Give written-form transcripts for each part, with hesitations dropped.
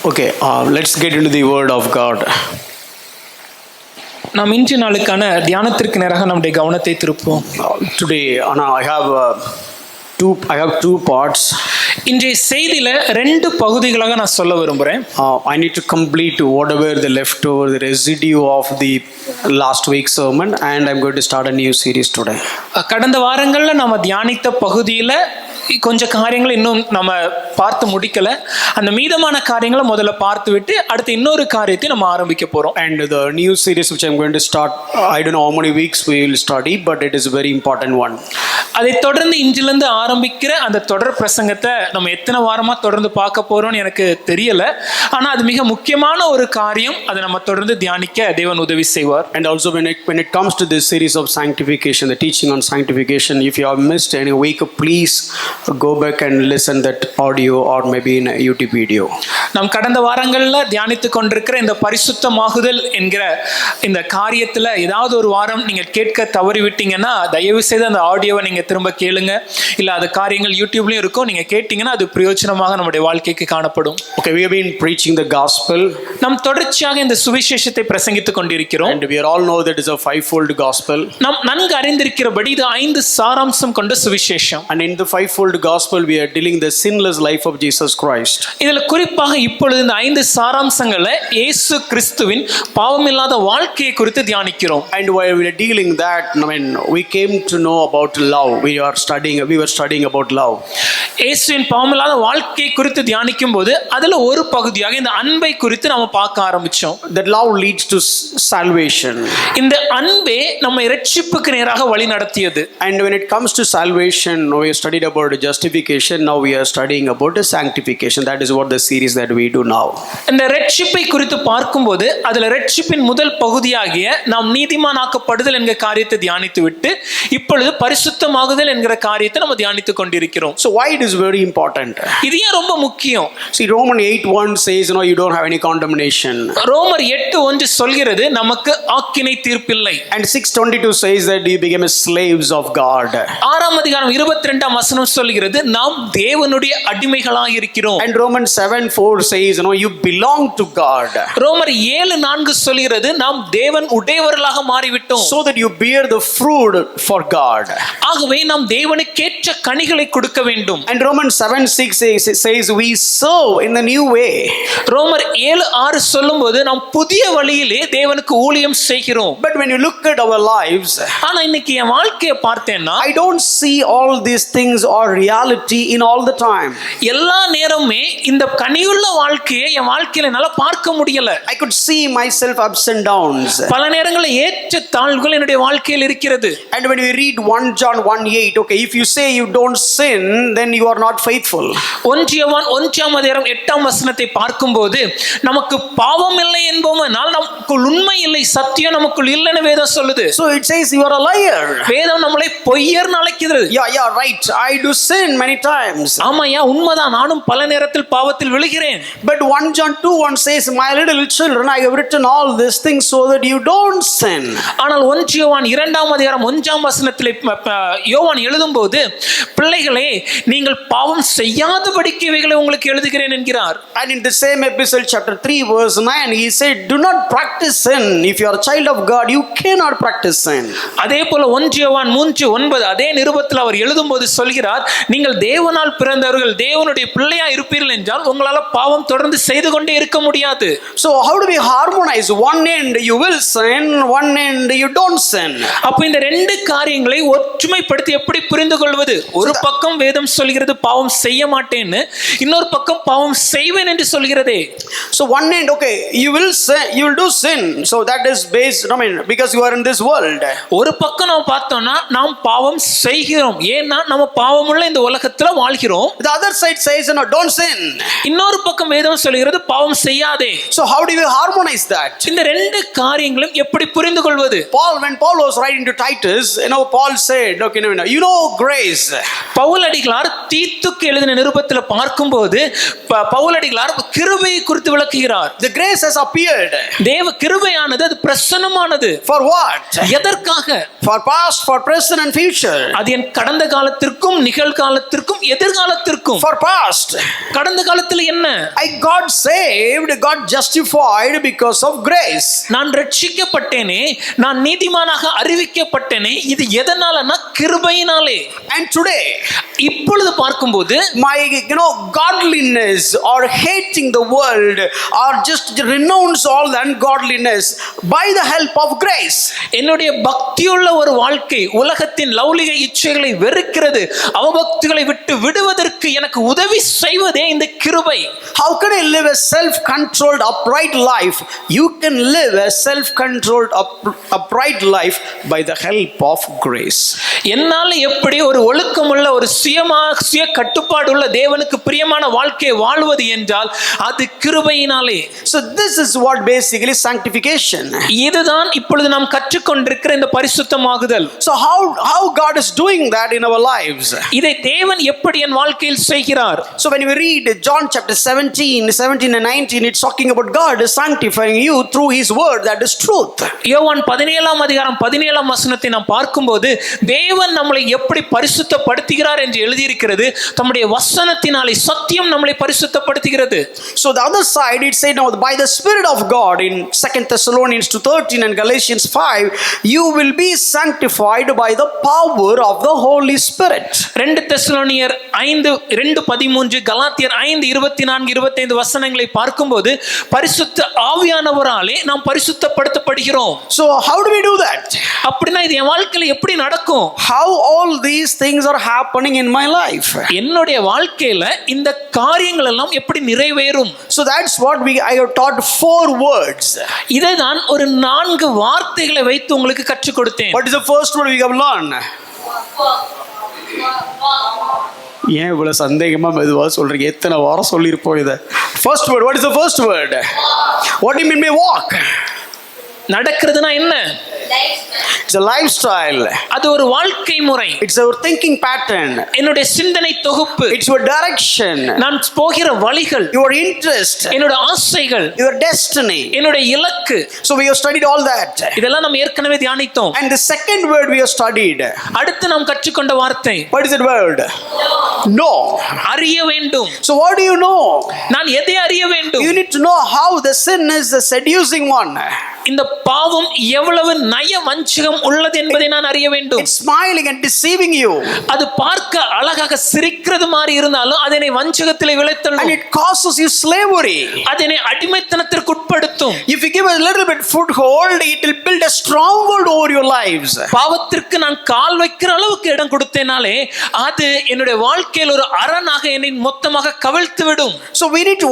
Okay, let's get into the Word of God. நாம் இன்றைய நாளுக்கான தியானத்திற்கு நேராக நம்முடைய கவனத்தை திருப்புவோம். Today, Anna, I have two parts. இன்றைய செய்தியில ரெண்டு பகுதிகளாக நான் சொல்ல விரும்புகிறேன். I need to complete whatever the leftover, the residue of the last week's sermon, and I'm going to start a new series today. கடந்த வாரங்களில் நம்ம தியானித்த பகுதியில் கொஞ்சம் காரியங்களை இன்னும் நம்ம பார்த்து முடிக்கல. அந்த மீதமான காரியங்களை முதல்ல பார்த்து விட்டு அடுத்து இன்னொரு காரியத்தை நம்ம ஆரம்பிக்க போறோம். And the new series which I'm going to start, I don't know how many weeks we will study, but it is a very important one. அதை தொடர்ந்து இன்றிலிருந்து ஆரம்பிக்கிற அந்த தொடர் பிரசங்கத்தை நம்ம எத்தனை வாரமா தொடர்ந்து பார்க்க போறோம்னு எனக்கு தெரியல. ஆனா அது மிக முக்கியமான ஒரு காரியம். அதை நம்ம தொடர்ந்து தியானிக்க தேவன் உதவி செய்வார். And also when it comes to this series of sanctification, the teaching on sanctification, if you have missed any week, please go back and listen that audio or maybe in a YouTube video. நாம் கடந்த வாரங்களில் தியானித்து கொண்டிருக்கிற இந்த பரிசுத்தமாகுதல் என்கிற இந்த காரியத்தில் ஏதாவது ஒரு வாரம் நீங்கள் கேட்க தவறிவிட்டீங்கன்னா தயவு செய்து அந்த ஆடியோவை நீங்கள் திரும்ப கேளுங்க. இல்லை அது காரியங்கள் யூடியூப்லேயும் இருக்கும், நீங்கள் கேட்டிங்கன்னா அது பிரயோஜனமாக நம்முடைய வாழ்க்கைக்கு காணப்படும். Okay, we have been preaching the gospel. நாம் தொடர்ச்சியாக இந்த சுவிசேஷத்தை பிரசங்கித்துக் கொண்டிருக்கிறோம். And we all know that it is a fivefold gospel. நாம் நன்கு அறிந்திருக்கிறபடி இது 5 சாராம்சம் கொண்ட சுவிசேஷம். And in the fivefold gospel we are dealing the sinless life of Jesus Christ. இதில் குறிப்பாக இப்பொழுது இந்த 5 சாராம்சங்களை இயேசு கிறிஸ்துவின் பாவமில்லாத வாழ்க்கையை குறித்து தியானிக்கிறோம். And while we are dealing that, I mean, we came to know about love. We were studying about love. இயேசுவின் பாவமில்லாத வாழ்க்கையை குறித்து தியானிக்கும் போது அதுல ஒரு பகுதியாக இந்த அன்பை குறித்து நம்ம பார்க்க ஆரம்பிச்சோம். That love leads to salvation. இந்த அன்பே நம்ம இரட்சிப்புக்கு நேராக வழி நடத்தியது. And when it comes to salvation, we studied about justification. Now we are studying about the sanctification. That is what the series that we do now. இந்த இரட்சிப்பை குறித்து பார்க்கும்போது அதுல இரட்சிப்பின் முதல் பகுதியாகிய நாம் நீதிமானாக்கப்படுதல் என்கிற காரியத்தை தியானித்து விட்டு இப்பொழுது பரிசுத்தமாகுதல் என்கிற காரியத்தை நம்ம தியானித்துக் கொண்டிருக்கிறோம். So why it is very important? இது ஏன் ரொம்ப முக்கியம்? See, Romans 8:1 says, you don't have any condemnation. ரோமர் 8:1 சொல்கிறது நமக்கு ஆக்கினை தீர்ப்பில்லை. And 6:22 says that you became slaves of God. 6ஆம் அதிகாரம் 22ஆம் வசனம் சொல்கிறது நாம் தேவனுடைய அடிமைகளாக இருக்கிறோம். And Romans 7:4 says, you belong to God. ரோமர் 7:4 சொல்கிறது நாம் தேவன் உடையவர்களாக மாறிவிட்டோம். So that you bear the fruit for God. ஆகவே நாம் தேவனுக்கேற்ற கனிகளை கொடுக்க வேண்டும். And Romans 7:6 says we serve in the new way. ரோமர் 7:6 சொல்லும்போது நாம் புதிய வழியிலே தேவனுக்கு ஊழியம் செய்கிறோம். But when you look at our lives, ஆனா இன்னைக்கு என் வாழ்க்கையை பார்த்தேன்னா I don't see all these things or reality in all the time. எல்லா நேரமே இந்த கனியுள்ள வாழ்க்கையை என் வாழ்க்கையில என்னால பார்க்க முடியல. I could see myself ups and downs. பல நேரங்களில் ஏற்ற தாழ்வுகள் என்னுடைய வாழ்க்கையில் இருக்கிறது. And when we read 1 John 1:8, okay, if you say you don't sin, then you are not faithful. 1 யோவான் 1ஆம் அதிகாரம் 8ஆம் வசனத்தை பார்க்கும்போது நமக்கு பாவம் இல்லை என்போமானால் நமக்குள் உண்மை இல்லை, சத்தியம் நமக்குள் இல்லைன்னு வேதம் சொல்லுது. So it says you are a liar. வேதம் நம்மளை பொய்யர்னு அழைக்கிறது. Yeah, right. I do sin many times. ஆமாயா, உண்மைதான், நானும் பல நேரத்தில் பாவத்தில் விழுகிறேன். But 1 John 2:1 says, my little children, I have written all these things so that you don't sin. ஆனால் 1 யோவான் 2ஆம் அதிகாரம் 1ஆம் வசனத்தில் யோவான் எழுதும்போது பிள்ளைகளே நீங்கள் பாவம் செய்யாதபடிக்கு இவைகளை உங்களுக்கு எழுதுகிறேன் என்கிறார். And in the same epistle chapter 3 verse 9 he said, do not practice sin. If you are a child of God, you cannot practice sin. அதே போல 1 யோவான் 3:9 அதே நிருபத்தில் அவர் எழுதும்போது சொல்கிறார், நீங்கள் தேவனால் பிறந்தவர்கள், தேவனுடைய பிள்ளையா இருப்பீர்கள் என்றால் உங்களால பாவம் தொடர்ந்து செய்து கொண்டே இருக்க முடியாது. So how do we harmonize? One end you will sin, one end you don't sin. அப்ப இந்த ரெண்டு காரியங்களை ஒற்றுமைப்படுத்தி எப்படி புரிந்து கொள்வது? ஒரு பக்கம் வேதம் சொல்கிறது பாவம் செய்ய மாட்டேன்னு, இன்னொரு பக்கம் பாவம் செய்வேன் என்று சொல்கிறதே. So one end, okay, you will sin, you will do sin. So that is based, because you are in this world. ஒரு பக்கம் நாம் பார்த்தோம்னா நாம் பாவம் செய்கிறோம், ஏன்னா நம்ம பாவமுள்ள இந்த உலகத்துல வாழ்கிறோம். The other side says, don't sin. இன்னொரு பக்கம் வேதம் சொல்கிறது பாவம் செய்யாதே. So how do we harmonize that? இந்த ரெண்டு காரியங்களும் எப்படி புரிந்து கொள்வது? When Paul was writing to Titus, Paul said, okay, grace. Pavul அடிகளார் தீத்து தீத்துவுக்கு எழுதின நிருபத்துல பார்க்கும்போது பவுலடிகளார் கிருபையை குறித்து விளக்குகிறார். The grace has appeared. தேவ கிருபையானது அது பிரசன்னமானது. For what? எதற்காக? For past, for present and future. அது என் கடந்த காலத்திற்கும் நிகழ்காலத்திற்கும் எதிர்காலத்திற்கும். For past. கடந்த காலத்துல என்ன? I got saved, got justified because of grace. நான் ரட்சிக்கப்பட்டேனே, நான் நீதிமானாக அறிவிக்கப்பட்டேனே, இது எதனாலனா கிருபையினாலே. And today, இப்பொழுது பார்க்கும்போது my godliness or hating the world or just renounce all the ungodliness by the help of grace. என்னுடைய பக்தியுள்ள ஒரு வாழ்க்கை உலகத்தின் லௌலிக இச்சைகளை வெறுக்கிறது, அவபக்திகளை விட்டு விடுவதற்கு எனக்கு உதவி செய்வதே இந்த கிருபை. How can I live a self-controlled upright life? You can live a self-controlled upright life by the help of grace. என்னால எப்படி ஒரு ஒழுக்கமுள்ள ஒரு சுய கட்டுப்பாடுள்ள தேவனுக்கு பிரியமான வாழ்க்கையை வாழ்வது என்றால் அது கிருபையினாலே. So this is what basically sanctification. இதுதான் இப்பொழுது நாம் கற்றுக்கொண்டிருக்கிற இந்த பரிசுத்தமாகுதல். So how God is doing that in our lives? இதை தேவன் எப்படி என் வாழ்க்கையில் செய்கிறார்? So when we read John chapter 17 and 19, it's talking about God is sanctifying you through his word, that is truth. யோவான் 17ஆம் அதிகாரம் 17ஆம் வசனத்தை நாம் பார்க்கும்போது தேவன் நம்மளை எப்படி பரிசுத்தப்படுத்துகிறார் என்று எழுதியிருக்கிறது. தம்முடைய வசனத்தினாலே சத்தியம் நம்மளை பரிசுத்தப்படுத்துகிறது. So the other side it said now by the Spirit of God in 2 Thessalonians 2:13 and Galatians 5, you will be sanctified by the power of the Holy Spirit. 2 தெசலோனியர் 5:2-13 கலாத்தியர் 5:24-25 வசனங்களை பார்க்கும்போது பரிசுத்த ஆவியானவராலே நாம் பரிசுத்தப்படுத்தப்படுகிறோம். So how do we do that? அப்படினா இது என் வாழ்க்கையில எப்படி நடக்கும்? How all these things are happening in my life? என்னுடைய வாழ்க்கையில இந்த காரியங்கள் எல்லாம் எப்படி நிறைவேறும்? So that's what I have taught 4 words. இதைதான் ஒரு 4 வார்த்தைகளை வைத்து உங்களுக்கு கற்றுக் கொடுத்தேன். What is the first word we have learned? ஏன் இவ்வளவு சந்தேகமா மெதுவா சொல்றீங்க? எத்தனை வாரம் சொல்லிருப்போம் இதை. First word, what is the first word? What do you mean by walk? நடக்கிறதுனா என்ன? It's a lifestyle. அது ஒரு வாழ்க்கை முறை. It's our thinking pattern. என்னுடைய சிந்தனை தொகுப்பு. It's your direction. நான் போகிற வழிகள். Your interest. என்னோட ஆசைகள். Your destiny. என்னோட இலக்கு. So we have studied all that. இதெல்லாம் நாம் ஏற்கனவே தியானித்தோம். And the second word we have studied. அடுத்து நாம் கற்றுக்கொண்ட வார்த்தை. What is that word? No. அறிய வேண்டும். So what do you know? நான் எதை அறிய வேண்டும்? You need to know how the sin is the seducing one. இந்த பாவம் எவ்வளவு நய வஞ்சகம் உள்ளது என்பதை நான் அறிய வேண்டும். It's smiling and deceiving you. அது பார்க்க அழகாக சிரிக்கிறது மாதிரி இருந்தாலும் அதனை வஞ்சகத்திலே விளைத்தள்ளும். And it causes you slavery. அதனை அடிமைத்தனத்திற்கு உட்படுத்தும். If you give a little bit foothold, it will build a stronghold over your lives. பாவத்திற்கு நான் கால் வைக்கிற அளவுக்கு இடம் கொடுத்தேனாலே அது என்னுடைய வாழ்க்கையில் ஒரு அரணாக என்னை மொத்தமாக கவிழ்த்து விடும். So we need to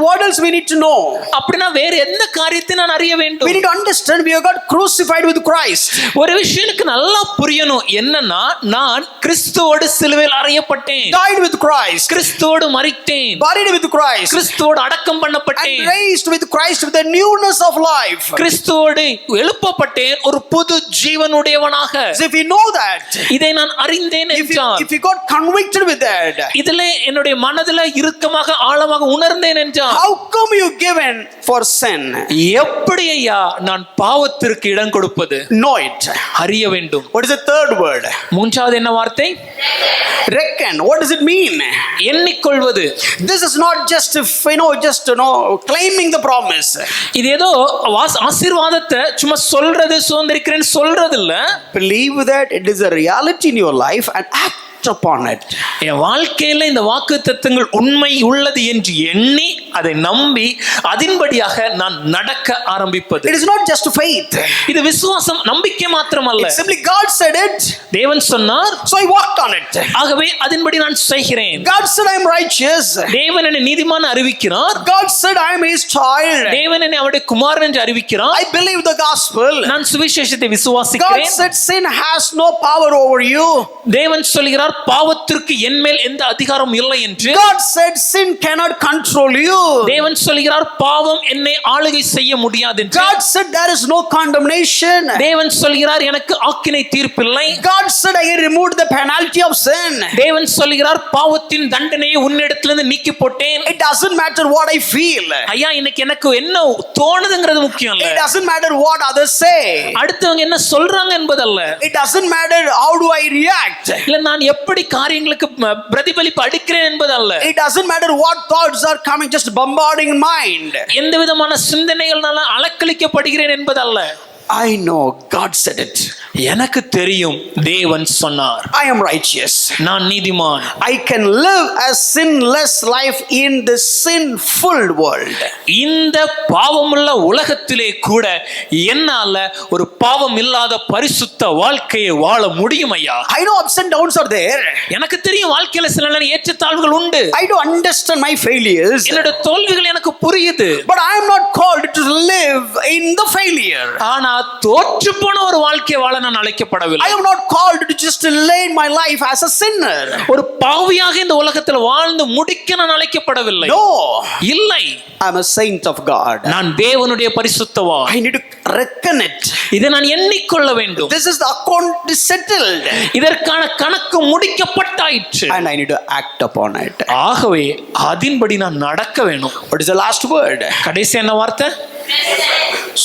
what else we need to know? அப்படினா வேற எந்த காரியத்தை நான் அறிய வேண்டும்? We need to understand we have got crucified with Christ. ஒரு விஷயம் எனக்கு நல்லா புரியணும். என்னன்னா நான் கிறிஸ்துவோடு சிலுவையில் அறையப்பட்டேன். Died with Christ. கிறிஸ்துவோடு மரித்தேன். Buried with Christ. கிறிஸ்துவோடு அடக்கம் பண்ணப்பட்டேன். And raised with Christ with the newness of life. கிறிஸ்துவோடு எழுப்பப்பட்டேன் ஒரு புது ஜீவனுடையவனாக. So if you know that, இதை நான் அறிந்தேன் என்றால், if you got convicted with that, இதிலே என்னுடைய மனதில் இறுக்கமாக ஆழமாக உணர்ந்தேன் என்றால், how come you given for sin? எப்படி ஐயா நான் பாவத்திற்கு இடம் கொடுப்பது? Know it. அறிய வேண்டும். What is the third word? மூன்றாவது என்ன வார்த்தை? Reckon. What does it mean? எண்ணிக்கொள்வது. This is not just claiming the promise. இது ஏதோ ஆசீர்வாதத்தை சும்மா சொல்றது சுதந்திரிக்கிறேன்னு சொல்றது இல்ல. Believe that it is a reality in your life and act upon it. என் வாழ்க்கையில இந்த வாக்குத்தத்தங்கள் உண்மை உள்ளது என்று எண்ணி அதை நம்பி அதின்படியாக நான் நடக்க ஆரம்பிப்பது. It is not just faith. இது விசுவாசம் நம்பிக்கை மாத்திரமல்ல. It's simply God said it. தேவன் சொன்னார். So I walked on it. ஆகவே அதின்படி நான் செய்கிறேன். God said I am righteous. தேவன் என்னை நீதிமான் அறிவிக்கிறார். God said I am his child. தேவன் என்னை அவருடைய குமாரன் என்று அறிவிக்கிறார். I believe the gospel. நான் சுவிசேஷத்தை விசுவாசிக்கிறேன். God said sin has no power over you. தேவன் சொல்கிறார் பாவத்திற்கு என் மேல் எந்த அதிகாரம் இல்லை என்று. God said sin cannot control you. தேவன் சொல்கிறார் பாவம் என்னை ஆளுகை செய்ய முடியாது என்று. God said there is no condemnation. தேவன் சொல்கிறார் எனக்கு ஆக்கினை தீர்ப்பில்லை. God said I removed the penalty of sin. தேவன் சொல்கிறார் பாவத்தின் தண்டனையை உன்னிடத்திலிருந்து நீக்கி போட்டேன். It doesn't matter what I feel. ஐயா இன்னைக்கு எனக்கு என்ன தோணுதுங்கிறது முக்கியம் இல்ல. It doesn't matter what others say. அடுத்தவங்க என்ன சொல்றாங்க என்பதல்ல. It doesn't matter how do I react. இல்ல நான் எப்படி காரியங்களுக்கு பிரதிபலிப்பு அளிக்கிறேன் என்பதல்ல. It doesn't matter what thoughts are coming just bombarding mind. எந்த விதமான சிந்தனைகளால அலக்களிக்கப்படுகிறேன் என்பதல்ல. I know God said it. எனக்கு தெரியும் தேவன் சொன்னார். I am righteous. நான் நீதிமான். I can live a sinless life in this sinful world. இந்த பாவமுள்ள உலகத்திலே கூட என்னால ஒரு பாவம் இல்லாத பரிசுத்த வாழ்க்கையை வாழ முடியும் ஐயா. I know ups and downs are there. எனக்கு தெரியும் வாழ்க்கையில சில நேரம் ஏற்றத்தாழ்வுகள் உண்டு. I do understand my failures. என்னோட தோல்விகள் எனக்கு புரியுது. But I am not called to live in the failure. ஆனா தோற்று போன ஒரு வாழ்க்கையை வாழ நான் அழைக்கப்படவில்லை. I am not called to just lay my life as a sinner. ஒரு பாவியாக இந்த உலகத்தில் வாழ்ந்து முடிக்க நான் அழைக்கப்படவில்லை. No. இல்லை. I am a saint of God. நான் தேவனுடைய பரிசுத்தவான். I need to reckon it. இதை நான் எண்ணிக்கொள்ள வேண்டும். This is the account is settled. இதற்கான கணக்கு முடிக்கப்பட்டாயிற்று. And I need to act upon it. ஆகவே அதின்படி நான் நடக்க வேண்டும். What is the last word? கடைசி என்ன வார்த்தை?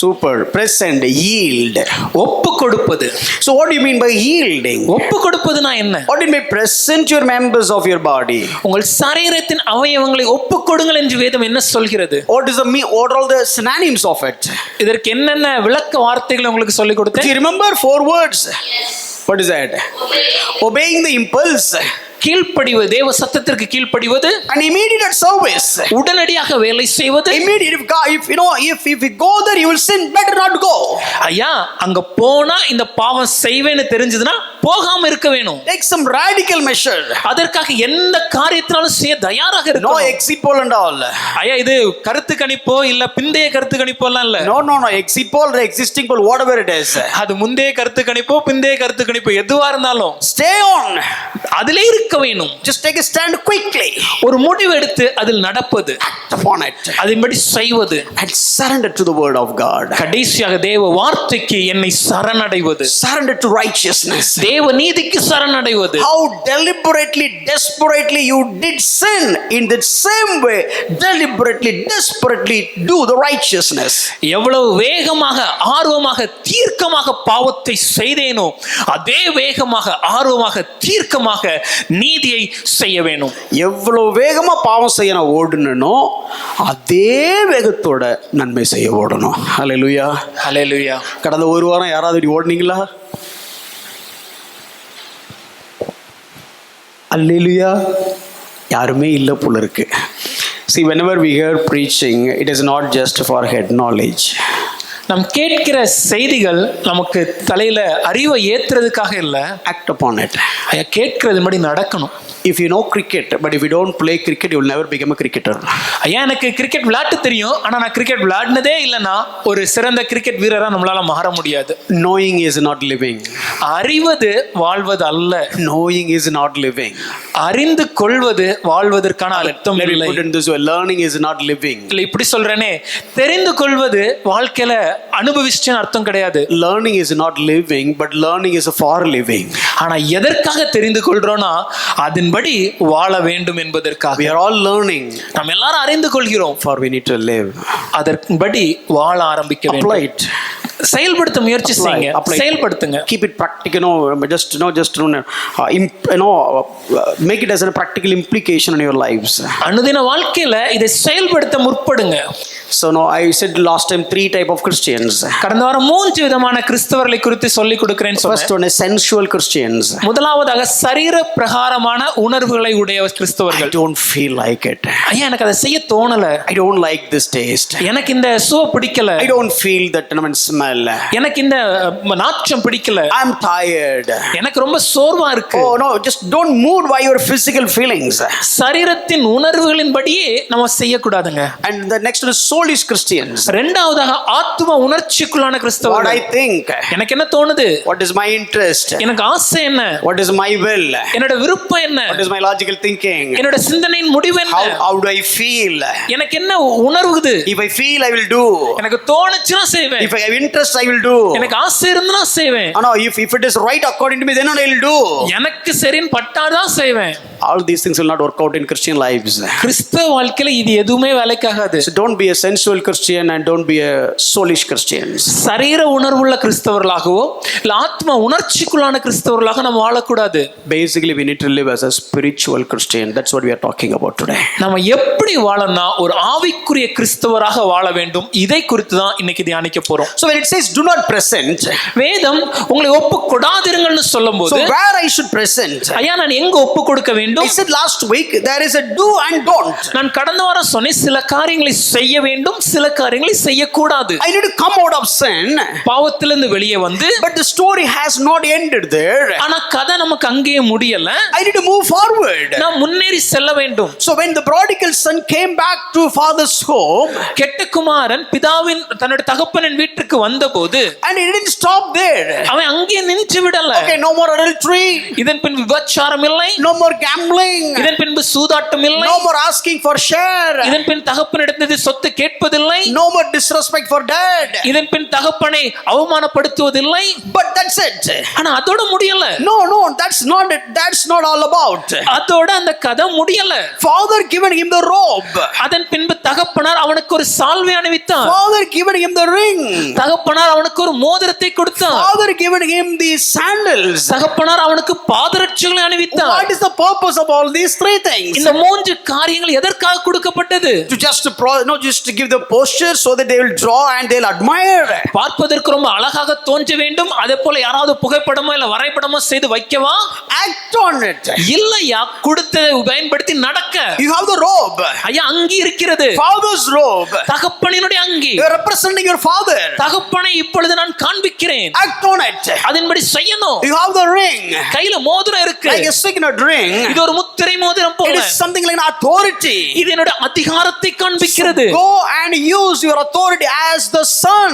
Super. Present. Yield. ஒப்பு கொடுப்பது. So what do you mean by yielding? ஒப்பு கொடுப்பதுனா என்ன? What do you mean present your members of your body? உங்கள் சரீரத்தின் அவயவங்களை ஒப்பு கொடுங்கள் என்று வேதம் என்ன சொல்கிறது? What is the what are all the synonyms of it? இதற்கு என்னென்ன விளக்க வார்த்தைகளை உங்களுக்கு சொல்லிக் Do கொடுத்தேன்? you remember 4 words? What is that? Obeying the impulse. கீழ்ப்படிவது, தேவ சத்தத்திற்கு கீழ்ப்படிவது. And immediate service. உடனடியாக வேலை செய்வது. Immediate. If you know, if you go there, you will sin. Better not go. ஐயா அங்க போனா இந்த பாவம் செய்வேன்னு தெரிஞ்சதுன்னா போகாம இருக்க வேணும். Take some radical measure. அதற்காக எந்த காரியத்தினாலும் செய்ய தயாராக No இருக்கணும். exit poll and all. ஐயா இது கருத்து கணிப்போ இல்ல பிந்தைய கருத்து கணிப்போ எல்லாம் இல்ல. No. Exit poll, the existing poll, whatever it is. அது முந்தைய கருத்து கணிப்போ பிந்தைய கருத்து கணிப்போ எதுவா இருந்தாலும் Stay on. அதிலே இருக்க வேணும். Just take a stand quickly. ஒரு முடிவு எடுத்து அதில் நடப்பது. Act upon it. அதன்படி செய்வது. And surrender to the word of God. கடைசியாக தேவ வார்த்தைக்கு என்னை சரணடைவது. Surrender to righteousness. தேவ நீதிக்கு சரணடைவது. How deliberately, desperately you did sin, in the same way, deliberately, desperately do the righteousness. எவ்வளவு வேகமாக ஆர்வமாக தீர்க்கமாக பாவத்தை செய்தேனோ அதே வேகமாக ஆர்வமாக தீர்க்கமாக நீதியை செய்ய வேணும். எவ்வளவு வேகமா பாவம் செய்ய நான் ஓடணுனோ அதே வேகத்தோட நன்மை செய்ய ஓடணும். ஹல்லேலூயா. ஹல்லேலூயா. கடந்த ஒரு வாரம் யாராவது இப்படி ஓடுனீங்களா? ஹல்லேலூயா. யாருமே இல்லை போல இருக்கு. See, whenever we hear preaching, it is not just for head knowledge. நாம் கேட்கிற செய்திகள் நமக்கு தலையில அறிவை ஏத்துறதுக்காக இல்ல. Act upon it. ஐயா கேட்கிறது படி நடக்கணும். If you know cricket, but if you don't play cricket, you will never become a cricketer. ஐயா எனக்கு கிரிக்கெட் விளையாட்டு தெரியும், ஆனா நான் கிரிக்கெட் விளையாடினதே இல்லைன்னா ஒரு சிறந்த கிரிக்கெட் வீரரா நம்மளால மாற முடியாது. Knowing is not living. அறிவது வாழ்வது அல்ல. Knowing is not living. அறிந்து கொள்வது வாழ்வதற்கான அர்த்தம் Let me இல்லை. put it this way. Learning is not living. இல்ல இப்படி சொல்றேனே, தெரிந்து கொள்வது வாழ்க்கையில அனுபவிச்சுன்னு அர்த்தம் கிடையாது. Learning is not living, but learning is for living. ஆனா எதற்காக தெரிந்து கொள்றோம்னா அதன்படி வாழ வேண்டும் என்பதற்காக. We are all learning. நாம் எல்லாரும் அறிந்து கொள்கிறோம். For we need to live. அதன்படி வாழ ஆரம்பிக்க வேண்டும். Apply it. செயல்படுத்த முயற்சி செய்யுங்க. செயல்படுத்துங்க. Keep it practical. Make it as a practical implication in your lives. அனுதின வாழ்க்கையில இதை செயல்படுத்த முற்படுங்க. So no, I said last time 3 type of Christians. கடந்த வாரம் 3 விதமான கிறிஸ்தவர்களை குறித்து சொல்லி கொடுக்கிறேன் சொன்னேன். First one is sensual Christians. முதலாவதாக சரீர பிரகாரமான உணர்வுகளை உடைய கிறிஸ்தவர்கள். I don't feel like it. ஐயா எனக்கு அதை செய்ய தோணல. I don't like this taste. எனக்கு இந்த சுவை பிடிக்கல. I don't feel that smell. smell. எனக்கு இந்த நாற்றம் பிடிக்கல, I'm tired. எனக்கு ரொம்ப சோர்வா இருக்கு. Oh no, just don't move by your physical feelings. சரீரத்தின் உணர்வுகளின்படியே நம்ம செய்யக்கூடாதுங்க. And the next one is soulish Christians. இரண்டாவதாக ஆத்தும உணர்ச்சிக்குள்ளான What கிறிஸ்தவர்கள். I think, எனக்கு என்ன தோணுது, what is my interest, எனக்கு ஆசை என்ன, what is my will, என்னோட விருப்பம் என்ன, what is my logical thinking, என்னோட சிந்தனையின் முடிவு என்ன, how do I feel. எனக்கு என்ன உணர்வுது, If I feel, I will do. எனக்கு தோணுச்சுனா செய்வேன், If I have interest, I will do. எனக்கு ஆசை இருந்தா செய்வேன். No, if it is right according to me, then I will do. எனக்கு சரின்னு பட்டாதான் செய்வேன். All these things will not work out in Christian lives. கிறிஸ்தவ வாழ்க்கையில இது எதுவுமே வேலைக்காகாது. So don't be a sensual Christian and don't be a soulish Christian. சரீர உணர்வுள்ள கிறிஸ்தவர்களாகவோ இல்ல ஆத்ம உணர்ச்சிக்குள்ளான கிறிஸ்தவர்களாக நம்ம வாழக்கூடாது. Basically, we need to live as a spiritual Christian. That's what we are talking about today. நம்ம எப்படி வாழனா ஒரு ஆவிக்குரிய கிறிஸ்தவராக வாழ வேண்டும், இதை குறித்து தான் இன்னைக்கு தியானிக்க போறோம். So when it says do not present, வேதம் உங்களை ஒப்பு கொடாதிருங்கள்னு சொல்லும்போது, so where I should present? ஐயா நான் எங்க ஒப்பு கொடுக்க வேண்டும்? I said last week there is a do and don't. நான் கடந்த வாரம் சொன்னேன், சில காரியங்களை செய்ய வேண்டும், சில காரியங்களை செய்யக்கூடாது. I need to come out of sin, பாவத்திலிருந்து வெளியே வந்து, but the story has not ended there. ஆனா கதை நமக்கு அங்கேயே முடியல. I need to move forward. நான் முன்னேறி செல்ல வேண்டும். So when the prodigal son came back to father's home, கெட்ட குமாரன் பிதாவின் தன்னுடைய தகப்பனின் வீட்டுக்கு வந்தபோது, and he didn't stop there. அவன் அங்கேயே நின்று விடல. Okay, no more adultery, இதன் பின் விபச்சாரம் இல்லை, no more gambling, இதன் பின்பு சூதாட்டம் இல்லை, no more asking for share, இதன் பின் தகப்பனிடத்திலிருந்து சொத்து கேட்பதில்லை, no more disrespect for dad. இதன் பின் தகப்பனை அவமானப்படுத்துவதில்லை. But that's it. ஆனா அதோட முடியல. No, that's not it. That's not all about. அதோட அந்த கதை முடியல. Father given him the robe. அதன் பின்பு தகப்பனார் அவனுக்கு ஒரு சால்வை அணிவித்தார். Father given him the ring. தகப்பனார் அவனுக்கு ஒரு மோதிரத்தை கொடுத்தார். Father given him the sandals. தகப்பனார் அவனுக்கு பாதரட்சைகளை அணிவித்தார். What is the purpose of all these three things? இந்த மூன்று காரியங்கள் எதற்காக கொடுக்கப்பட்டது? To just to give the posture so that they will draw and they'll admire. பார்ப்பதற்கு ரொம்ப அழகாக தோன்ற வேண்டும், அதே போல யாராவது புகைப்படமோ இல்ல வரைபடமோ செய்து வைக்கவா? Act on it. இல்லையா, கொடுத்ததை பயன்படுத்தி நடக்க. You have the robe. ஐயா அங்கி இருக்கிறது, Father's robe. தகப்பனினுடைய அங்கி. You are representing your father. தகப்பனை இப்பொழுது நான் காண்பிக்கிறேன், Act on it. அதன்படி செய்யணும். You have the ring. கையில மோதிரம் இருக்கு, Like a signet ring. இது ஒரு முத்திரை மோதிரம் It போல. is something like an authority. இது என்னோட அதிகாரத்தை காண்பிக்கிறது. Go and use your authority as the son.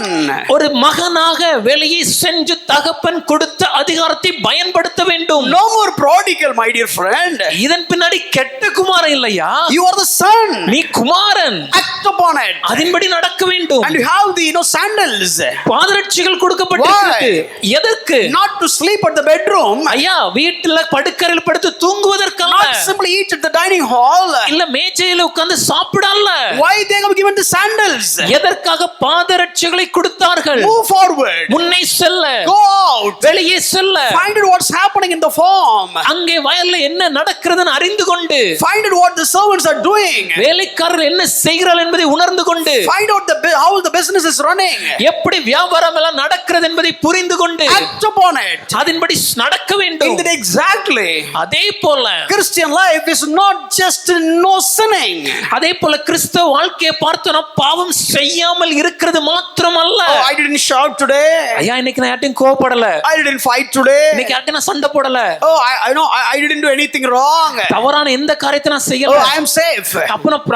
ஒரு மகனாக வெளியே சென்று தகப்பன் கொடுத்த அதிகாரத்தை பயன்படுத்த வேண்டும். No more prodigal, my dear friend. இதன் பின்னாடி கெட்ட குமாரன் இல்லையா, You are the son. நீ குமாரன். Act upon it. அதன்படி நடக்க வேண்டும். And you have the sandals. பாதரட்சைகள் கொடுக்கப்பட்டிருக்கிறது. எதற்கு? Not to sleep at the bedroom. ஐயா வீட்டுல படுக்கறையில் படுத்து தூங்குவதற்கல்ல, Not simply eat at the dining hall. இல்ல மேஜையில உட்கார்ந்து சாப்பிடல்ல. Why they have given the sandals? எதற்காக பாதரட்சைகளை கொடுத்தார்கள்? Move forward. முன்னே செல்ல, Go out. வெளியே செல்ல, Find out what's happening in the farm. அங்கே வயல்ல என்ன நடக்கிறதுன்னு அறிந்து கொண்டு, Find out what the servants are doing. வேலைக்காரர் என்ன செய்கிறார்கள் என்பதை உணர்ந்து கொண்டு, Find out how the business is running. எப்படி வியாபாரம் எல்லாம் நடக்கிறது என்பதை புரிந்து கொண்டு, Act upon it. அதன்படி நடக்க வேண்டும். Exactly. அதே போல Christian life is not just no sinning. அதே போல கிறிஸ்தவ வாழ்க்கையை பார்த்தோம்னா பாவம் செய்யாமல் இருக்கிறது மாத்திரமல்ல. Oh, I didn't shout today. ஐயா இன்னைக்கு நான் யார்ட்டையும் கோவப்படல, I didn't fight today. இன்னைக்கு யார்ட்டையும் நான் சண்டை போடல, Oh, I know I didn't do anything wrong. தவறான எந்த காரியத்தை நான் செய்யல, Oh, I am safe. அப்ப நான்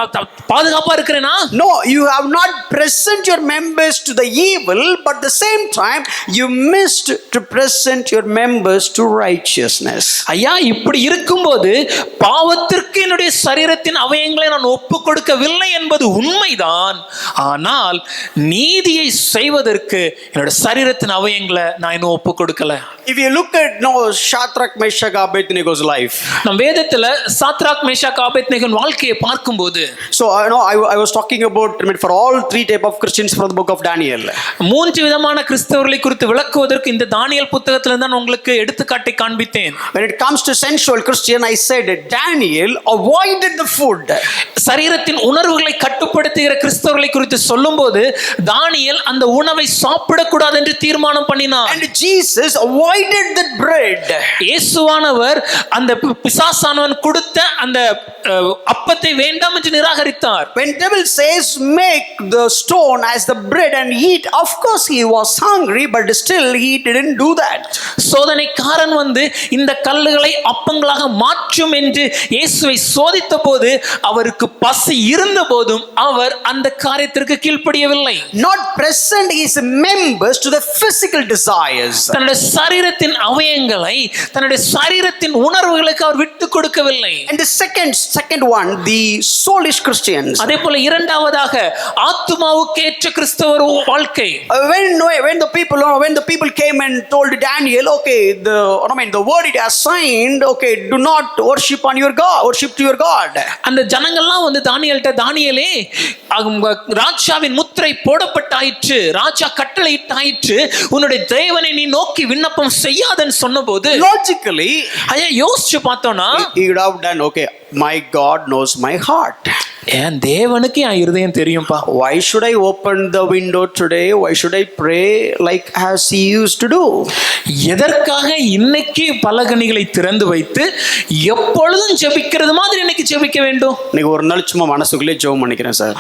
பாதுகாப்பா இருக்கிறேனா? No, you have not present your members to the evil, but at the same time you missed to present your members to righteousness. ஐயா இப்படி இருக்கும்போது பாவத்திற்கு என்னுடைய சரீரத்தின் அவயங்களை நான் ஒப்பு கொடுக்கவில்லை என்பது உண்மைதான். ஆனால் நீதியை செய்வதற்கு என்னோட சரீரத்தின் அவயங்களை நான் இன்னும் ஒப்பு கொடுக்கல. If you look at Shadrach, Meshach, Abednego's life. நம் வேதத்துல சாத்ராக் மேஷாக் ஆபேத்நேகோவின் வாழ்க்கையை பார்க்கும்போது, So I was talking about for all three type of Christians from the book of Daniel. மூன்று விதமான கிறிஸ்தவர்களை குறித்து விளக்குவதற்கு இந்த தானியேல் புத்தகத்திலிருந்து தான் உங்களுக்கு எடுத்துக்காட்டை காண்பித்தேன். When it comes to sensual Christian, I said Daniel avoided the food. சரீரத்தின் உணர்வுகளை கட்டுப்படுத்துகிற கிறிஸ்தவர்களை குறித்து சொல்லும்போது தானியேல் அந்த உணவை சாப்பிடக்கூடாது என்று தீர்மானம் பண்ணினார். And Jesus avoided that bread. இயேசுவானவர் அந்த பிசாசானவன் கொடுத்த அந்த அப்பத்தை வேண்டாம் என்று நிராகரித்தார். When devil says make the stone as the bread and eat. Of course he was hungry, but still he didn't do that. சோதனைக்காரன் வந்து இந்த கல்லுகளை அப்பங்களாக மாற்றும் என்று இயேசுவை சோதித்த போது அவருக்கு பசி இருந்த போதும் அவர் அந்த காரியத்திற்கு கீழ்ப்படியவில்லை. Not present his members to the physical desires. தன்னுடைய சரீரத்தின் அவயங்களை தன்னுடைய சரீரத்தின் உணர்வுகளுக்கு அவர் விட்டு கொடுக்கவில்லை. And the second one, the soulish Christians. அதே போல இரண்டாவதாக ஆத்துமாவுக்கு ஏற்ற கிறிஸ்தவர் வாழ்க்கை. When the people came and told Daniel, okay, the word it assigned, okay, do not worship to your God. அந்த ஜனங்கள்லாம் வந்து தானியேலே ராஜாவின் முத்திரை போடப்பட்டாயிற்று, ராஜா கட்டளையிட்டாயிற்று, உன்னுடைய தேவனை நீ நோக்கி விண்ணப்பம் செய்யாதன்னு சொன்னபோது logically ஐயா யோசிச்சு பார்த்தோம்னா he would have done, okay, my God knows my heart. என் தேவனுக்கு என் இருதயம் தெரியும்பா. Why should I open the window today? Why should I pray like as he used to do? எதற்காக இன்னைக்கு பலகணிகளை திறந்து வைத்து எப்பொழுதும் ஜெபிக்கிறது மாதிரி இன்னைக்கு ஜெபிக்க வேண்டும்? இன்னைக்கு ஒரு நாள் சும்மா மனசுக்குள்ளே ஜெபம் பண்ணிக்கிறேன் sir.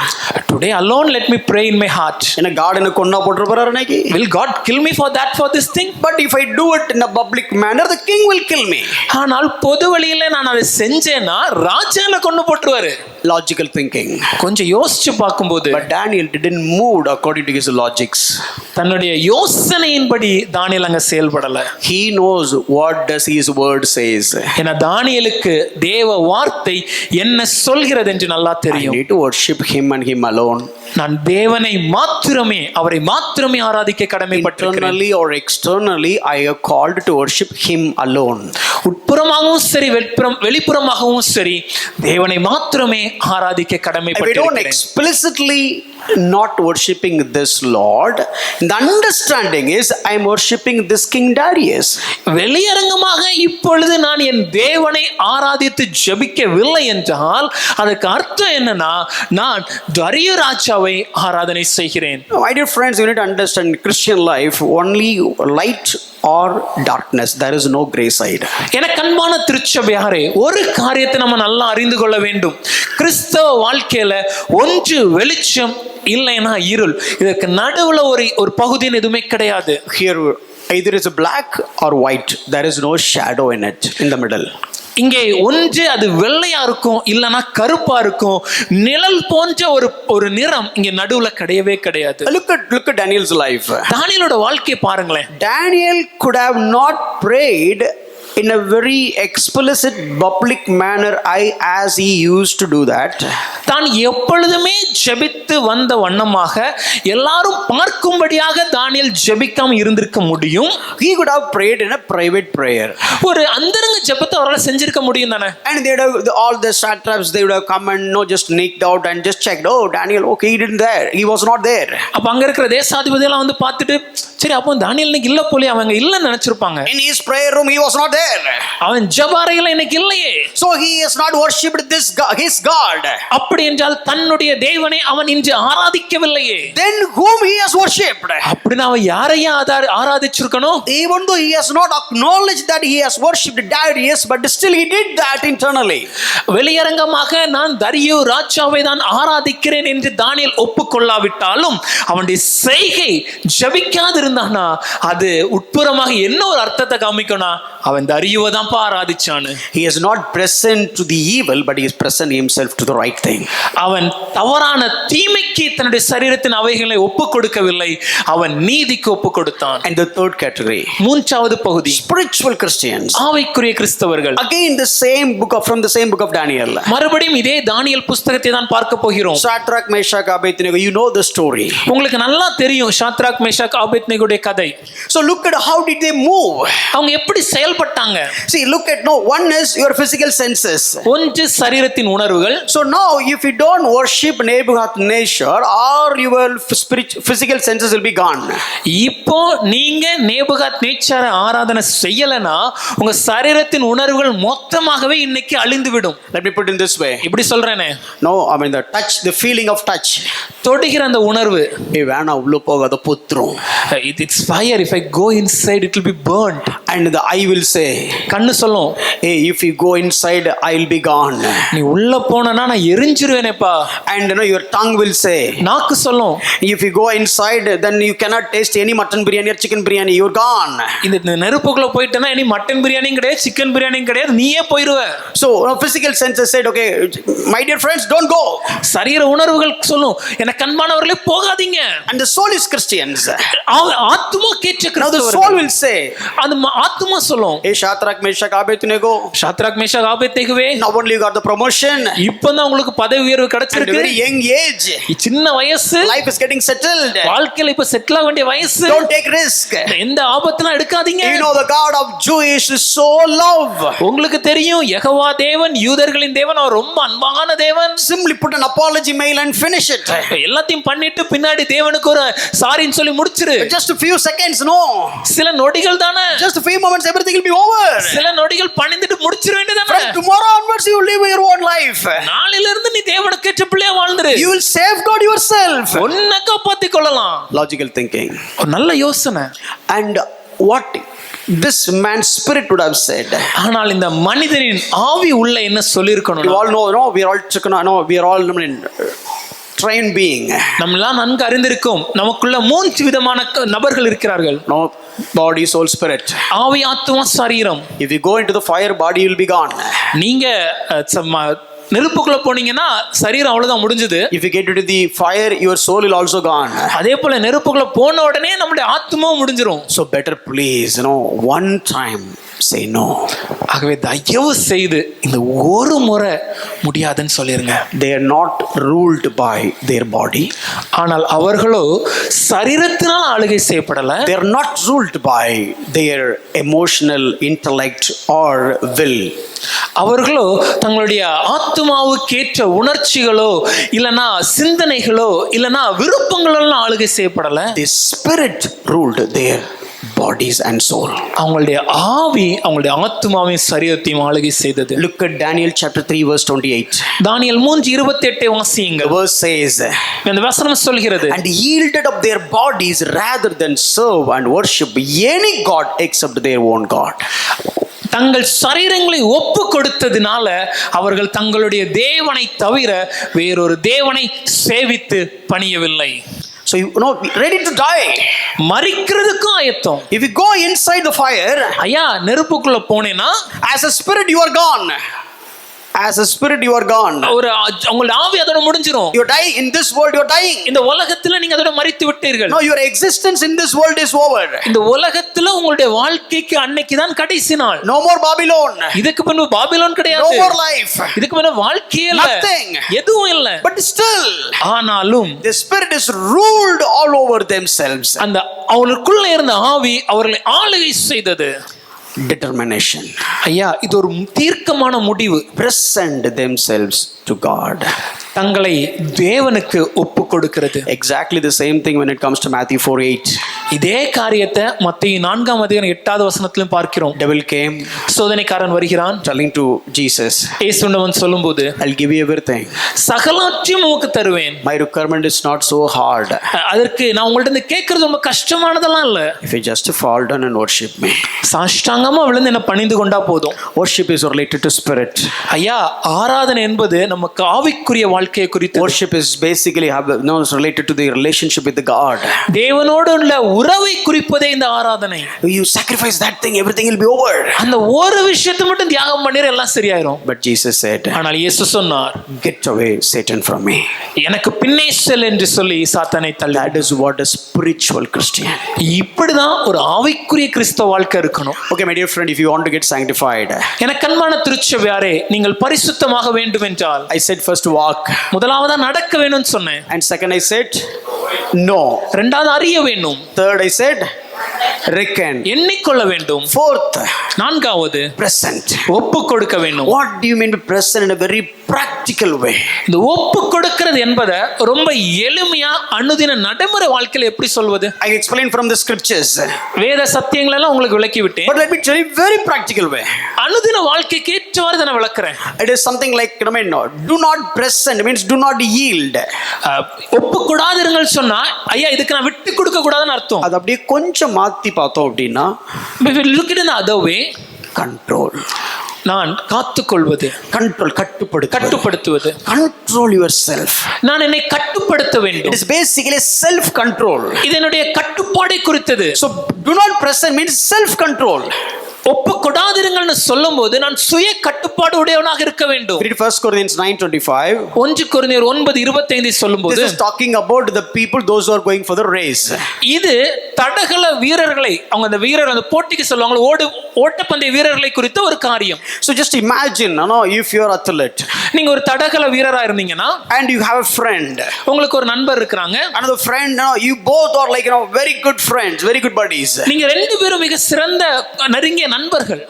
Today alone let me pray in my heart. என்ன God என்ன கொன்னா போட்டுறாரு இன்னைக்கு? Will God kill me for this thing? But if I do it in a public manner, the king will kill me. ஆனால் பொது வழியில நான் அதை செஞ்சேன்னா ராஜால கொன்னு போட்டுருவாரு. Logical thinking. கொஞ்சம் யோசிச்சு பார்க்கும்போது But Daniel didn't move according to his logics. தன்னுடைய யோசனையின்படி தானியேல் அங்க செயல்படல. He knows what does his word says. ஏன்னா தானியேலுக்கு தேவ வார்த்தை என்ன சொல்கிறது என்று நல்லா I தெரியும். need to worship him and him alone. நான் தேவனை மாத்திரமே அவரை மாத்திரமே ஆராதிக்க கடமைப்பட்டிருக்கிறேன். Internally or externally, I am called to worship him alone. உட்புறமாகவும் சரி வெளிப்புறமாகவும் சரி தேவனை மாத்திரமே ஆராதிக்க If we don't கடமைப்பட்டிருக்கிறேன். explicitly not worshiping this Lord, the understanding is I am worshiping this King Darius. வெளியரங்கமாக இப்பொழுது நான் என் தேவனை ஆராதித்து ஜெபிக்கவில்லை என்றால் அதுக்கு அர்த்தம் என்னன்னா நான் தரியு ராஜாவை ஆராதனை செய்கிறேன். My dear friends, you need to understand Christian life only light or darkness. There is no gray side. எனக்கு அன்பான திருச்சபையாரே, ஒரு காரியத்தை நம்ம நல்லா அறிந்து கொள்ள வேண்டும். கிறிஸ்தவ வாழ்க்கையில ஒன்று வெளிச்சம் இல்லைன்னா இருள். இதற்கு நடுவுல ஒரு பகுதின்னு எதுவுமே கிடையாது. Here either is black or white. There is no shadow in it in the middle. இங்கே ஒன்று அது வெள்ளையா இருக்கும் இல்லனா கருப்பா இருக்கும். நிழல் போன்ற ஒரு நிறம் இங்க நடுவுல கிடையவே கிடையாது. Look at Daniel's life. தானியேலோட வாழ்க்கையை பாருங்களேன். Daniel could have not prayed in a very explicit public manner as he used to do that. தான் எப்பொழுதுமே ஜெபித்து வந்த வண்ணமாக எல்லாரும் பார்க்கும்படியாக தானியேல் ஜெபிக்காம இருந்திருக்க முடியும். He could have prayed in a private prayer. ஒரு அந்தரங்க ஜெபத்தை அவரால் செஞ்சிருக்க முடியும் தானே. And they would have, all the satraps, they would have come and just sneaked out and just checked. Oh, Daniel, okay, he was not there. அப்ப அங்க இருக்கிற தேசாதிபதி எல்லாம் வந்து பார்த்துட்டு சரி அப்போ தானியேல் இன்னைக்கு இல்ல போலே அவங்க இல்லன்னு நினைச்சிருப்பாங்க. In his prayer room he was not there. அவன் ஜெபாரையில இன்னைக்கு இல்லையே. So he has not worshipped his God. அப்படி என்றால் தன்னுடைய தேவனை அவன் இன்று ஆராதிக்கவில்லையே. Then whom he has worshipped? அப்படினா அவன் யாரையா ஆராதிச்சிருக்கணும்? Even though he has not acknowledged that he has worshipped Darius, but still he did that internally. வெளியரங்கமாக நான் தரியு ராஜாவை தான் ஆராதிக்கிறேன் என்று தானியேல் ஒப்புக்கொள்ளாவிட்டாலும் அவனுடைய செய்கை ஜெபிக்காது இருந்தானா அது உட்புறமாக என்ன ஒரு அர்த்தத்தை காமிக்கணும்? அவன் தரியுவை தான் ஆராதிச்சானு. He is not present to the evil, but he is present himself to the right thing. அவன் தவறான தீமைக்கு தன்னுடைய சரீரத்தின் அவைகளை ஒப்பு கொடுக்கவில்லை, அவன் நீதிக்கு ஒப்பு கொடுத்தான். And the third category, மூன்றாவது பகுதி, spiritual Christians. ஆவிக்குரிய கிறிஸ்தவர்கள். Again from the same book of Daniel. மறுபடியும் இதே தானியேல் புத்தகத்தை தான் பார்க்க போகிறோம். Shadrach, Meshach, Abednego, you know the story. உங்களுக்கு நல்லா தெரியும் ஷாத்ராக் மேஷாக் ஆபேத்நேகோவுடைய கதை. So look at how did they move. அவங்க எப்படி செயல்பட்டாங்க? See, look at one is your physical senses. ஒன்று சரீரத்தின் உணர்வுகள். So now if you don't worship Nebuchadnezzar, all your physical senses will be gone. இப்போ நீங்க நேபுகாத்நேச்சாரை ஆராதனை செய்யலனா உங்க சரீரத்தின் உணர்வுகள் மொத்தமாகவே இன்னைக்கு அழிந்து விடும். Let me put it in this way. இப்படி சொல்றேனே. No, I mean the touch, the feeling of touch. தொடுகிற அந்த உணர்வு. வேணா உள்ள போகாத புத்துரும். It's fire. If I go inside, it will be burnt. And the eye will say, கண்ணு சொல்லும், hey, if you go inside, I'll be gone. நீ உள்ள போனா நான் எரிஞ்சிருவேனேப்பா. And your tongue will say, நாக்கு சொல்லும், if you go inside, then you cannot taste any mutton biryani or chicken biryani, you're gone. இந்த நெருப்புக்குள்ள போயிட்டேன்னா இனி மட்டன் பிரியாணியும் கிடையாது, சிக்கன் பிரியாணியும் கிடையாது, நீயே போயிருவ. So physical senses said, okay, my dear friends, don't go. சரீர உணர்வுகள் சொல்லும், எனக்கு அன்பானவர்களே போகாதீங்க. And the soul is Christians. ஆத்துமா கேட்ட Now the கிறிஸ்தவர்கள், soul will say, அந்த ஆத்துமா சொல்லும், hey Shadrach, Meshach, Abednego, Shadrach Meshach ஆபேத்நேகோவே, now only you got the promotion. இப்பதான் உங்களுக்கு பதவி உயர்வு At a கிடைச்சிருக்கு. very young age, சின்ன வயசு, life is getting settled. வாழ்க்கையில இப்ப செட்டில் ஆக வேண்டிய வயசு. Don't take risk. எந்த ஆபத்துலாம் எடுக்காதீங்க. You know the God of Jewish is so love. உங்களுக்கு தெரியும் யெகோவா தேவன், யூதர்களின் தேவன், அவர் ரொம்ப அன்பான தேவன். Simply put an apology mail and finish it. எல்லாத்தையும் பண்ணிட்டு பின்னாடி தேவனுக்கு ஒரு சாரின்னு சொல்லி முடிச்சிரு. Just a few seconds, no. சில நொடிகள் தானே, Just a few moments, everything will be over. சில நொடிகள் பண்ணிட்டு முடிச்சிர வேண்டியதானே. From tomorrow onwards, you will live your own life. நாளையில இருந்து நீ தேவனுக்கு ஏற்ற பிள்ளையா வாழ்ந்துரு. You will safeguard yourself. உன்னை காப்பாத்திக் கொள்ளலாம். Logical thinking. ஒரு நல்ல யோசனை. And what this man's spirit would have said. ஆனால் இந்த மனிதனின் ஆவி உள்ள என்ன சொல்லியிருக்கணும்? You all know, no, we are all chicken, no, we are all trained being. நம்மளாம் நன்கு அறிந்திருக்கோம், நமக்குள்ள 3 விதமான நபர்கள் இருக்கிறார்கள். No, body, soul, spirit. ஆவி, ஆத்துமா, சரீரம். If you go into the fire, body will be gone. நீங்க நெருப்புக்குள்ள போனீங்கன்னா சரீரம் அவ்வளவுதான் முடிஞ்சது. If you get into the fire, your soul will also gone. அதே போல நெருப்புக்குள்ள போன உடனே நம்முடைய ஆத்துமாவும் முடிஞ்சிரும். So better please, one time say no. ஆகவே தயவு செய்து இந்த ஒரு முறை முடியாதுன்னு சொல்லிருங்க. They are not ruled by their body. ஆனால் அவர்களோ சரீரத்தினால் ஆளுகை செய்யப்படல. They are not ruled by their emotional intellect or will. அவர்களோ தங்களுடைய ஆத்துமாவுக்கேற்ற உணர்ச்சிகளோ இல்லனா சிந்தனைகளோ இல்லனா விருப்பங்களோ ஆளுகை செய்யப்படல. The spirit ruled their bodies and soul. அவங்களுடைய ஆவி அவங்களுடைய ஆத்துமாவையும் சரீரத்தையும் ஆளுகை செய்தது. Look at Daniel chapter 3 verse 28. Daniel 3:28 வாசியுங்க. The verse says, இந்த வசனம் சொல்கிறது, and yielded up their bodies rather than serve and worship any god except their own God. தங்கள் சரீரங்களை ஒப்பு கொடுத்ததினால அவர்கள் தங்களுடைய தேவனை தவிர வேறொரு தேவனை சேவித்து பணியவில்லை. So ready to die. மரிக்கிறதுக்கும் ஆயத்தம். If you go inside the fire, ஐயா நெருப்புக்குள்ள போனேனா as a spirit you are gone. As a spirit you are gone. ஒரு உங்களுடைய ஆவி அதோட முடிஞ்சிரும். You die in this world, you are dying. இந்த உலகத்துல நீங்க அதோட மரித்து விட்டீர்கள். No, your existence in this world is over. இந்த உலகத்துல உங்களுடைய வாழ்க்கைக்கு அன்னைக்கு தான் கடைசி நாள். No more Babylon. இதுக்கு பின்பு பாபிலோன் கிடையாது. No more life. இதுக்கு பின்பு வாழ்க்கையே இல்ல. Nothing. எதுவும் இல்ல. But still, ஆனாலும் the spirit is ruled all over themselves. அந்த அவங்களுக்குள்ள இருந்த ஆவி அவர்களை ஆளுகை செய்தது. Determination. ஐயா இது ஒரு தீர்க்கமான முடிவு. Present themselves to God. தங்களை தேவனுக்கு ஒப்பு கொடுக்கிறது. Exactly the same thing when it comes to Matthew 4:8. இதே காரியத்தை மத்தேயு 4:8 வசனத்திலும் பார்க்கிறோம். Devil came, சோதனைக்காரன் வருகிறான், telling to Jesus, இயேசுவிடம் சொல்லும்போது, I'll give you everything. சகலத்தையும் உமக்கு தருவேன். My requirement is not so hard. அதற்கு நான் உங்கள்ட்ட இருந்து கேட்கறது ரொம்ப கஷ்டமானதெல்லாம் இல்ல. If you just fall down and worship me. சாஷ்டாங்கமா விழுந்து என்ன பணிந்து கொண்டா போதும். Worship is related to spirit. ஐயா ஆராதனை என்பது நமக்கு ஆவிக்குரிய வாழ்க்கையை குறித்து. Worship is basically related to the relationship with God. தேவனோடு உள்ள உறவை குறிப்பதே இந்த ஆராதனை. You sacrifice that thing, everything will be over. அந்த ஒரு விஷயத்தை மட்டும் தியாகம் பண்ணிர எல்லாம் சரியாயிரும். But Jesus said, ஆனால் இயேசு சொன்னார், get away Satan from me. எனக்கு பின்னே செல் என்று சொல்லி சாத்தானை தள்ளி. That is what a spiritual Christian. இப்படிதான் ஒரு ஆவிக்குரிய கிறிஸ்தவ வாழ்க்கை இருக்கணும். Okay my dear friend, if you want to get sanctified, எனக்கு அன்பான திருச்சபையாரே, நீங்கள் பரிசுத்தமாக வேண்டும் என்றால் I said first walk. முதலாவதா நடக்க வேணும்னு சொன்னேன். And second I said no. இரண்டாவது அறிய வேண்டும். Third I said reckon. எண்ணிக்கொள்ள வேண்டும். Fourth, நான்காவது present. ஒப்பு கொடுக்க வேண்டும். What do you mean by present in a very practical practical way. இந்த ஒப்பு கொடுக்கிறது என்பதை ரொம்ப எளிமையா அனுதின நடைமுறை வாழ்க்கையில எப்படி சொல்வது? I explain from the scriptures. வேத சத்தியங்கள் எல்லாம் உங்களுக்கு விளக்கி விட்டேன். But let me tell you very practical way. அனுதின வாழ்க்கைக்கு ஏற்றவாறு நான் விளக்குறேன். It is something like, do not present means do not yield. ஒப்பு கொடாதிருங்கள் சொன்னா ஐயா இதுக்கு நான் விட்டு கொடுக்க கூடாதுன்னு அர்த்தம். அது அப்படியே கொஞ்சம் மாத்தி பார்த்தோம் அப்படின்னா if you look at it in the other way, control. நான் காத்துக்கொள்வது, கண்ட்ரோல், கட்டுப்படுத்துவது. Control your self. நான் என்னை கட்டுப்படுத்த வேண்டும். It is basically self control. இது என்னுடைய கட்டுப்பாடை குறித்தது. So do not present means self control. ஒப்பு கொடாதிருங்கள்னு சொல்லும்போது நான் சுய கட்டுப்பாடு உடையவனாக இருக்க வேண்டும். Read 1 Corinthians 9:25. 1 கொரிந்தியர் 9:25 சொல்லும்போது this is talking about the people those who are going for the race. இது தடகள வீரர்களை, அவங்க அந்த வீரர் அந்த போட்டிக்கு சொல்லுவாங்க, ஓட்டப்பந்தய வீரர்களை குறித்த ஒரு காரியம். So just imagine, if you are athlete, நீங்க ஒரு தடகள வீரரா இருந்தீங்கன்னா and you have a friend, உங்களுக்கு ஒரு நண்பர் இருக்காங்க, another friend, you both are like very good friends, very good buddies. நீங்க ரெண்டு பேரும் மிக சிறந்த நெருங்கிய நண்பர்கள்.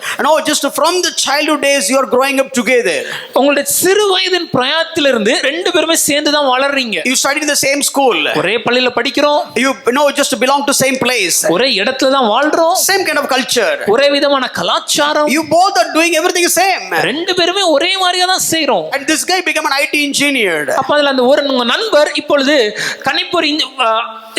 Just from the childhood days you are growing up together. உங்களுடைய சிறு வயதின் பிரயாணத்திலிருந்து ரெண்டு பேருமே சேர்ந்து தான் வளர்றீங்க. You studied in the same school. ஒரே பள்ளியில படிக்கிறோம். You just belong to same place. ஒரே இடத்துல தான் வாழ்றோம். Same kind of culture. ஒரே விதமான கலாச்சாரம். You both are doing everything same. ரெண்டு பேருமே ஒரே மாதிரியா தான் செய்றோம். And this guy became an IT engineer. அப்ப அதுல அந்த ஒரு நண்பர் இப்பொழுது கணிப்பொறி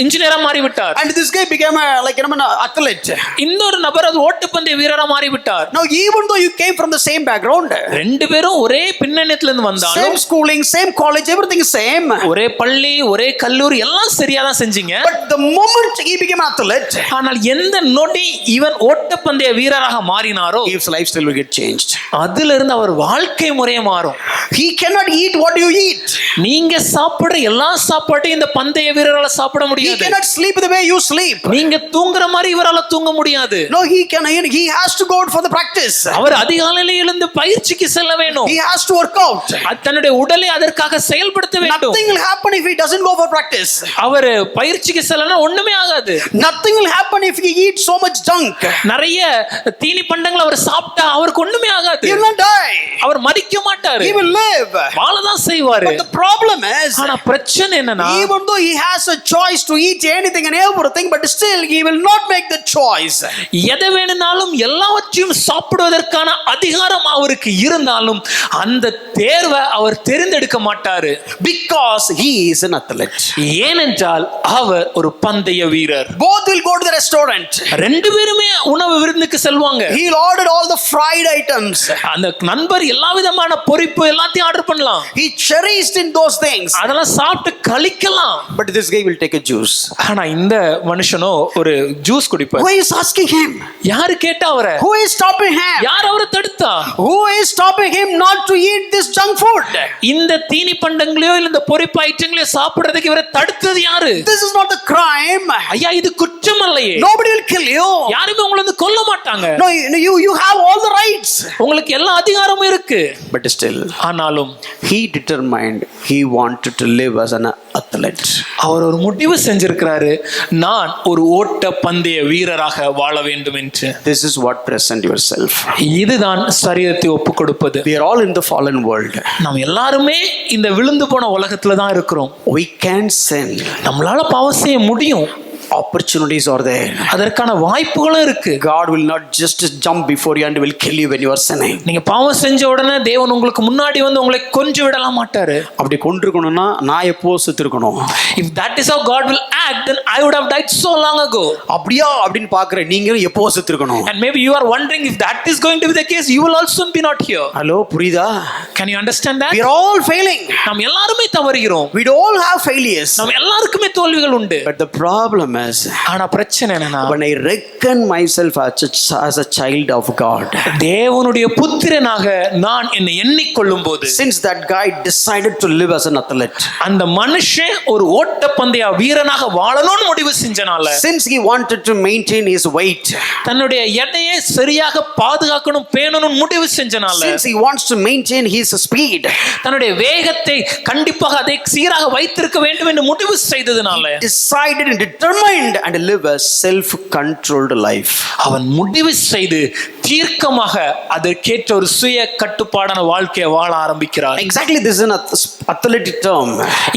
இன்ஜினியரா மாறி விட்டார். And this guy became an athlete. இன்னொரு நபர் அது ஓட்டப்பந்தய வீரரா மாறி விட்டார். Now even though you came from the same background, ரெண்டு பேரும் ஒரே பின்னணியில இருந்து வந்தாலும், same schooling, same college, everything is same. ஒரே பள்ளி, ஒரே கல்லூரி எல்லாம் சரியா தான் செஞ்சீங்க. But the moment he became an athlete, ஆனால் எந்த நொடி இவன் ஓட்டப்பந்தய வீரராக மாறினாரோ, his lifestyle will get changed. அதிலிருந்து இருந்து அவர் வாழ்க்கை முறையே மாறும். He cannot eat what you eat. நீங்க சாப்பிடுற எல்லா சாப்பாட்டையும் இந்த பந்தய வீரரால சாப்பிட முடியாது. He cannot sleep the way you sleep. நீங்க தூங்குற மாதிரி இவரால தூங்க முடியாது. No, he has to go out for the practice. அவர் அதிகாலையில எழுந்து பயிற்சிக்கு செல்ல வேண்டும். He has to work out. தன்னுடைய உடலை அதற்காக செயல்படுத்த வேண்டும். Nothing will happen if he doesn't go for practice. அவர் பயிற்சிக்கு செல்லனா ஒண்ணுமே ஆகாது. Nothing will happen if he eats so much junk. நிறைய தீனி பண்டங்கள் அவர் சாப்பிட்டா அவருக்கு ஒண்ணுமே ஆகாது. He will not die. அவர் மரிக்க மாட்டார். He will live. வாழதான் செய்வார். But the problem is, ஆனா பிரச்சனை என்னன்னா, even though he has a choice to eat anything and everything, but still he will not make the choice. எதை வேணும்னாலும் எல்லாவற்றையும் சாப்பிடுவதற்கான அதிகாரம் அவருக்கு இருந்தாலும் அந்த தேர்வை அவர் தேர்ந்தெடுக்க மாட்டாரு. Because he is an athlete. ஏனென்றால் அவர் ஒரு பந்தய வீரர். Both will go to the restaurant. ரெண்டு பேருமே உணவு விருந்துக்கு செல்வாங்க. He will order all the fried items. அந்த நண்பர் எல்லா விதமான பொரிப்பு எல்லாத்தையும் ஆர்டர் பண்ணலாம். He cherished in those things. அதெல்லாம் சாப்பிட்டு கழிக்கலாம். But this guy will take a juice. ஆனா இந்த மனுஷனோ ஒரு juice குடிப்பார். Who is asking him? யாரு கேட்டா அவரை? Who is stopping him? யார் அவரை தடுத்தா? Who is stopping him not to eat this junk food? இந்த தீனி பண்டங்களையோ இல்ல இந்த பொரிப்பு ஐட்டங்களையோ சாப்பிடுறதுக்கு இவரை தடுத்தது யாரு? This is not a crime. ஐயா இது குற்றம் இல்லையே. Nobody will kill you. யாருமே உங்களை வந்து கொல்ல மாட்டாங்க. No, you have all the rights. உங்களுக்கு எல்லா அதிகாரமும் இருக்கு. But still, ஆனாலும் he determined he wanted to live as an athlete. அவர் ஒரு முடிவு செஞ்சிருக்கிறாரு, நான் ஒரு ஓட்ட பந்தய வீரராக வாழ வேண்டும் என்று. This is what present yourself. இதுதான் சரீரத்தை ஒப்பு கொடுப்பது. We are all in the fallen world. நாம் எல்லாருமே இந்த விழுந்து போன உலகத்துல தான் இருக்கிறோம். We can sin. நம்மளால பாவம் செய்ய முடியும். Opportunities are there. அதற்கான வாய்ப்புகளும் இருக்கு. God will not just jump before you and will kill you when you are sinning. நீங்க பாவம் செஞ்ச உடனே தேவன் உங்களுக்கு முன்னாடி வந்து உங்களை கொன்று விடல மாட்டாரு. அப்படி கொன்றுக்கணும்னா நான் எப்போ செத்துக்கணும்? If that is how God will act, then I would have died so long ago. அப்படியா அப்படினு பார்க்கற நீங்க எப்போ செத்துக்கணும்? And maybe you are wondering if that is going to be the case, you will also be not here. Hello புரியுதா? Can you understand that? We are all failing. நாம் எல்லாரும் தவறுகிறோம். We all have failures. நாம் எல்லாருக்குமே தோல்விகள் உண்டு. But the problem is, ஆனா பிரச்சனை என்னன்னா, when I reckon myself as a child of God, தேவனுடைய புத்திரனாக நான் என்னை எண்ணிக்கொள்ளும் போது, since that guy decided to live as an athlete, அந்த மனுஷன் ஒரு ஓட்டப்பந்தய வீரனாக வாழணும்னு முடிவு செஞ்சனால, since he wanted to maintain his weight, தன்னுடைய எடையை சரியாக பாதுகாக்கணும் பேணணும் முடிவு செஞ்சனால, since he wants to maintain his speed, தன்னுடைய வேகத்தை கண்டிப்பாக அதை சீராக வைத்திருக்க வேண்டும் என்று முடிவு செய்ததனால, decided and determined and live a self-controlled life. அவன் முடிவு செய்து தீர்க்கமாக அதற்கேற்ற ஒரு சுய கட்டுப்பாடான வாழ்க்கையை வாழ ஆரம்பிக்கிறார். Exactly, this is an athletic term.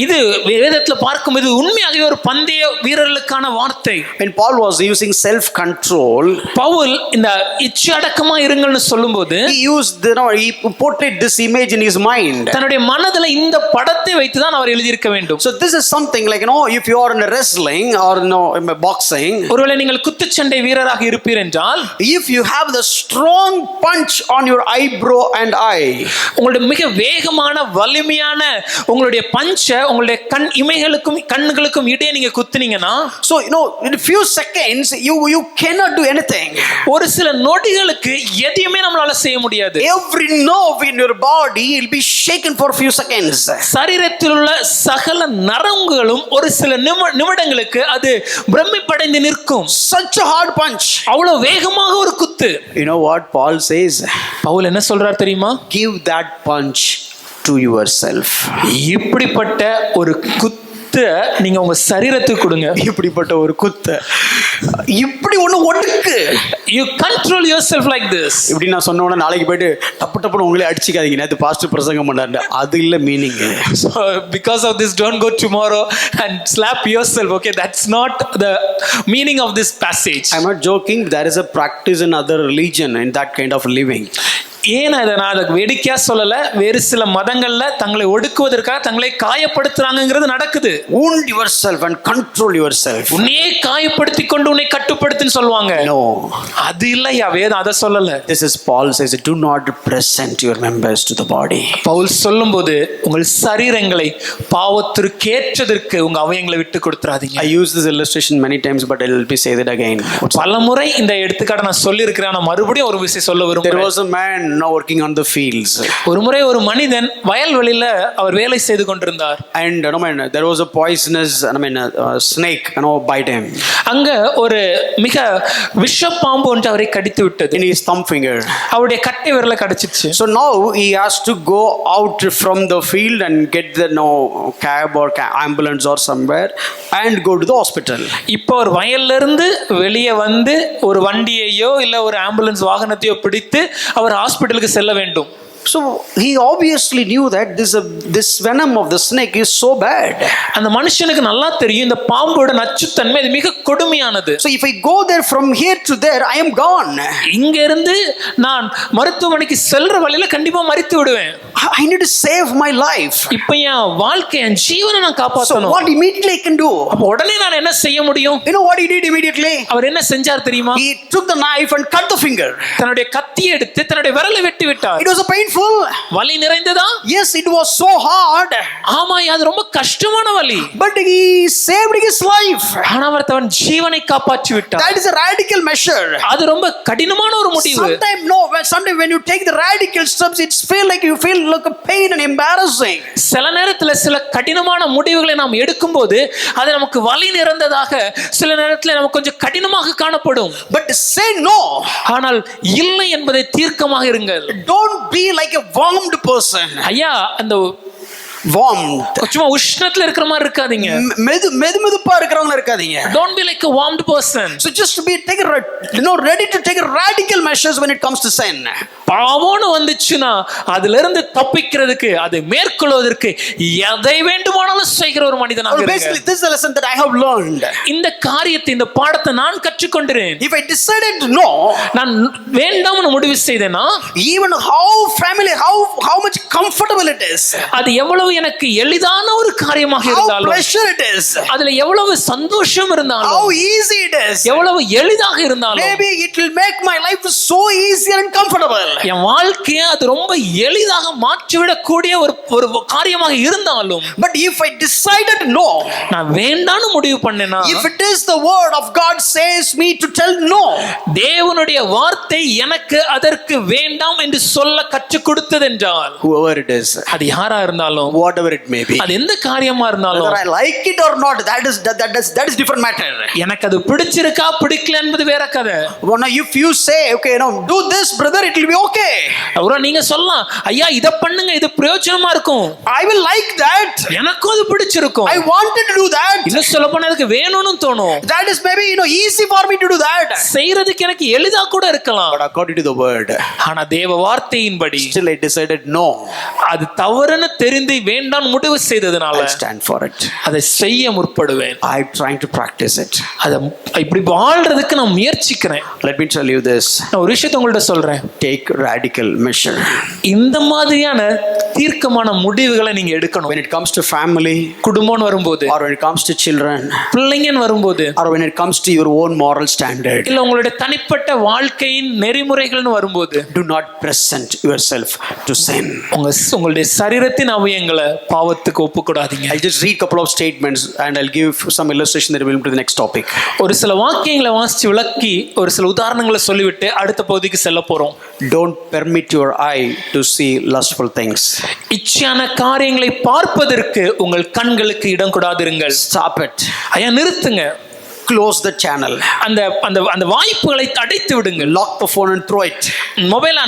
இது வேதத்துல பார்க்கும்போது உண்மையாகவே ஒரு பந்தய வீரர்களுக்கான வார்த்தை. When Paul was using self control, Pavul இந்த இச்சடக்கமா இருங்கள்னு சொல்லும்போது he used, he portrayed this image in his mind. தன்னுடைய மனதுல இந்த படத்தை வைத்து தான் அவர் எழுதியிருக்க வேண்டும். So this is something like, if you are in a wrestling or in a boxing, ஒருவேளை நீங்கள் குத்துச்சண்டை வீரராக இருப்பீர் என்றால், if you have the strong punch on your eyebrow and eye, உங்களுடைய மிக வேகமான வலிமையான உங்களுடைய பஞ்சை உங்களுடைய கண் இமைகளுக்கும் கண்களுக்கும் இடையே நீங்க குத்துனீங்கன்னா, so in a few seconds you cannot do anything. ஒரு சில நொடிகளுக்கு எதையுமே நம்மளால செய்ய முடியாது. Every nerve in your body will be shaken for a few seconds. சரீரத்தில் உள்ள சகல நரம்புகளும் ஒரு சில நிமிடங்களுக்கு அது பிரமிப்படைந்து நிற்கும். Such a hard punch. அவ்வளவு வேகமாக ஒரு குத்து. You know what Paul says? Pavul என்ன சொல்றார் தெரியுமா? Give that punch to yourself. இப்படிப்பட்ட ஒரு குத்து நீங்க உங்க சரீரத்துக்கு கொடுங்க. இப்படிப்பட்ட ஒரு குத்து, இப்படி ஒண்ணு ஒடுக்கு. You control yourself like this. இப்படி நான் சொன்ன உடனே நாளைக்கு போயிட்டு டப்பு டப்புன்னு உங்களே அடிச்சுக்காதீங்க, நேத்து பாஸ்டர் பிரசங்கம் பண்ணாரு, அது இல்ல meaning. So because of this, don't go tomorrow and slap yourself. Okay, that's not the meaning of this passage. I'm not joking. There is a practice in other religion in that kind of living. ஏன் அதை நான் அதை வேடிக்கையா சொல்லல, வேறு சில மதங்கள்ல தங்களை ஒடுக்குவதற்காக தங்களை காயப்படுத்துறாங்கிறது நடக்குது. Wound yourself and control yourself. உன்னையே காயப்படுத்தி கொண்டு உன்னை கட்டுப்படுத்துன்னு சொல்லுவாங்க. No, அது இல்லையா, வேதம் அதை சொல்லல. this is Paul says, do not present your members to the body. Pavul சொல்லும்போது உங்கள் சரீரங்களை பாவத்திற்கேற்றதற்கு உங்க அவயங்களை விட்டு கொடுத்துறாதீங்க. I use this illustration many times, but I will be say that again. பலமுறை இந்த எடுத்துக்காட்டை நான் சொல்லி இருக்கிறேன், நான் மறுபடியும் ஒரு விஷயம் சொல்ல There விரும்புகிறேன். was a man now working on the fields. ஒரு முறை ஒரு மனிதன் வயல்வெளியில அவர் வேலை செய்து கொண்டிருந்தார். And there was a poisonous snake bite him அங்க ஒரு மிக விஷப்பாம்பு ஒன்று அவரை கடித்து விட்டது. in his thumb finger. அவருடைய கட்டை விரலை கடிச்சிச்சு. So now he has to go out from the field and get the cab or ambulance or somewhere and go to the hospital. இப்போ ஒரு வயல்ல இருந்து வெளியே வந்து ஒரு வண்டியையோ இல்ல ஒரு ஆம்புலன்ஸ் வாகனத்தையோ பிடித்து அவர் ஹாஸ்பிடலுக்கு செல்ல வேண்டும். So he obviously knew that this venom of the snake is so bad. அந்த மனுஷனுக்கு நல்லா தெரியும் இந்த பாம்போட நச்சுத்தன்மை இது மிக கொடுமையானது. So if I go there from here to there, I am gone. இங்க இருந்து நான் மருத்துவமனைக்கு செல்ற வழியில கண்டிப்பா மரித்து விடுவேன். I need to save my life. இப்போ என் வாழ்க்கை என் ஜீவனை நான் So காப்பாற்றணும். what immediately I can do? அப்ப உடனே நான் என்ன செய்ய முடியும்? You know what he did immediately? அவர் என்ன செஞ்சார் தெரியுமா? He took the knife and cut the finger. தன்னுடைய கத்தியை எடுத்து தன்னுடைய விரலை வெட்டி விட்டார். It was a painful. வலி நிறைந்ததா? Yes, it was so hard. ஆமா, அது ரொம்ப கஷ்டமான வலி. But he saved his life. ஆனா அவர் தன் ஜீவனை காப்பாற்றி விட்டார். That is a radical measure. அது ரொம்ப கடினமான ஒரு முடிவு. Sometimes when you take the radical steps, it feel like a pain and embarrassing. சில நேரத்துல சில கடினமான முடிவுகளை நாம் எடுக்கும்போது அது நமக்கு வலி நிறைந்ததாக, சில நேரத்துல நமக்கு கொஞ்சம் கடினமாக காணப்படும். But say no. ஆனால் இல்லை என்பதை தீர்க்கமாக இருங்கள். Don't be like a warmed person. ஐயா, அந்த warmed, சும்மா உஷ்ணத்துல இருக்கிற மாதிரி இருக்காதீங்க. மெதுமெதுப்பா இருக்கிறவங்க இருக்காதீங்க. Don't be like a warmed person. So just be ready to take radical measures when it comes to sin. பாவம்னு வந்துச்சுன்னா அதுல இருந்து தப்பிக்கிறதுக்கு, அதை மேற்கொள்வதற்கு எதை வேண்டுமானாலும் செய்கிற ஒரு மனிதனாக இருங்க. Basically this is a lesson that I have learned. இந்த காரியத்தை, இந்த பாடத்தை நான் கற்றுக்கொண்டேன். If I decided no, நான் வேண்டாம்னு முடிவு செய்தேனா, even how familiar, how much comfortable it is, அது எவ்வளவு எனக்கு எளிதான ஒரு காரியமாக how இருந்தாலும், pleasure it is, அதுல எவ்வளவு சந்தோஷம் இருந்தாலும், how easy it is, எவ்வளவு எளிதாக இருந்தாலும், maybe it will make my life so easier and comfortable. என் வாழ்க்கையை அது ரொம்ப எளிதாக மாற்றிவிடக்கூடிய ஒரு காரியமாக இருந்தாலும், But if I decided no, நான் வேண்டாம்னு முடிவு பண்ணேனா, if it is the word of God says me to tell no, தேவனுடைய வார்த்தை எனக்கு அதற்கு வேண்டாம் என்று சொல்ல கற்றுக் கொடுத்தது என்றால், whoever it is, அது யாரா இருந்தாலும், whatever it may be, அது எந்த காரியமா இருந்தாலும், whether I like it or not, that is different matter. எனக்கு அது பிடிச்சிருக்கா பிடிக்கல என்பது வேற கதை. If you say, okay, do this, brother, it will be okay. ஒருவேளை நீங்க சொல்லலாம், ஐயா இத பண்ணுங்க, இது பிரயோஜனமா இருக்கும், I will like that. எனக்கும் அது பிடிச்சிருக்கும், I wanted to do that. இன்னும் சொல்ல போனா எனக்கு வேணும்னு தோணும், That is maybe easy for me to do that. செய்யறதுக்கு எனக்கு எளிதா கூட இருக்கலாம். But according to the word, ஆனா தேவ வார்த்தையின்படி still I decided no. அது தவறுன்னு தெரிந்து வேண்டாம் முடிவு செய்ததனால I stand for it. அதை செய்ய முற்படுவேன். I'm trying to practice it. அத இப்படி வாழ்றதுக்கு நான் முயற்சிக்கிறேன். Let me tell you this. நான் ஒரு விஷயத்தை உங்கள்ட்ட சொல்றேன். Take radical measure. இந்த மாதிரியான தீர்க்கமான முடிவுகளை நீங்க எடுக்கணும். When it comes to family, குடும்பம்னு வரும்போது, or when it comes to children, பிள்ளைங்கன்னு வரும்போது, or when it comes to your own moral standard, இல்ல உங்களுடைய தனிப்பட்ட வாழ்க்கையின் நெறிமுறைகள்னு வரும்போது, do not present yourself to sin. உங்களுடைய சரீரத்தின் அவயங்களை பாவத்துக்கு ஒப்புக்கூடாதீங்க. I'll just read a couple of statements and I'll give some illustration that will move to the next topic. ஒரு சில வாக்கியங்களை வாசிச்சு விளக்கி ஒரு சில உதாரணங்களை சொல்லிவிட்டு அடுத்த பகுதிக்கு செல்ல போறோம். Don't permit your eye to see lustful things. இச்சையான காரியங்களை பார்ப்பதற்கு உங்கள் கண்களுக்கு இடம் கொடாதிருங்கள். Stop it. ஐயா நிறுத்துங்க. Close the channel. அந்த அந்த அந்த வாய்ப்புகளை அடைத்து விடுங்க. Lock the phone and throw it. மொபைலை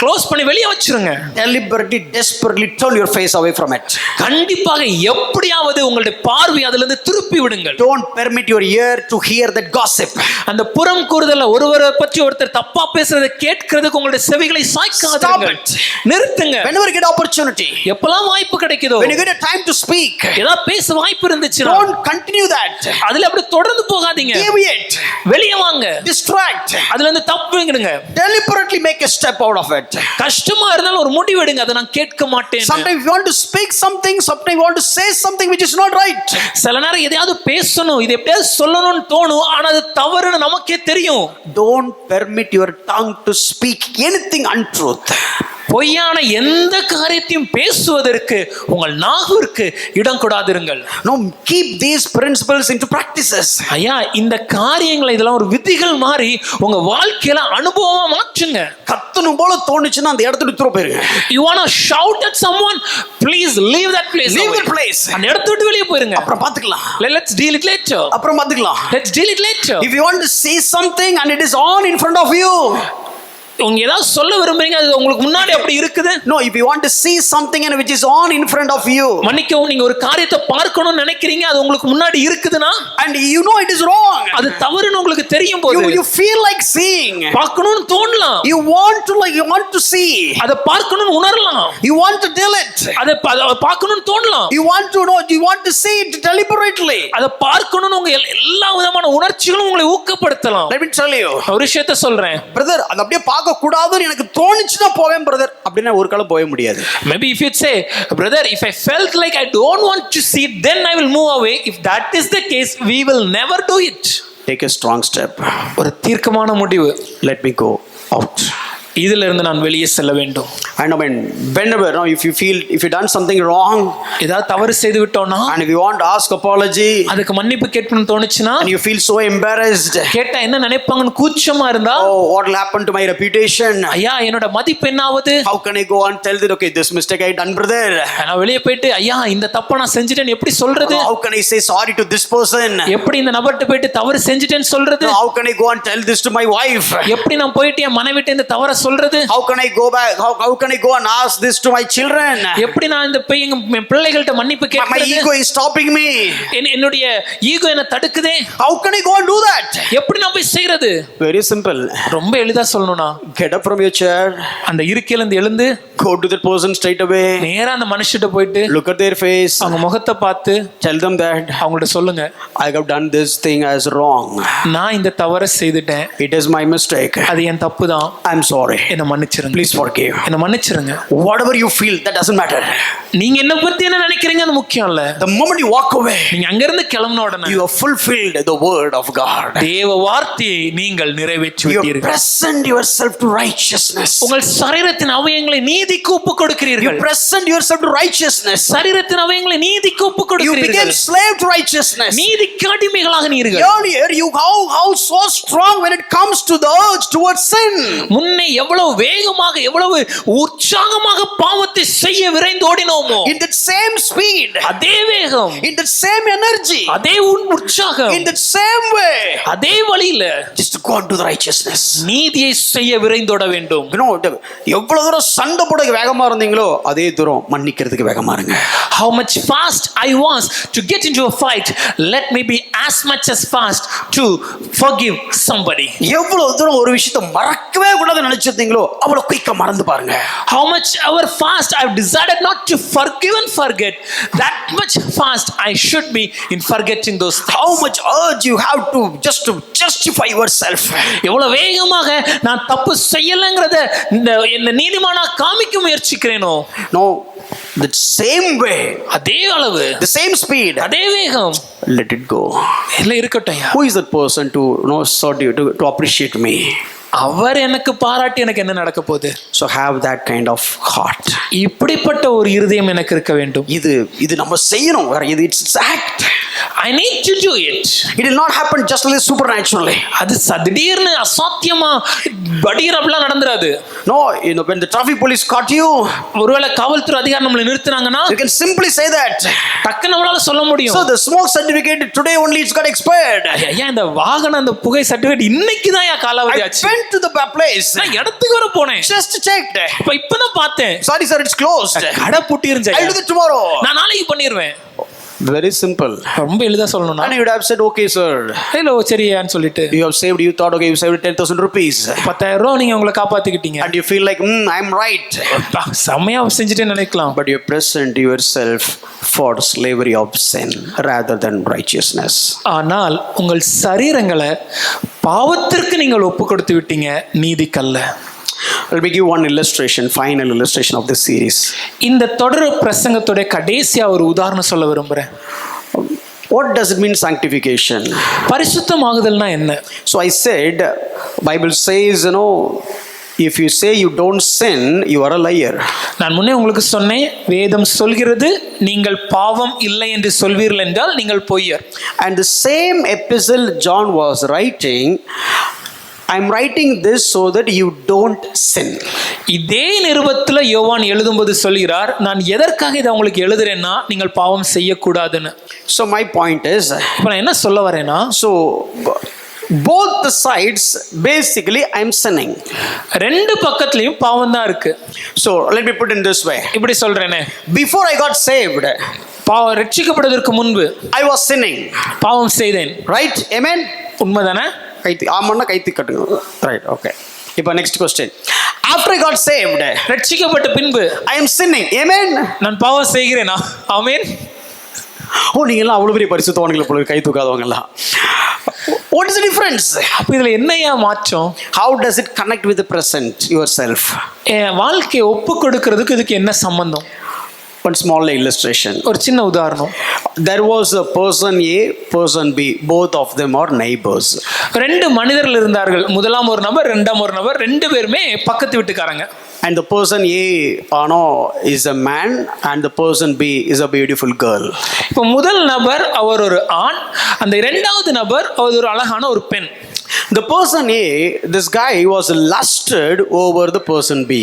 க்ளோஸ் பண்ணி வெளியே வச்சிருங்க. Deliberately, desperately turn your face away from it. கண்டிப்பாக எப்படியாவது உங்களுடைய பார்வை அதிலிருந்து திருப்பி விடுங்கள். Don't permit your ear to hear that gossip. அந்த புறம் கூறுதல்ல ஒருவரை பற்றி ஒருத்தர் தப்பா பேசுறதை கேட்கிறதுக்கு உங்களுடைய செவிகளை சாய்க்காதீர்கள். நிறுத்துங்க. Whenever you get opportunity, எப்பலாம் வாய்ப்பு கிடைக்குதோ, when you get a time to speak, ஏதாவது பேச வாய்ப்பு இருந்துச்சுன்னா don't continue that. அதுல அப்படி தொடர்ந்து போகாதீங்க. Deviate. வெளியே வாங்க. Distract. அதுல இருந்து தப்புங்கடுங்க. Deliberately make a step out of it. கஷ்டமா இருந்தாலும் ஒரு முடிவு எடுங்க. அதை நான் கேட்க மாட்டேன். Sometimes you want to speak something, sometimes you want to say something which is not right. சில நேரம் எதையாவது பேசணும், இது எப்படியாவது சொல்லணும்னு தோணும், ஆனா அது தவறுன்னு நமக்கே தெரியும். Don't permit your tongue to speak anything untruth. பொய்யான எந்த காரியத்தையும் பேசுவதற்கு உங்கள் நாவிற்கு இடம் கொடாதிருங்கள். No, keep these principles into practices. ஐயா இந்த காரியங்களை இதெல்லாம் ஒரு விதிகள் மாதிரி உங்க வாழ்க்கையில அனுபவமா மாற்றுங்க. கத்தணும் போல தோணுச்சுன்னா அந்த இடத்துல விட்டு போயிருங்க. You want to shout at someone, please leave that place. Leave that place. அந்த இடத்தை விட்டு வெளியே போயிருங்க. அப்புறம் பாத்துக்கலாம். Let's deal it later. அப்புறம் பாத்துக்கலாம். Let's deal it later. If you want to say something and it is on in front of you, உங்க ஏதாவது சொல்ல விரும்புறீங்க, அது உங்களுக்கு முன்னாடி அப்படி இருக்குது. No, if you want to see something and which is on in front of you, மன்னிக்கவும், நீங்க ஒரு காரியத்தை பார்க்கணும்னு நினைக்கிறீங்க, அது உங்களுக்கு முன்னாடி இருக்குதுன்னா, and you know it is wrong, அது தவறுன்னு உங்களுக்கு தெரியும் போது, you feel like seeing, பார்க்கணும்னு தோணலாம், you want to see, அதை பார்க்கணும்னு உணரலாம், you want to tell it, அதை பார்க்கணும்னு தோணலாம், you want to know, you want to see it deliberately, அதை பார்க்கணும்னு உங்க எல்லா விதமான உணர்ச்சிகளும் உங்களை ஊக்கப்படுத்தலாம். let me tell you, ஒரு விஷயத்தை சொல்றேன் பிரதர், அது அப்படியே பார்க்க கூடாதுன்னு எனக்கு தோணுச்சுனா போவேன் பிரதர் அப்படினா ஒரு காலம் போவே முடியாது. Maybe if you say, brother, if I felt like I don't want to see it, then I will move away. If that is the case, we will never do it. Take a strong step. ஒரு தீர்க்கமான முடிவு. Let me go out. இதில இருந்து நான் வெளியே செல்ல வேண்டும். And whenever, if you done something wrong, ஏதாவது தவறு செய்து விட்டோம்னா, and if you want to ask apology, அதுக்கு மன்னிப்பு கேட்கணும்னு தோணுச்சுனா, and you feel so embarrassed, கேட்டா என்ன நினைப்பாங்கன்னு கூச்சமா இருந்தா, oh, what will happen to my reputation? ஐயா என்னோட மதிப்பு என்ன ஆகுது? How can I go and tell that, okay, this mistake I done, brother? நான் வெளியே போயிட்டு, ஐயா இந்த தப்பை நான் செஞ்சிட்டேன்னு எப்படி சொல்றது? How can I say sorry to this person? எப்படி இந்த நபர்ட்ட போயிட்டு தவறு செஞ்சிட்டேன்னு சொல்றது? How can I go and tell this to my wife? எப்படி நான் போயிட்டு என் மனைவிட்ட இந்த தவறை சொல்றது? How can I go back? How can I go and ask this to my children? எப்படி நான் இந்த என் பிள்ளைகள்ட்ட மன்னிப்பு கேட்கிறது? My ego is stopping me. என்னுடைய ஈகோ என்ன தடுக்குதே. How can I go and do that? எப்படி நான் போய் செய்யறது? Very simple. ரொம்ப எளிதா சொல்லணும்னா, get up from your chair, அந்த இருக்கையில இருந்து எழுந்து, go to that person straight away, நேரா அந்த மனுஷிட்ட போயிட்டு, look at their face, அவங்க முகத்தை பார்த்து, tell them that அவங்கள்ட்ட சொல்லுங்க, I have done this thing as wrong. நான் இந்த தவறை செய்துட்டேன். It is my mistake. அது என் தப்பு தான். I'm sorry. என்ன மன்னிச்சிருங்க. Please forgive. என்ன மன்னிச்சிருங்க. Whatever you feel, that doesn't matter. நீங்க என்ன பத்தி என்ன நினைக்கிறீங்க அது முக்கியம் இல்ல. The moment you walk away, நீங்க அங்க இருந்து கிளம்பின உடனே, you have fulfilled the word of God. தேவ வார்த்தையை நீங்கள் நிறைவேற்றி You விட்டீர்கள். present yourself to righteousness. உங்கள் சரீரத்தின் அவயங்களை நீதிக்கு ஒப்புக் You கொடுக்கிறீர்கள். present yourself to righteousness. சரீரத்தின் அவயங்களை நீதிக்கு ஒப்புக் You கொடுக்கிறீர்கள். became slave to righteousness. நீதிக்கு அடிமைகளாக நீர்கள். Earlier, how so strong when it comes to the urge towards sin. முன்னே எவ்வளவு வேகமாக எவ்வளவு உற்சாகமாக பாவத்தை செய்ய விரைந்து ஓடினோமோ, in that same speed, அதே வேகம், in that same energy, அதே உற்சாகம், in that same way, அதே வழியில just go on to the righteousness. நீதியை செய்ய விரைந்தோட வேண்டும். எவ்வளவு தூரம் சண்டை போட வேகமா இருந்தீங்களோ அதே தூரம் மன்னிக்கிறதுக்கு வேகமா இருங்க. How much fast I was to get into a fight, let me be as much as fast to forgive somebody. எவ்வளவு தூரம் ஒரு விஷயத்தை மறக்கவே கூடாதுன்னு நினைச்சிருந்தீங்களோ அவ்வளவு குயிக்கா மறந்து பாருங்க. How much ever fast I've decided not to forgive and forget, that much fast I should be in forgetting those things. How much urge you have to just to justify yourself. எவ்வளவு வேகமாக நான் தப்பு செய்யலங்கிறத இந்த நீதிமானா காமிக்க முயற்சிக்கிறேனோ, No, the same way, அதே அளவு, the same speed, அதே வேகம், let it go. இல்ல இருக்கட்டும். Who is that person to sort you to appreciate me? அவர் எனக்கு பாராட்டி எனக்கு என்ன நடக்க போகுது? So have that kind of heart. இப்படிப்பட்ட ஒரு இருதயம் எனக்கு இருக்க வேண்டும். இது நம்ம செய்யணும். வேற இது it's act. I need to do it. It will not happen just like supernaturally. அது திடீர்னு அசாத்தியமா படீரப்லாம் நடந்துராது. No, when the traffic police caught you, ஒருவேளை காவல்துறை அதிகாரி நம்மளை நிறுத்துனாங்கன்னா, you can simply say that. டக்கு நம்மளால சொல்ல முடியும். So the smoke certificate today only it's got expired. ஐயா இந்த வாகன அந்த புகை சர்டிபிகேட் இன்னைக்கு தான் காலாவதி ஆச்சு. I went to the place. நான் இடத்துக்கு வர போனேன். Just checked. இப்பதான் பார்த்தேன். Sorry sir, it's closed. கடை பூட்டி இருந்துச்சு. I'll do it tomorrow. நான் நாளைக்கு பண்ணிடுவேன். Very simple. ரொம்ப எளிதா சொல்லணும்னா, and you would have said okay sir, hello சரியான்னு சொல்லிட்டு, you have saved, you thought okay you saved 10,000 rupees, 10,000 ரூபாய் நீங்க உங்களை காப்பாத்திக்கிட்டீங்க, and you feel like I'm right, செமையா செஞ்சுட்டே நினைக்கலாம். but you present yourself for slavery of sin rather than righteousness. ஆனால் உங்கள் சரீரங்களை பாவத்திற்கு நீங்கள் ஒப்பு கொடுத்து விட்டீங்க, நீதிக்கல்ல. Let me give one illustration, final illustration of this series. இந்த தொடர் பிரசங்கத்தோட கடைசியா ஒரு உதாரணம் சொல்ல விரும்புறேன். What does it mean sanctification? பரிசுத்தமாகுதல்னா என்ன? So I said, Bible says, if you say you don't sin, you are a liar. நான் முன்னே உங்களுக்கு சொன்னேன், வேதம் சொல்கிறது நீங்கள் பாவம் இல்லை என்று சொல்வீர்கள் என்றால் நீங்கள் பொய்யர். And the same epistle John was writing, I'm writing this so that you don't sin. இதே நிருபத்துல யோவான் எழுதும்போது சொல்கிறார், நான் எதற்காக இதை உங்களுக்கு எழுதுறேன்னா நீங்கள் பாவம் செய்யக்கூடாதுன்னு. So my point is, இப்போ நான் என்ன சொல்ல வரேன்னா, so both the sides basically I'm sinning. ரெண்டு பக்கத்துலயும் பாவம் தான் இருக்கு. So let me put it in this way. இப்படி சொல்றேனே, before I got saved, பாவம் ரட்சிக்கப்படுவதற்கு முன்பு I was sinning. பாவம் செய்தேன். Right? Amen? உண்மைதானே? கைத்தி ஆமான்னா கைத்தி கட்டுங்க. Right, okay. இப்போ next question. After I got saved, ரட்சிக்கப்பட்ட பின்பு I am sinning. Amen? நான் பாவம் செய்கிறேனா? ஆமென். நீங்களாம் அவ்வளோ பெரிய பரிசுத்தவான்களை போல கை தூக்காதவங்கலாம். What is the difference? அப்ப இதுல என்னையா மாற்றம்? How does it connect with the present yourself? வாழ்க்கையை ஒப்பு கொடுக்கிறதுக்கு இதுக்கு என்ன சம்பந்தம்? One small illustration. ஒரு சின்ன உதாரணம். There was a person A, person B. Both of them are neighbors. ரெண்டு மனிதர்கள் இருந்தார்கள். முதலாம் ஒரு நபர், இரண்டாம் ஒரு நபர், ரெண்டு பேருமே பக்கத்து வீட்டுக்காரங்க. And the person A is a man and the person B is a beautiful girl. இப்போ முதல் நபர் அவர் ஒரு ஆண், அந்த இரண்டாவது நபர் அவர் ஒரு அழகான ஒரு பெண். The person A, this guy was lusted over the person B.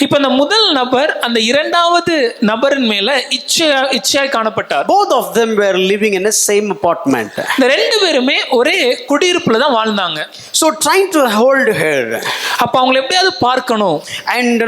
இப்போ அந்த முதல் நபர் அந்த இரண்டாவது நபரின் மேல இச்சையாய் காணப்பட்டார். Both of them were living in the same apartment. இந்த ரெண்டு பேருமே ஒரே குடியிருப்புல தான் வாழ்ந்தாங்க. So trying to hold her. அப்ப அவங்களை எப்படியாவது பார்க்கணும். And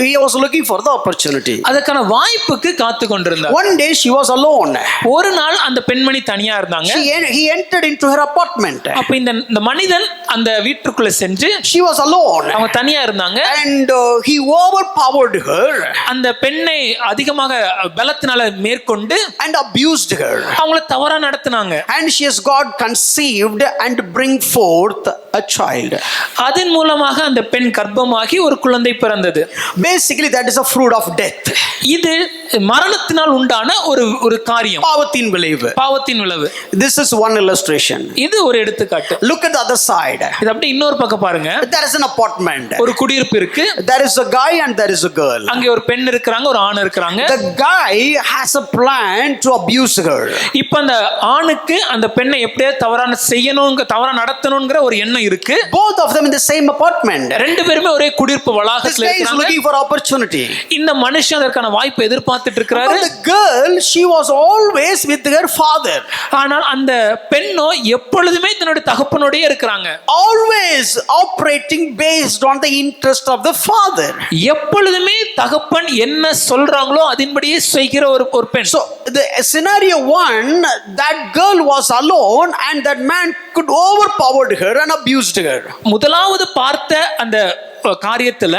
he was looking for the opportunity. அதற்கான வாய்ப்புக்கு காத்து கொண்டிருந்தார். One day she was alone. ஒரு நாள் அந்த பெண்மணி தனியா இருந்தாங்க. He entered into her apartment. அப்ப இந்த மனிதன் அந்த வீட்டுக்குள்ள சென்று, she was alone. அவங்க தனியா இருந்தாங்க. And he overpowered her. அந்த பெண்ணை அதிகமாக பலத்தினால மேற்கொண்டு and abused her. அவங்கள தவறா நடத்துனாங்க. And she has got conceived and bring forth a child. அதன் மூலமாக அந்த பெண் கர்ப்பமாகி ஒரு குழந்தை பிறந்தது. Basically that is a fruit of death. இது மரணத்தினால் உண்டான ஒரு காரியம், பாவத்தின் விளைவு. பாவத்தின் விளைவு. This is one illustration. இது ஒரு எடுத்துக்காட்டு. Look at the other side. இது அப்படியே இன்னொரு பக்கம் பாருங்க. There is an apartment. ஒரு குடியிருப்பு இருக்கு. There is a guy and there is a girl. அங்கே ஒரு பெண் இருக்காங்க, ஒரு ஆண் இருக்காங்க. The guy has a plan to abuse her. இப்போ அந்த ஆணுக்கு அந்த பெண்ணை எப்படியே தவறா செய்யணும்ங்க, தவறா நடத்தணும்ங்கற ஒரு எண்ணம் பெண்ணும் இருக்கு. Both of them in the same apartment. ரெண்டு பேருமே ஒரே குடியிருப்பு This வளாகத்துல guy is இருக்காங்க. looking for opportunity. இந்த மனுஷன் அதற்கான வாய்ப்பை எதிர்பார்த்துட்டு இருக்கிறாரு. But the girl, she was always with her father. ஆனால் அந்த பெண்ணோ எப்பொழுதுமே தன்னுடைய தகப்பனோடயே இருக்கிறாங்க. Always operating based on the interest of the father. எப்பொழுதுமே தகப்பன் என்ன சொல்றாங்களோ அதன்படியே செய்கிற ஒரு பெண். So the scenario one, that girl was alone and that man could overpowered her and abused her. முதலாவது பார்த்த அந்த காரியத்துல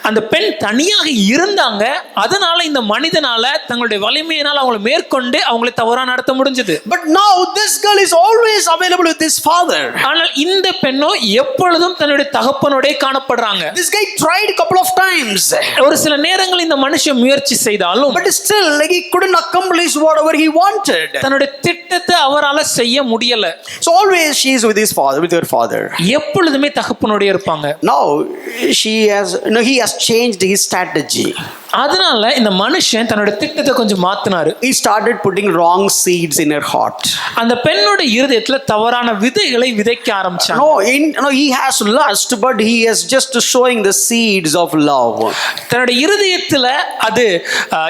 அந்த பெண் தனியாக இருந்தாங்க. அதனால இந்த மனிதனால தங்களுடைய வலிமையினால் அவங்களை மேற்கொண்டு அவங்களை தவறா நடத்த முடிஞ்சது. But now this girl is always available with his father. ஆனால் இந்த பெண்ணோ எப்பொழுதும் தன்னுடைய தகப்பனோட காணப்படுறாங்க. This guy tried a couple of times. ஒரு சில நேரங்கள் இந்த மனுஷன் முயற்சி செய்தாலும் But still he couldn't accomplish whatever he wanted. தன்னுடைய திட்டத்தை அவரால செய்ய முடியல. So always she is with his father, with her father. எப்பொழுதுமே தகப்பனோட இருப்பாங்க. Now he has changed his strategy. அதனால இந்த மனுஷன் தன்னோட திட்டத்தை கொஞ்சம் மாத்தினாரு. He started putting wrong seeds in her heart. அந்த பெண்ணோட இருதயத்துல தவறான விதைகளை விதைக்க ஆரம்பிச்சாங்க. No, he has lust, but he is just showing the seeds of love. தன்னோட இருதயத்துல அது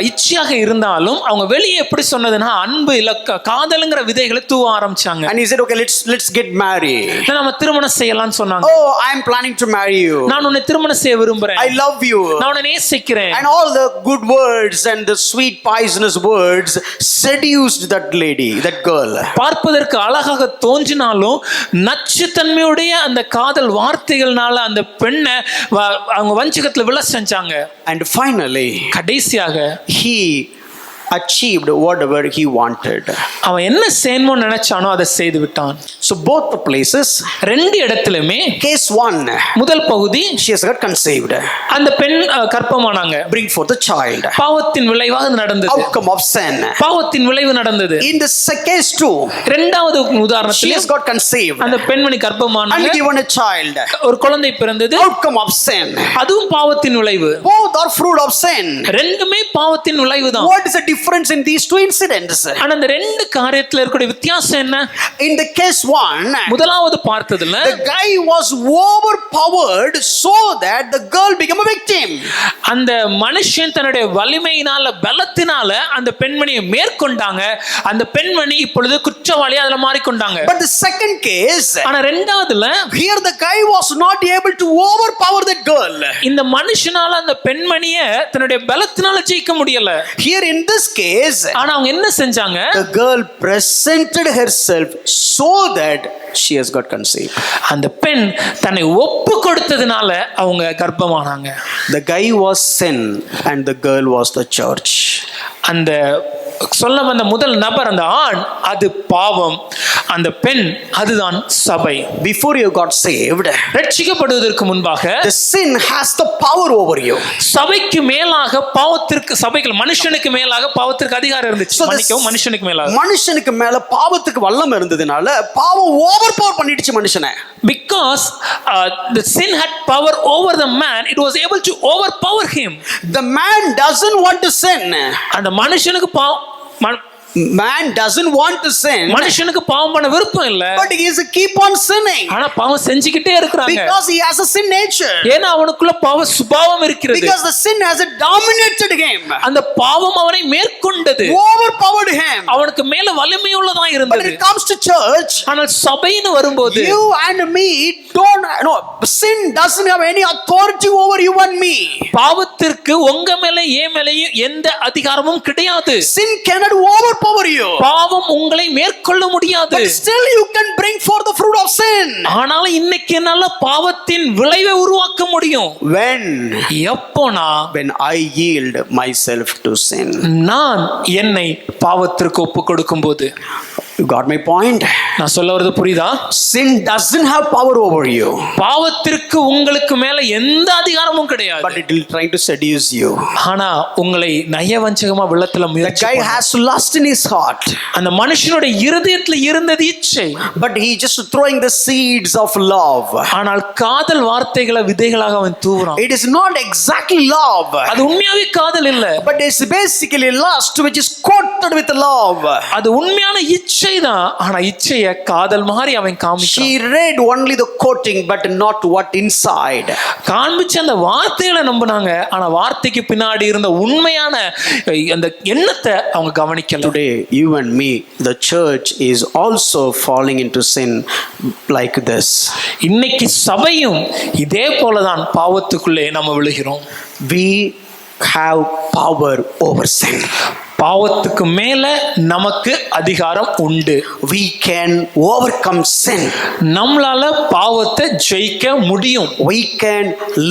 இச்சையாக இருந்தாலும் அவங்க வெளியே எப்படி சொன்னதுன்னா அன்பு இல்ல காதல்ங்கிற விதைகளை தூவ ஆரம்பிச்சாங்க. And he said, okay, let's get married. நம்ம திருமணம் செய்யலாம்னு சொன்னாங்க. Oh, I am planning to marry you. நான் உன்னை திருமணம் செய்ய விரும்புறேன். I love you. நான் உன்னை நேசிக்கிறேன். And all the good words and the sweet poisonous words seduced that lady, that girl. பார்ப்பதற்கு அழகாக தோன்றினாலும் நச்சுத்தன்மையுடைய அந்த காதல் வார்த்தைகள்னால அந்த பெண்ணை அவங்க வஞ்சகத்துல விழ செஞ்சாங்க. And finally, கடைசியாக he achieved whatever he wanted. அவன் என்ன செய்யணும்னு நினைச்சானோ அதை செய்து விட்டான். So both the places, ரெண்டு இடத்திலுமே case 1, முதல் பகுதி she has got conceived, அந்த பெண் கர்ப்பமானாங்க. bring forth a child, பாவத்தின் விளைவாக நடந்தது. outcome of sin. பாவத்தின் விளைவு நடந்தது. In the case 2, இரண்டாவது she உதாரணத்தில் has got conceived அந்த பெண்மணி and கர்ப்பமானாங்க. given a child, ஒரு குழந்தை பிறந்தது. outcome of sin. அதுவும் பாவத்தின் விளைவு. Both are fruit of sin. ரெண்டுமே பாவத்தின் விளைவு தான். What is the difference in these two incidents? ஆனா அந்த ரெண்டு காரியத்துல இருக்கக்கூடிய வித்தியாசம் என்ன? In the case 1, முதலாவது பார்த்ததுல the guy was overpowered so that the girl became a victim. அந்த மனுஷன் தன்னுடைய வலிமையினால பலத்தினால அந்த பெண்மணியை மேற்கொண்டாங்க. அந்த பெண்மணி இப்பொழுது குற்றவாளியா அதுல மாறிக்கொண்டாங்க. But the second case, ஆனா ரெண்டாவதுல here the guy was not able to overpower that girl. இந்த மனுஷனால அந்த பெண்மணிய தன்னுடைய பலத்தினால ஜெயிக்க முடியல. Here in this case, ஆனா அவங்க என்ன செஞ்சாங்க? the girl presented herself so that she has got conceived. அந்த பெண் தன்னை ஒப்பு கொடுத்ததுனால அவங்க கர்ப்பமானாங்க. The guy was sin and the girl was the church. அந்த சொல்ல வந்த முதல் நபர் அந்த ஆண், அது பாவம். அந்த பெண், அதுதான் சபை. Before you got saved, ரட்சிக்கப்படுவதற்கு முன்பாக the sin has the power over you. சபைக்கு மேலாக பாவத்திற்கு, சபைகள் மனுஷனுக்கு மேலாக பாவத்திற்கு அதிகாரம் இருந்துச்சு. மனுஷனுக்கு மேலாக, மனுஷனுக்கு மேல பாவத்துக்கு வல்லம் இருந்ததுனால பாவம் ஓவர் பவர் பண்ணிடுச்சு மனுஷனை. Because the sin had power over the man, it was able to overpower him. The man doesn't want to sin. அந்த மனுஷனுக்கு Man doesn't want to sin. மனுஷனுக்கு பாவம் பண்ண விருப்பம் இல்ல. But he is keep on sinning. ஆனா பாவம் செஞ்சிக்கிட்டே இருக்காங்க. Because he has a sin nature. ஏன்னா அவனுக்குள்ள பாவ சுபாவம் இருக்கிறது. Because the sin has dominated him. அந்த பாவம் அவனை மேற்கொண்டது. Overpowered him. அவனுக்கு மேல வலிமை உள்ளதா இருந்தது. But it comes to church. ஆனால் சபைன்னு வரும்போது you and me sin doesn't have any authority over you and me. பாவத்திற்கு உங்க மேல ஏன் மேலயும் எந்த அதிகாரமும் கிடையாது. Sin cannot overpower you. பாவம் உங்களை மேற்கொள்ள முடியாது. But still you can bring forth the fruit of sin. ஆனால் இன்னைக்கு என்னால பாவத்தின் விளைவை உருவாக்க முடியும். எப்போனா when I yield myself to sin. நான் என்னை பாவத்திற்கு ஒப்பு கொடுக்கும்போது. You got my point? நான் சொல்ல வரது புரியுதா? Sin doesn't have power over you. பாவத்திற்கு உங்களுக்கு மேல எந்த அதிகாரமும் கிடையாது. But it will try to seduce you. ஆனா உங்களை நயவஞ்சகமா விழத்துல முயற்சி. The guy has lust in his heart. அந்த மனுஷனுடைய இருதயத்துல இருந்தது இச்சை. But he just throwing the seeds of love. ஆனால் காதல் வார்த்தைகளை விதைகளாக அவன் தூவுறான். It is not exactly love. அது உண்மையாவே காதல் இல்ல. But it's basically lust which is coated with love. அது உண்மையான இச்சை இச்சைதான், ஆனா இச்சைய காதல் மாதிரி அவன் காமிச்சான். She read only the quoting but not what inside. காண்பிச்ச அந்த வார்த்தைகளை நம்பினாங்க, ஆனா வார்த்தைக்கு பின்னாடி இருந்த உண்மையான அந்த எண்ணத்தை அவங்க கவனிக்கல. Today, you and me, the church is also falling into sin like this. இன்னைக்கு சபையும் இதே போலதான் பாவத்துக்குள்ளே நம்ம விழுகிறோம். We have power over sin. பாவத்துக்கு மேல நமக்கு அதிகாரம் உண்டு. We can overcome sin. நம்மளால பாவத்தை ஜெயிக்க முடியும். We can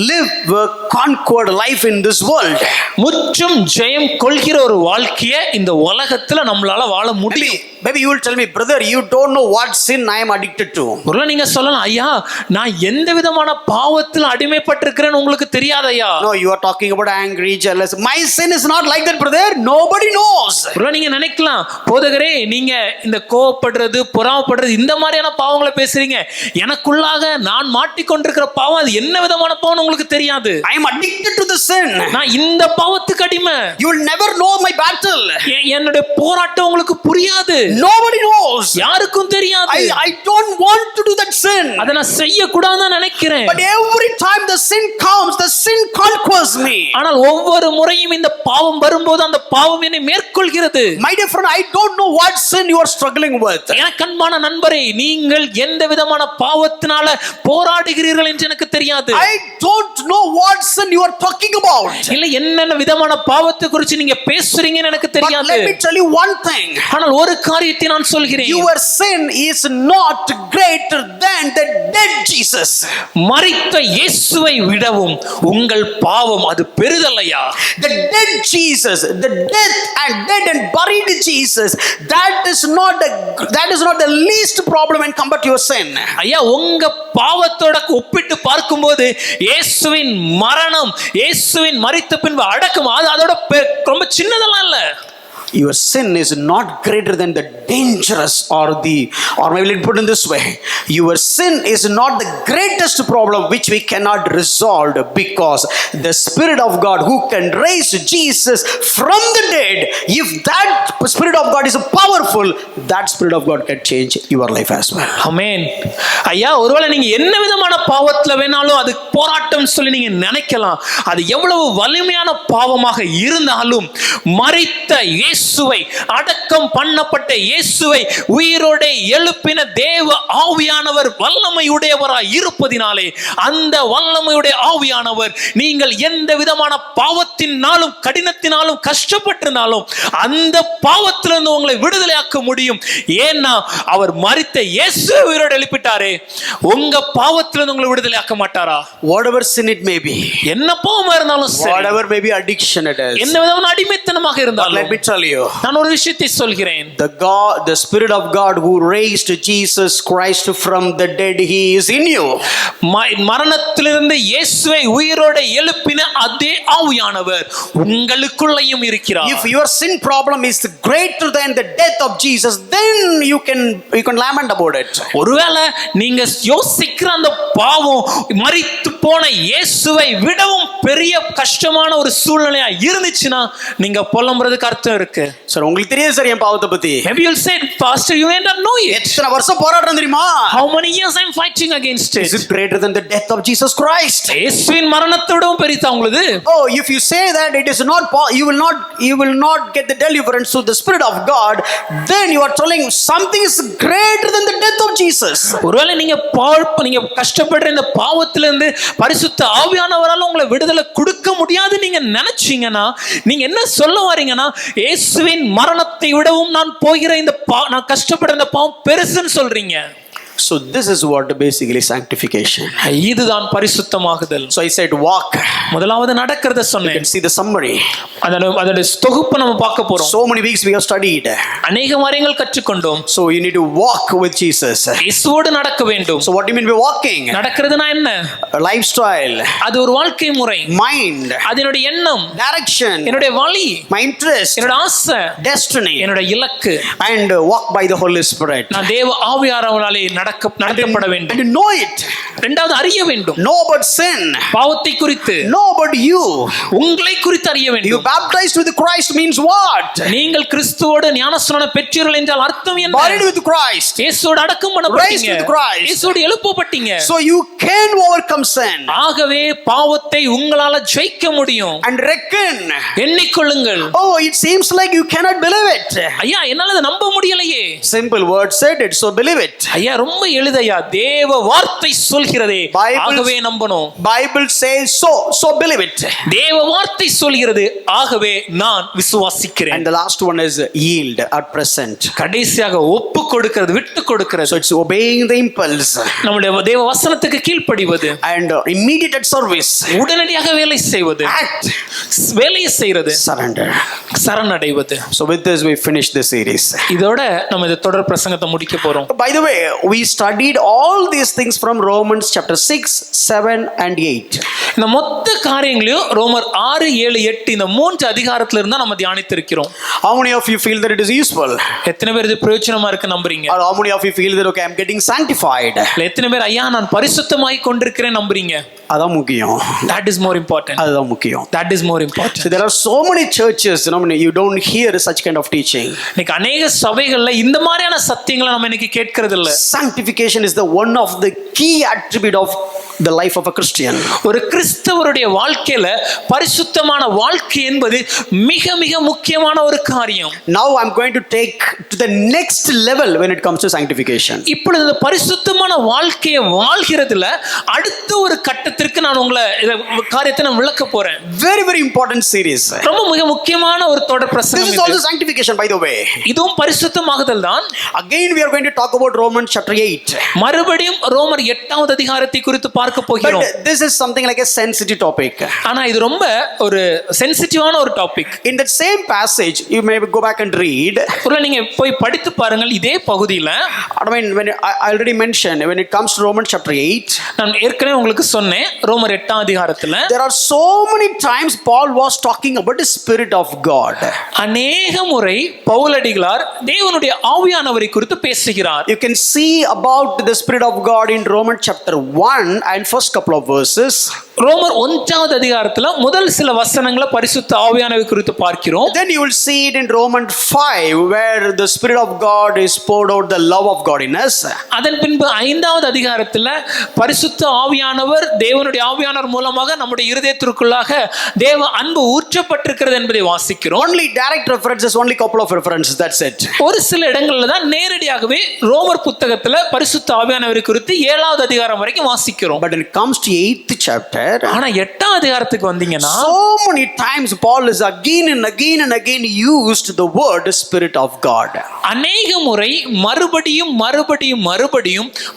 live a conquered life in this world. முற்றும் ஜெயம் கொள்கிற ஒரு வாழ்க்கையை இந்த உலகத்துல நம்மளால வாழ முடியும். Maybe you will tell me, brother, you don't know what sin I am addicted to. ஒருவேளை நீங்க சொல்லலாம், ஐயா நான் எந்த விதமான பாவத்தில் அடிமைப்பட்டிருக்கிறேன்னு உங்களுக்கு தெரியாது ஐயா. No, you are talking about angry, jealous. My sin is not like that, brother. Nobody knows. ஒருவேளை நீங்க நினைக்கலாம், போதகரே நீங்க இந்த கோவப்படுறது, பொறாமப்படுறது இந்த மாதிரியான பாவங்களை பேசுறீங்க. எனக்குள்ளாக நான் மாட்டிக்கொண்டிருக்கிற பாவம் அது என்ன விதமான பாவம் உங்களுக்கு தெரியாது. I am addicted to the sin. நான் இந்த பாவத்துக்கு அடிமை. You will never know my battle. என்னுடைய போராட்டம் உங்களுக்கு புரியாது. Nobody knows. யாருக்கும் தெரியாது. I don't want to do that sin. அதை நான் செய்ய கூடாதுன்னு நினைக்கிறேன். But every time the sin comes, the sin conquers me. ஆனால் ஒவ்வொரு முறையும் இந்த பாவம் வரும்போது அந்த பாவம் என்னை மேற்கொள்கிறது. My dear friend, I don't know what sin you are struggling with. எனக்கு அன்பான நண்பரே, நீங்கள் எந்த விதமான பாவத்தினால போராடுகிறீர்கள் என்று எனக்கு தெரியாது. I don't know what sin you are talking about. இல்ல என்னென்ன விதமான பாவத்தை குறித்து நீங்க பேசுறீங்கன்னு எனக்கு But தெரியாது. let me tell you one thing. ஆனால் ஒரு காரியத்தை நான் சொல்கிறேன். Your sin is not greater than the dead Jesus. மரித்த இயேசுவை விடவும் உங்கள் பாவம் அது பெரிதல்லையா? The dead Jesus, the death and dead and buried Jesus, that is not the least problem when compared to your sin. ஐயா உங்க பாவத்தோட ஒப்பிட்டு பார்க்கும்போது இயேசுவின் மரணம், இயேசுவின் மரித்த பின்பு அடக்கம் அது அதோட ரொம்ப சின்னதெல்லாம் இல்ல. Your sin is not greater than the dangerous or maybe let me put it in this way. Your sin is not the greatest problem which we cannot resolve, because the Spirit of God who can raise Jesus from the dead, if that Spirit of God is powerful, that Spirit of God can change your life as well. ஆமென். ஐயா ஒருவேளை நீங்க என்ன விதமான பாவத்துல வேணாலும் அது போராட்டம் சொல்லி நீங்க நினைக்கலாம். அது எவ்வளவு வலிமையான பாவமாக இருந்தாலும் மரித்த இயேசுவை, அடக்கம் பண்ணப்பட்ட இயேசுவை உயிரோட எழுப்பின தேவ ஆவியானவர் வல்லமையுடையவராய் இருப்பதினாலே அந்த வல்லமையுடைய ஆவியானவர் நீங்கள் எந்த விதமான பாவத்தினாலும் கடினத்தினாலும் கஷ்டப்பட்டிருந்தாலும் அந்த பாவத்திலிருந்து உங்களை விடுதலையாக்க முடியும். ஏன்னா அவர் மரித்த இயேசுவை உயிரோட எழுப்பிட்டாரே, உங்க பாவத்திலிருந்து உங்களை விடுதலையாக்க மாட்டாரா? Whatever sin it may be, என்ன பாவமா இருந்தாலும் சரி, whatever may be addiction it is, என்ன விதமான அடிமைத்தனமாக இருந்தாலும், let me tell you, நான் ஒரு விஷயத்தை சொல்கிறேன். the Spirit of God who raised Jesus Christ from the dead, he is in you. மரணத்திலிருந்து இயேசுவை உயிரோட எழுப்பின அதே ஆவியானவர் உங்களுக்குள்ளேயும் இருக்கிறார். If your sin problem is greater than the death of Jesus, then you can lament about it. ஒருவேளை நீங்க யோசிக்கிற அந்த பாவம் மரித்து போன இயேசுவை விடவும் பெரிய கஷ்டமான ஒரு சூழ்நிலையா இருந்துச்சுன்னா நீங்க புலம்புறதுக்கு அர்த்தம் இருக்கு. சார் உங்களுக்கு தெரியாது சார் என் பாவத்தை பத்தி. Maybe you'll say, Pastor, you may not know it. எத்தனை வருஷம் போராடுறேன் தெரியுமா? How many years I'm fighting against it? Is it greater than the death of Jesus Christ? இயேசுவின் மரணத்தை விடவும் பெரியதா உங்களுக்கு? Oh, if you say that it is not, you will not get the deliverance through the Spirit of God, then you are telling something is greater than the death of Jesus. ஒருவேளை நீங்க கஷ்டப்படுற இந்த பாவத்திலிருந்து பரிசுத்த ஆவியானவரால் உங்களை விடுதலை கொடுக்க முடியாது நீங்க நினைச்சீங்கன்னா நீங்க என்ன சொல்ல வரீங்கன்னா இயேசுவின் மரணத்தை விடவும் நான் போகிற நான் கஷ்டப்படுற இந்த பாவம் பெருசுன்னு சொல்றீங்க. So this is what basically sanctification. இதுதான் பரிசுத்தமாகுதல். So I said walk. முதலாவது நடக்கிறத சொன்னேன். You can see the summary. அதோட தொகுப்பு நம்ம பார்க்க போறோம். So many weeks we have studied. அநேக காரியங்கள் கற்றுக்கொண்டோம். So you need to walk with Jesus. இயேசுவோடு நடக்க வேண்டும். So what do you mean by walking? நடக்கிறதுனா என்ன? A lifestyle. அது ஒரு வாழ்க்கை முறை. Mind. அதனுடைய எண்ணம். Direction. என்னுடைய வழி. My interest. என்னோட ஆசை. Destiny. என்னோட இலக்கு. And walk by the Holy Spirit. நான் தேவ ஆவியானவராலே நடத்தப்பட வேண்டும். And know it. இரண்டாவது அறிய வேண்டும். Know about sin. பாவத்தை குறித்து. Know about you. உங்களை குறித்து அறிய You வேண்டும். baptized with Christ means what? நீங்கள் கிறிஸ்துவோடு ஞானஸ்நானம் பெற்றீர்கள் என்றால் அர்த்தம் என்ன? Buried with Christ. இயேசுவோடு அடக்கம் Raised பண்ணப்பட்டீங்க. with Christ. இயேசுவோடு எழுப்பப்பட்டீங்க. So you can overcome sin. ஆகவே பாவத்தை உங்களால ஜெயிக்க முடியும். And reckon. எண்ணிக்கொள்ளுங்கள். Oh, it seems like you cannot believe it. ஐயா என்னால அதை நம்ப முடியலையே. Simple word said it, so believe it. ஐயா ரொம்ப எளிதையா, தேவ வார்த்தை சொல்கிறதே, ஆகவே நம்பணும். Bible says so believe it. தேவ வார்த்தை சொல்கிறது, ஆகவே நான் விசுவாசிக்கிறேன். And the last one is yield at present. கடைசியாக ஒப்பு கொடுக்கிறது, விட்டு கொடுக்கிறது. So it's obeying the impulse. நம்முடைய தேவ வசனத்துக்கு கீழ்ப்படிவது. And immediate at service. உடனடியாக வேலை செய்வது. Act. வேலையை செய்கிறது. Surrender. சரணடைவது. So with this we finish this series. இதோட நம்ம இந்த தொடர் பிரசங்கத்தை முடிக்க போறோம். By the way, we studied all these things from Romans chapter 6, 7 and 8. இந்த மொத்த காரியங்களையும் ரோமர் 6, 7, 8 இந்த 3 அதிகாரத்துல இருந்தா நம்ம தியானித்து இருக்கிறோம். How many of you feel that it is useful? எத்தனை பேர் இது பிரயோஜனமா இருக்கு நம்புறீங்க? Or how many of you feel that okay, I'm getting sanctified? எத்தனை பேர் ஐயா நான் பரிசுத்தமாய் கொண்டிருக்கிறேன் நம்புறீங்க? அதான் முக்கியம். That is more important. அதுதான் முக்கியம். That is more important. So there are so many churches, you don't hear such kind of teaching. இன்னைக்கு अनेक சபைகள்ல இந்த மாதிரியான சத்தியங்களை நம்ம இன்னைக்கு கேட்கிறது இல்ல. Sanctification is the one of the key attribute of the life of a Christian. ஒரு கிறிஸ்தவருடைய வாழ்க்கையில பரிசுத்தமான வாழ்க்கை என்பது மிக மிக முக்கியமான ஒரு காரியம். Now I'm going to take to the next level when it comes to sanctification. இப்பொழுது இந்த பரிசுத்தமான வாழ்க்கையை வாழ்கிறதுல அடுத்த ஒரு கட்டத்திற்கு நான் உங்களை காரியத்தை நான் விளக்க போறேன். Very important series. ரொம்ப மிக முக்கியமான ஒரு தொடர் பிரசங்கம். This is also sanctification, by the way. இதுவும் பரிசுத்தமாகுதல் தான். Again we are going to talk about Romans chapter 8. மறுபடியும் ரோமர் 8வது அதிகாரத்தை குறித்து பார்க்க போகிறோம். But this is something like a sensitive topic. ஆனா இது ரொம்ப ஒரு சென்சிட்டிவான ஒரு topic. In that same passage you may go back and read. ஒருவேளை நீங்க போய் படித்து பாருங்கள் இதே பகுதியில. I mean when I already mentioned when it comes to Romans chapter 8. நான் ஏற்கனவே உங்களுக்கு சொன்னேன் ரோமர் 8ஆம் அதிகாரத்துல there are so many times Paul was talking about the Spirit of God. அநேக முறை பவுலடிகளார் தேவனுடைய ஆவியானவரை குறித்து பேசுகிறார். You can see about the Spirit of God in Romans chapter 1 and first couple of verses. ரோமர் 1வது அதிகாரத்துல முதல் சில வசனங்களை பரிசுத்த ஆவியானவரை குறித்து பார்க்கிறோம். Then you will see it in Romans 5 where the Spirit of God is poured out the love of God in us. அதன் பின்பு 5வது அதிகாரத்துல பரிசுத்த ஆவியானவர் தேவனுடைய ஆவியானவர் மூலமாக நம்முடைய இருதயத்திற்குள்ளாக தேவ அன்பு ஊற்றப்பட்டிருக்கிறது என்பதை வாசிக்கிறோம். Only direct references, only couple of references, that's it. ஒரு சில இடங்கள்ல தான் நேரடியாகவே ரோமர் புத்தகத்துல பரிசுத்த ஆவியானவரை குறித்து 7வது அதிகாரம் வரைக்கும் வாசிக்கிறோம். But when it comes to 8th chapter, ஆனா 8ஆம் அதிகாரத்துக்கு வந்தீங்கன்னா so many times Paul is again and again used the word Spirit of God. அநேக முறை மறுபடியும்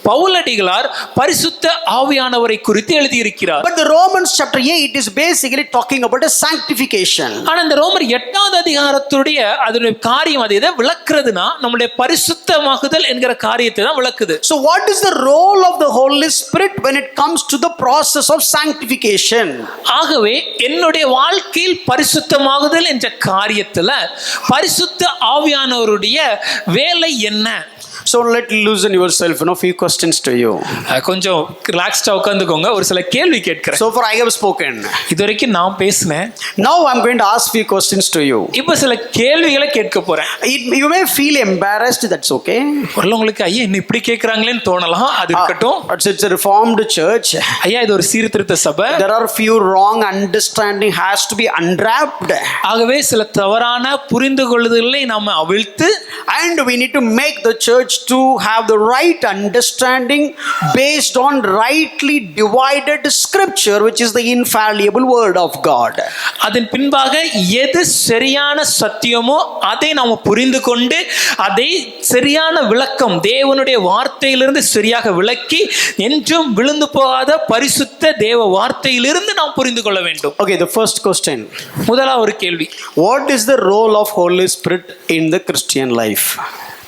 பவுலடிகளார் பரிசுத்த ஆவியானவரை குறித்து எழுதியிருக்கிறார். But the Romans chapter 8 is basically talking about a sanctification. ஆனா இந்த ரோமர் 8வது அதிகாரத்துடைய அதனுடைய காரியம் அது எதை விளக்குறதுனா நம்முடைய பரிசுத்தமாகுதல் என்கிற காரியத்தை தான் விளக்குது. So what is the role of the Holy Spirit when it comes to the process of sanctification? ஆகவே என்னுடைய வாழ்க்கையில் பரிசுத்தமாகுதல் என்ற காரியத்துல பரிசுத்த ஆவியானவருடைய வேலை என்ன? So let loosen yourself, few questions to you. கொஞ்சம் ரிலாக்ஸ்டா உட்கார்ந்துக்கோங்க. ஒரு சில கேள்வி கேட்கிறேன். So far I have spoken. இதுவரைக்கும் நான் பேசினேன். Now I'm going to ask few questions to you. இப்போ சில கேள்விகளை கேட்க போறேன். You may feel embarrassed, that's okay. ஒருவேளை உங்களுக்கு ஐயா என்ன இப்படி கேக்குறாங்களேன்னு தோணலாம். அது இருக்கட்டும். It's a reformed church. ஐயா இது ஒரு சீர்திருத்த சபை. There are few wrong understanding has to be unwrapped. ஆகவே சில தவறான புரிந்து கொள்ளுதலை நாம அவிழ்த்து and we need to make the church to have the right understanding based on rightly divided scripture, which is the infallible word of God. அதன் பின்பாக எது சரியான சத்தியமோ அதை நாம் புரிந்து கொண்டு அதை சரியான விளக்கம் தேவனுடைய வார்த்தையிலிருந்து சரியாக விளக்கி என்றும் விழுந்து போகாத பரிசுத்த தேவ வார்த்தையிலிருந்து நாம் புரிந்து கொள்ள வேண்டும். Okay, the first question. முதலாவது ஒரு கேள்வி. What is the role of Holy Spirit in the Christian life?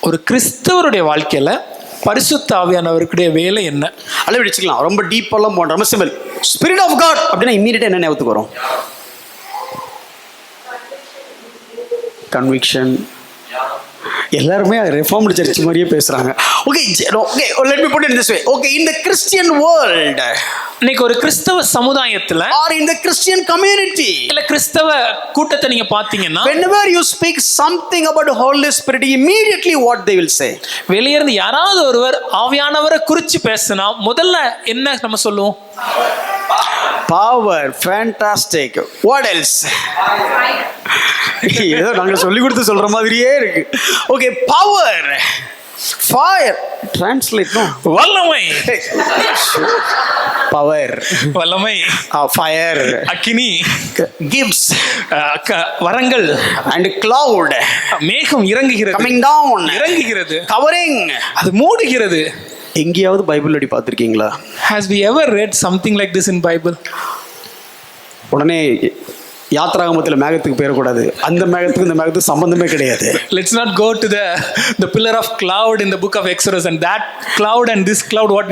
ஒரு கிறிஸ்தவருடைய வாழ்க்கையில பரிசுத்த ஆவியானவருடைய வேலை என்ன? அல்ல வெச்சுக்கலாம். ரொம்ப டீப்பெல்லாம் போன்ற ரொம்ப சிம்பிள். ஸ்பிரிட் ஆஃப் காட் அப்படினா இமிடியேட்டா என்ன ஞாபகத்துக்கு வரும்? கன்விக்ஷன். எல்லாருமே ரெஃபார்ம்டு சர்ச் மாதிரியே பேசுறாங்க. Okay okay, let me put it this way. Okay, in the Christian world, இன்னைக்கு ஒரு கிறிஸ்தவ சமுதாயத்துல or in the Christian community, இல்ல கிறிஸ்தவ கூட்டத்தை நீங்க பாத்தீங்கன்னா, whenever you speak something about the Holy Spirit, immediately what they will say? வெளிய இருந்து யாராவது ஒருவர் ஆவியானவரை குறிச்சு பேசினா முதல்ல என்ன நம்ம சொல்லுவோம்? Power, fantastic. What else? ஏதோ நாங்க சொல்லி கொடுத்து சொல்ற மாதிரியே இருக்கு. Okay, power, fire, translate no, வல்லமை, பவர், வல்லமை, ஃபயர், அக்கினி, கிஃப்ட்ஸ், வரங்கள், and cloud, மேகம் இறங்குகிறது, coming down, இறங்குகிறது, covering, அது மூடுகிறது. எங்கேயாவது பைபிள் அடி பார்த்துருக்கீங்களா? Has we ever read something like this in Bible? உடனே யாத்ராகமத்தில் மேகத்துக்கு பேரக்கூடாது. அந்த மேகத்துக்கு இந்த மேகத்துக்கு சம்பந்தமே கிடையாது. Let's not go to the pillar of cloud in the book of Exodus, and that cloud and this cloud, what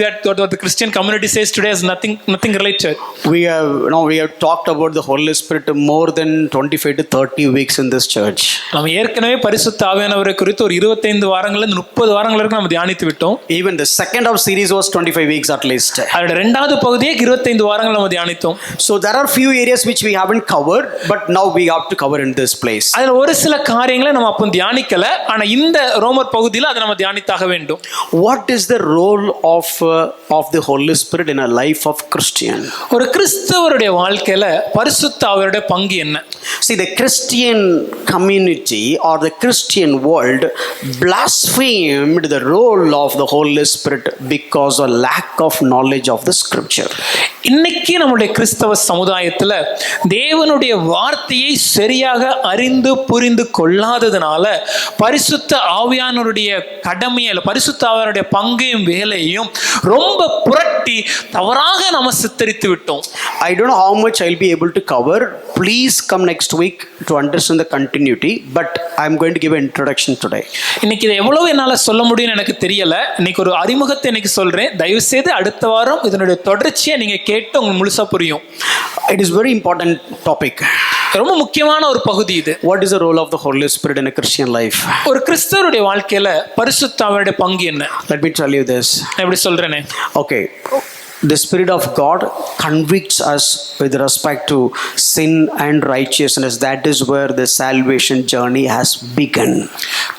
the Christian community says today is nothing related. We have talked about the Holy Spirit more than 25 to 30 weeks in this church. நம்ம ஏற்கனவே பரிசுத்த ஆவியானவரை குறித்து ஒரு 25 வாரங்கள்ல இருந்து 30 வாரங்கள் வரைக்கும் நம்ம தியானித்து விட்டோம். Even the second of series was 25 weeks at least. அதோட இரண்டாவது பகுதியே 25 வாரங்கள் நம்ம தியானித்தோம். So there are few areas which we haven't covered, but now we have to cover in this place. அதுல ஒரு சில காரியங்களை நம்ம அப்போ தியானிக்கல, ஆனா இந்த ரோமர் பகுதியில் அதை நம்ம தியானித்தாக வேண்டும். What is the role of the Holy Spirit in a life of Christian? ஒரு கிறிஸ்தவருடைய வாழ்க்கையில பரிசுத்த ஆவியாருடைய பங்கு என்ன? See, the Christian community or the Christian world blasphemed the role of the Holy Spirit because of lack of knowledge of the scripture. இன்னைக்கு நம்முடைய கிறிஸ்தவ சமுதாயத்துல தேவனுடைய வார்த்தையை சரியாக அறிந்து புரிந்து கொள்ளாததுனால பரிசுத்த ஆவியானவருடைய கடமையை, பரிசுத்த ஆவியானுடைய பங்கையும் வேலையையும் ரொம்ப புரட்டி தவறாக நம்ம சித்தரித்து விட்டோம். I don't know how much I'll be able to cover. Please come next week to understand the continuity, but I'm going to give an introduction today. இன்னைக்கு இதை எவ்வளவு என்னால சொல்ல முடியும்னு எனக்கு தெரியல. இன்னைக்கு ஒரு அறிமுகத்தை இன்னைக்கு சொல்றேன். தயவு செய்து அடுத்த வாரம் இதனுடைய தொடர்ச்சியை நீங்க கேட்டு உங்களுக்கு முழுசா புரியும். It is very important topic. ரொம்ப முக்கியமான ஒரு பகுதி இது. What is the role of the Holy Spirit in a Christian life? ஒரு கிறிஸ்தவருடைய வாழ்க்கையில பரிசுத்த ஆவியானுடைய பங்கு என்ன? Let me tell you this. நான் எப்படி சொல்றேனே. Okay. The Spirit of God convicts us with respect to sin and righteousness. That is where the salvation journey has begun.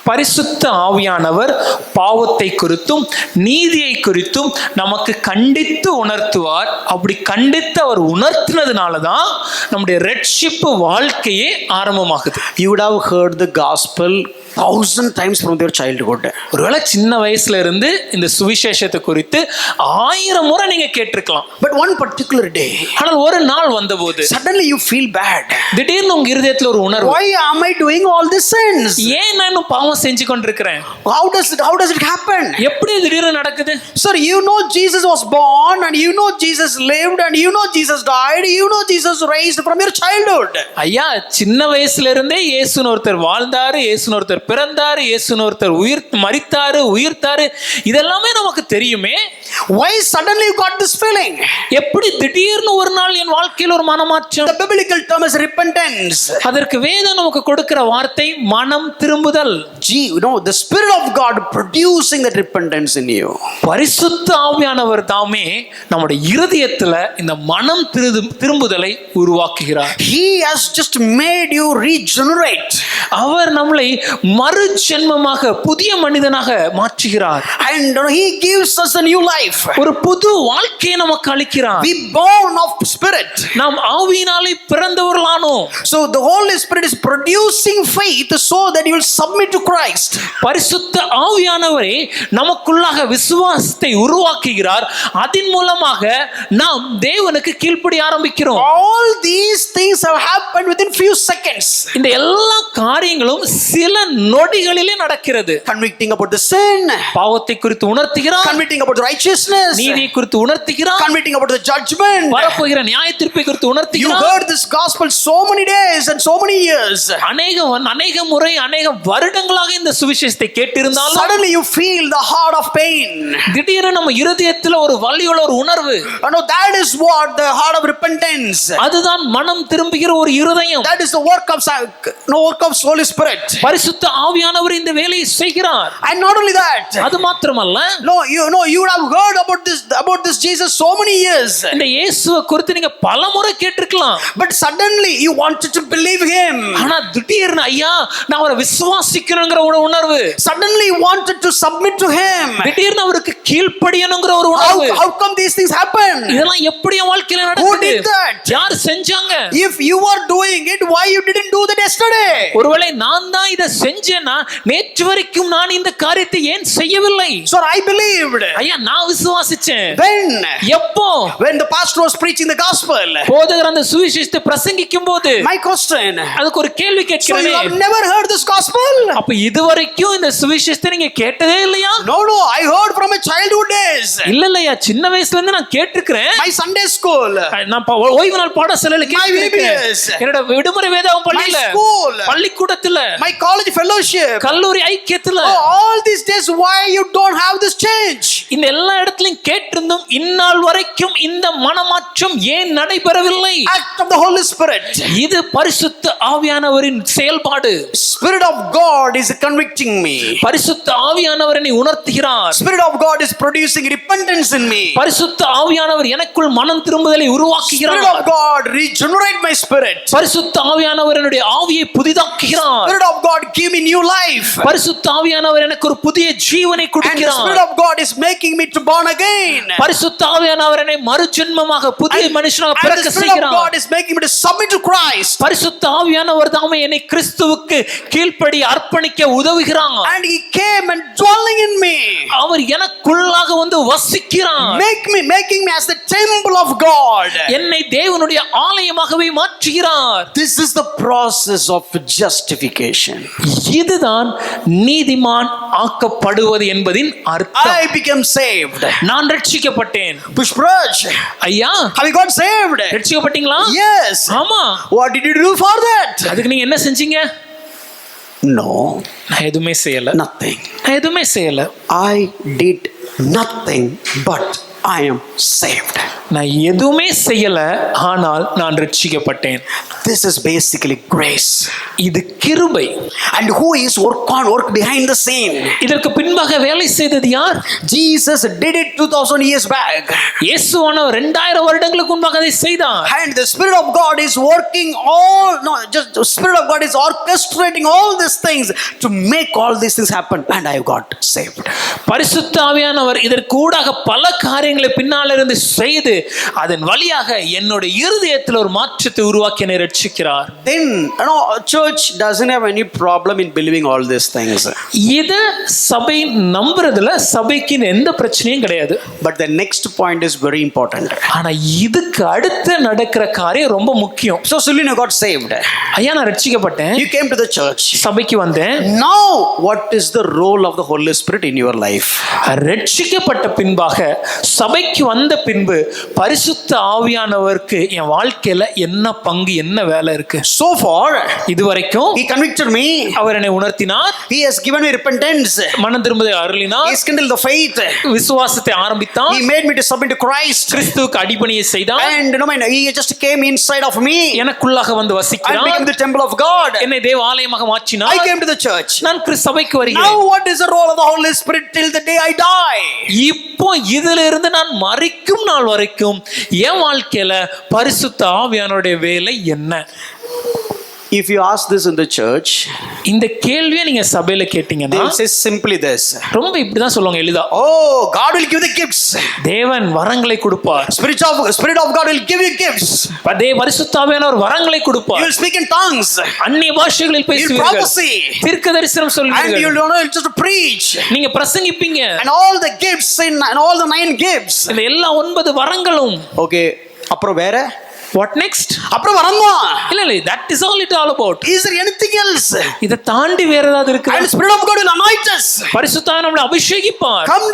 பரிசுத்த ஆவியானவர் பாவத்தை குறித்தும் நீதியை குறித்தும் நமக்கு கண்டித்து உணர்த்துவார். அப்படி கண்டித்து அவர் உணர்த்தினதுனால தான் நம்முடைய ரட்சிப்பு வாழ்க்கையே ஆரம்பமாகுது. You would have heard the gospel 1000 times from your childhood. ஒருவேளை சின்ன வயசுல இருந்து இந்த சுவிசேஷத்தை குறித்து 1000 முறை நீங்க கேட்டிருக்கலாம். But one particular day, ஆனால் ஒரு நாள் வந்தபோது suddenly you feel bad. திடீர்னு உங்க இருதயத்துல ஒரு உணர்வு, Why am I doing all these sins? ஏன் நான் பாவம் செஞ்சு கொண்டிருக்கிறேன்? How does it happen? எப்படி திடீர்னு நடக்குது? Sir, you know Jesus was born, and you know Jesus lived, and you know Jesus died, you know Jesus raised from your childhood. ஐயா, சின்ன வயசுல இருந்தே இயேசுன்னு ஒருத்தர் வாழ்ந்தாரு, இயேசுன்னு ஒருத்தர் பிறந்தாரு, இயேசுன்னு ஒருத்தர் மரித்தாரு, உயிர்த்தாரு, இதெல்லாமே நமக்கு தெரியுமே. Why suddenly you got this feeling? எப்படி திடீர்னு ஒரு நாள் என் வாழ்க்கையில் ஒரு மனமாற்றம்? The biblical term is repentance. அதற்கு வேதம் நமக்கு கொடுக்கிற வார்த்தை மனம் திரும்புதல். The Spirit of God producing that repentance in you. பரிசுத்த ஆவியானவர் தாமே நம்முடைய இருதயத்துல இந்த மனம் திரும்புதலை உருவாக்குகிறார். He has just made you regenerate. அவர் நம்மளை மறு ஜென்மமாக புதிய மனிதனாக மாற்றுகிறார். And he gives us a new life. ஒரு புது வாழ்க்கையை நமக்கு அளிக்கிறார். We born of spirit. நாம் ஆவியினாலே பிறந்தவர்களானோம். So the Holy Spirit is producing faith so that you will submit to Christ. பரிசுத்த ஆவியானவரே நமக்குள்ளாக விசுவாசத்தை உருவாக்குகிறார். அதன் மூலமாக நாம் தேவனுக்கு கீழ்ப்படிய ஆரம்பிக்கிறோம். All these things have happened within few seconds. இந்த எல்லா காரியங்களும் சில நொடிகளிலே நடக்கிறது. Convicting about the sin, பாவத்தை குறித்து உணர்த்துகிறார். convicting about the righteousness, நீதியை குறித்து உணர்த்துகிறார். convicting about the judgment. வரப்போகிற நியாயத்தீர்ப்பை குறித்து You உணர்த்துகிறார். heard this gospel so many days and so many years. அநேக முறை அநேக வருடங்களாக இந்த சுவிசேஷத்தை கேட்டிருந்தாலும் Suddenly you feel the heart of pain. திடீரென நம்ம இருதயத்துல ஒரு வலியுள்ள ஒரு உணர்வு. That is what the heart of repentance. அதுதான் மனம் திரும்புகிற ஒரு இருதயம். That is the work of Holy Spirit. பரிசுத்த ஆவியானவர் இந்த வேலையை செய்கிறார். And not only that, அது மாத்திரமல்ல, no, you would have heard about this Jesus so many years, இந்த இயேசுவை குறித்து நீங்க பலமுறை கேட்டிருக்கலாம். but suddenly you wanted to believe him. ஆனா திடீர்னு ஐயா நான் அவரை விசுவாசிக்கணுங்கிற ஒரு உணர்வு, Suddenly you wanted to submit to him. திடீர்னு அவருக்கு கீழ்ப்படியணுங்கிற ஒரு உணர்வு. How come these things happen? இதெல்லாம் எப்படி என் வாழ்க்கையில Who நடக்குது? did that? யார் செஞ்சாங்க? If you are doing it, why you didn't do that yesterday? ஒருவேளை நான் தான் இதை செஞ்சேன்னா நேற்று வரைக்கும் நான் இந்த காரியத்தை ஏன் செய்யவில்லை? So I believed. ஐயா நான் விசுவாசிச்சேன். எப்போ? When the pastor was preaching the gospel. போதகர் அந்த சுவிசேஷத்தை பிரசங்கிக்கும் போது My question. அதுக்கு ஒரு கேள்வி So you கேட்கிறேன். have never heard this gospel? அப்ப இதுவரைக்கும் இந்த சுவிசேஷத்தை நீங்க கேட்டதே இல்லையா? No, I heard from my childhood days. இல்லையா, சின்ன வயசுல இருந்து நான் கேட்டிருக்கிறேன். My Sunday school. நான் ஓய்வு நாள் பாடசாலையில கேட்டிருக்கிறேன். VBS. என்னோட விடுமுறை வேதாகம் பள்ளியில, My school. பள்ளிக்கூடத்துல, My college fellowship. கல்லூரி ஐக்கியத்துல, All these days, why you don't have this change? இந்த எல்லா இடத்துலயும் கேட்டிருந்தும் இந்நாள் வரைக்கும் இந்த மனமாற்றம் ஏன் நடைபெறவில்லை? Act of the Holy Spirit. இது பரிசுத்த ஆவியானவரின் செயல்பாடு. Spirit of God is convicting me. பரிசுத்த ஆவியானவர் என்னை உணர்த்துகிறார். Spirit of God is producing repentance in me. பரிசுத்த ஆவியானவர் எனக்குள் மனம் திரும்புதலை உருவாக்குகிறார். Spirit of God regenerate my spirit. பரிசுத்த ஆவியானவர் என்னுடைய ஆவியை புதிதாக்குகிறார். Spirit of God give me new life. பரிசுத்த ஆவியானவர் எனக்கு ஒரு புதிய ஜீவனை And the கொடுக்கிறார். Spirit of God is making me to born again. பரிசுத்த ஆவியானவர் என்னை மறுஜென்மமாக புதிய மனுஷனாக And பிறக்க the Spirit of செய்கிறார். God is making me to submit to Christ. பரிசுத்த ஆவியானவர் தாமே என்னை கிறிஸ்துவுக்கு கீழ்ப்படி அர்ப்பணிக்க உதவுகிறார். And He came and dwelling in me. அவர் எனக்குள்ளாக வந்து வசிக்கிறார். Making me as the temple of God. என்னை தேவனுடைய ஆலயமாகவே மாற்றுகிறார். This is the process of justification. இதுதான் நீதிமான் ஆக்கப்படுவது என்பதின் அர்த்தம். I became saved. நான் ரட்சிக்கப்பட்டேன். Pushpraj, ஐயா have you got saved? ரட்சிக்கப்பட்டீங்களா? Yes. ஆமா. What did you do for that? அதுக்கு நீங்க என்ன செஞ்சீங்க? No. நான் எதுவுமே செய்யல. Nothing. நான் எதுவுமே செய்யல. I did nothing, but I am saved. நான் எதுவுமே செய்யல, ஆனால் நான் ரட்சிக்கப்பட்டேன். This is basically grace. இது கிருபை. And who is work behind the scene? இதற்கு பின்பாக வேலை செய்தது யார்? Jesus did it 2000 years back. இயேசுவானவர் 2000 வருடங்களுக்கு முன்பாக அதை செய்தார். And the Spirit of God is working the Spirit of God is orchestrating all these things to make all these things happen. And I got saved. பரிசுத்த ஆவியானவர் இதற்கு ஊடாக பல காரியங்களை பின்னால் இருந்து செய்து அதன் வழியாக என்னோட இருதயத்தில் ஒரு மாற்றத்தை உருவாக்கி என்னை ரட்சிக்கிறார். Then church doesn't have any problem in believing all these things. இத சபை நம்புறதுல சபைக்கு எந்த பிரச்சனையும் கிடையாது. But the next point is very important. ஆனா இதுக்கு அடுத்து நடக்கிற காரியம் ரொம்ப முக்கியம். So Sulina got saved. ஐயா நான் ரட்சிக்கப்பட்டேன். You came to the church. சபைக்கு வந்தேன். Now what is the role of the Holy Spirit in your life? ரட்சிக்கப்பட்ட பின்பாக சபைக்கு வந்த பின்பு பரிசுத்த ஆவியானவருக்கு என் வாழ்க்கையில என்ன பங்கு என்ன வேலை இருக்கு? So far இதுவரைக்கும் He convicted me. அவர் என்னை உணர்த்தினார். He has given me repentance. மனம் திரும்புதலை அருளினார். He kindled the faith. விசுவாசத்தை ஆரம்பித்தார். He made me to submit to Christ. கிறிஸ்துவுக்கு அடிபணியை செய்தார். And He just came inside of me. எனக்குள்ளாக வந்து I வசிக்கிறார். became the temple of God. என்னை தேவாலயமாக மாற்றினார். I came to the church. நான் சபைக்கு வருகிறேன். Now what is the role of the Holy Spirit till the day I die? இப்போ இதுல இருந்து நான் மரிக்கும் நாள் வரைக்கும் என் வாழ்க்கையில பரிசுத்த ஆவியானவருடைய வேலை என்ன? If you ask this in the church, இந்த கேள்வியை நீங்க சபையில கேட்டீங்கன்னா they will say simply this. ரொம்ப இப்படிதான் சொல்லுவாங்க எளிதா. Oh, God will give the gifts. தேவன் வரங்களை கொடுப்பார். Spirit of God will give you gifts. பரிசுத்த ஆவியானவர் வரங்களை கொடுப்பார். You will speak in tongues. அந்நிய பாஷைகளில் You will பேசுவீர்கள். prophesy. தீர்க்கதரிசனம் And சொல்வீர்கள். you will not just preach. நீங்க பிரசங்கிப்பீங்க. And all the gifts and all the 9 gifts. இந்த எல்லா 9 வரங்களும். Okay, அப்புறம் வேற? What next? அப்புறம் வரணும். இல்ல that is all it all about. Is there anything else? இத தாண்டி வேற ஏதாவது இருக்கு? And Spirit of God will anoint us. பரிசுத்த ஆவியானவர் நம்மை அபிஷேகிப்பார். Come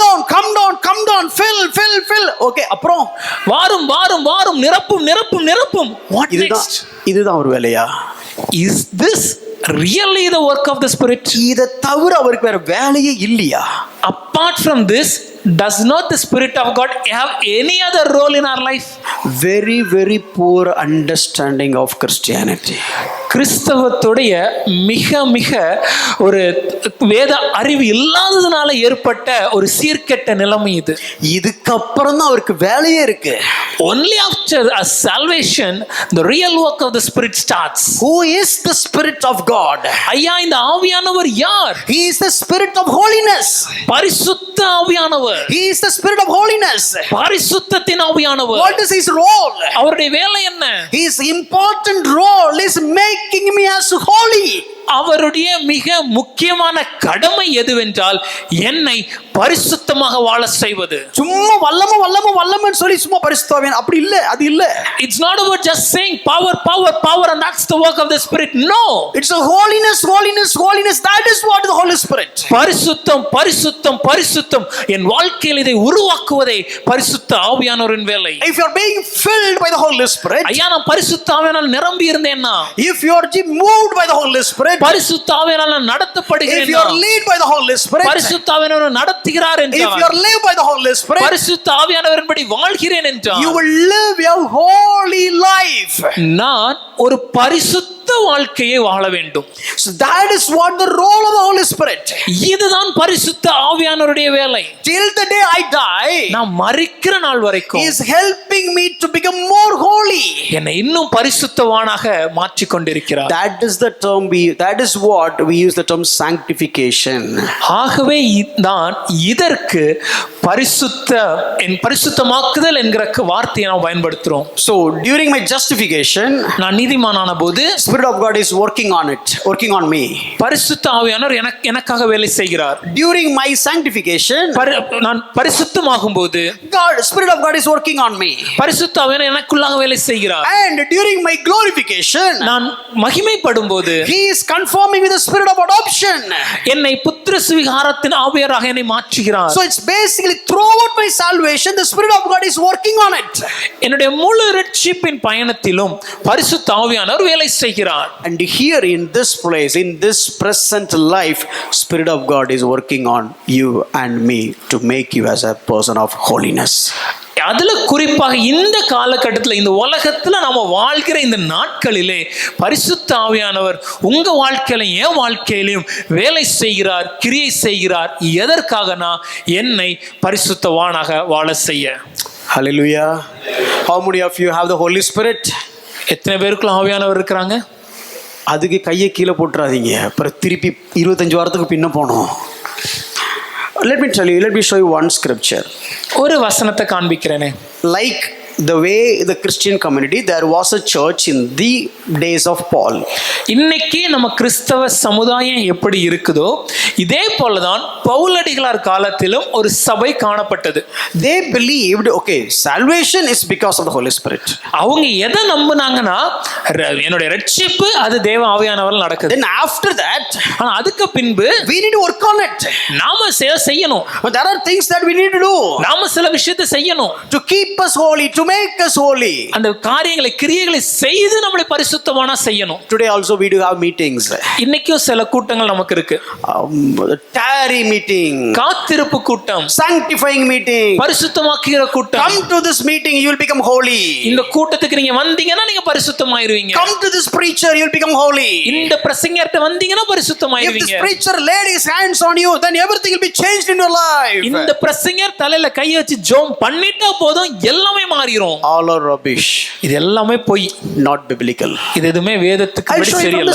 down, fill. Okay, அப்புறம் வாரும் நிரப்பும். What next? இதுதான் ஒரு வேலையா? Is this really the work of the Spirit? இதை தவிர அவருக்கு வேற வேலையே இல்லையா? Apart from this, does not the Spirit of God have any other role in our life? Very, very poor understanding of Christianity. கிறிஸ்தவத்துடைய மிக மிக ஒரு வேத அறிவு இல்லாததுனால ஏற்பட்ட ஒரு சீர்கெட்ட நிலைமை இது. இதுக்கப்புறம் தான் அவருக்கு வேலையே இருக்கு. Only after a salvation the real work of the Spirit starts. Who is the Spirit of God? ஐயா, இந்த ஆவியானவர் யார்? He is the Spirit of holiness. பரிசுத்த ஆவியானவர். He is the Spirit of holiness. பரிசுத்தத்தின் ஆவியானவர். What is his role? அவருடைய வேலை என்ன? His important role is making me as holy. அவருடைய மிக முக்கியமான கடமை எதுவென்றால் என்னை பரிசுத்தமாக வாழ செய்வது. சும்மா வல்லமன்னு சொல்லி சும்மா பரிசுத்தவான் அப்படி இல்ல, அது இல்ல. It's not about just saying power and that's the work of the Spirit. No, it's a holiness. That is what the Holy Spirit. பரிசுத்தம் என் வாழ்க்கையில் இதை உருவாக்குவதே பரிசுத்த ஆவியானவரின் வேலை. If you are being filled by the Holy Spirit, ஐயா, நான் பரிசுத்த ஆவியானால் நிரம்பி இருந்தேன்னா, if you are moved by the Holy Spirit, பரிசுத்த ஆவியானால் நடத்தப்படுகிறேன், if you are led by the Holy Spirit, பரிசுத்த ஆவியானவர் நடத்துகிறார் என்றால், if you are led by the Holy Spirit, பரிசுத்த ஆவியானவரின்படி வாழ்கிறேன் என்றால், you will live a holy life. நான் ஒரு பரிசுத்த வாழ்க்கையை வாழ வேண்டும். So that is what the role of the Holy Spirit. இதுதான் பரிசுத்த ஆவியானவருடைய வேலை. Till the day I die, நான் மரிக்கிற நாள் வரைக்கும் He is helping me to become more holy. என்னை இன்னும் பரிசுத்தவானாக மாற்றிக் கொண்டிருக்கிறார். That is what we use the term sanctification. ஆகவே தான் இதற்கு பரிசுத்தமாக்குதல் என்கிற வார்த்தையை நாம் பயன்படுத்துறோம். So during my justification, நான் நீதிமானான போது Spirit of God is working on me. பரிசுத்த ஆவியானவர் எனக்காக வேலை செய்கிறார். During my sanctification, நான் பரிசுத்தமாகும் போது Spirit of God is working on me. பரிசுத்த ஆவியானவர் எனக்குள்ளாக வேலை செய்கிறார். And during my glorification, நான் மகிமைப்படும் போது He is conforming with the spirit of adoption. என்னை புத்திர சுவிகாரத்தின் ஆவியாராக என்னை மாற்றுகிறார். So it's basically throughout my salvation the Spirit of God is working on it. என்னுடைய முழு இரட்சிப்பின் பயணத்திலும் பரிசுத்த ஆவியானவர் வேலை செய்கிறார். And here in this place, in this present life, Spirit of God is working on you and me to make you as a person of holiness. அதுல குறிப்பாக இந்த காலகட்டத்தில், இந்த உலகத்துல நாம வாழ்கிற இந்த நாட்களிலே பரிசுத்த ஆவியானவர் உங்க வாழ்க்கையிலும் என் வாழ்க்கையிலும் வேலை செய்கிறார், கிரியை செய்கிறார். எதற்காகனா என்னை பரிசுத்தவானாக வாழ செய்ய. Hallelujah. How many of you have the Holy Spirit? எத்தனை பேருக்குள்ள ஆவியானவர் இருக்கிறாங்க? அதுக்கு கையை கீழே போட்டுறாதீங்க, அப்புறம் திருப்பி 25 வாரத்துக்கு பின்ன போனோம். Let me show you one scripture. ஒரு வசனத்தை காண்பிக்கிறேனே. Like the way the Christian community, there was a church in the days of Paul. இன்னைக்கு நம்ம கிறிஸ்தவ சமுதாயம் எப்படி இருக்குதோ இதே போலதான் பவுலடிகளார் காலத்திலும் ஒரு சபை காணப்பட்டது. They believed, okay, salvation is because of the Holy Spirit. அவங்க எதை நம்பினாங்கன்னா, என்னுடைய ரட்சிப்பு அது தேவ ஆவியானவரால் நடக்குது. Then after that, ஆனா அதுக்கு பின்பு we need to work on it. நாம செய்யணும். There are things that we need to do. நாம சில விஷயத்தை செய்யணும். To keep us holy, to make us holy. அந்த காரியங்களை, கிரியைகளை செய்து நம்மளை பரிசுத்தமானா செய்யணும். Today also we do have meetings. இன்னைக்கும் சில கூட்டங்கள் நமக்கு இருக்கு. Tarry meeting, காத்திருப்பு கூட்டம், sanctifying meeting, பரிசுத்தமாக்குகிற கூட்டம். Come to this meeting, you will become holy. இந்த கூட்டத்துக்கு நீங்க வந்தீங்கன்னா நீங்க பரிசுத்தமாயிருவீங்க. Come to this preacher, you will become holy. இந்த பிரசங்கியார்ட்ட வந்தீங்கன்னா பரிசுத்தமாயிருவீங்க. If this preacher laid his hands on you, then everything will be changed in your life. இந்த பிரசங்கியார் தலையில கை வச்சு ஜெபம் பண்ணிட்டா போதும், எல்லாமே மாறிரும். All are rubbish. இது எல்லாமே பொய், not biblical. இது எதுமே வேதத்துக்கு படி சரியில்லை.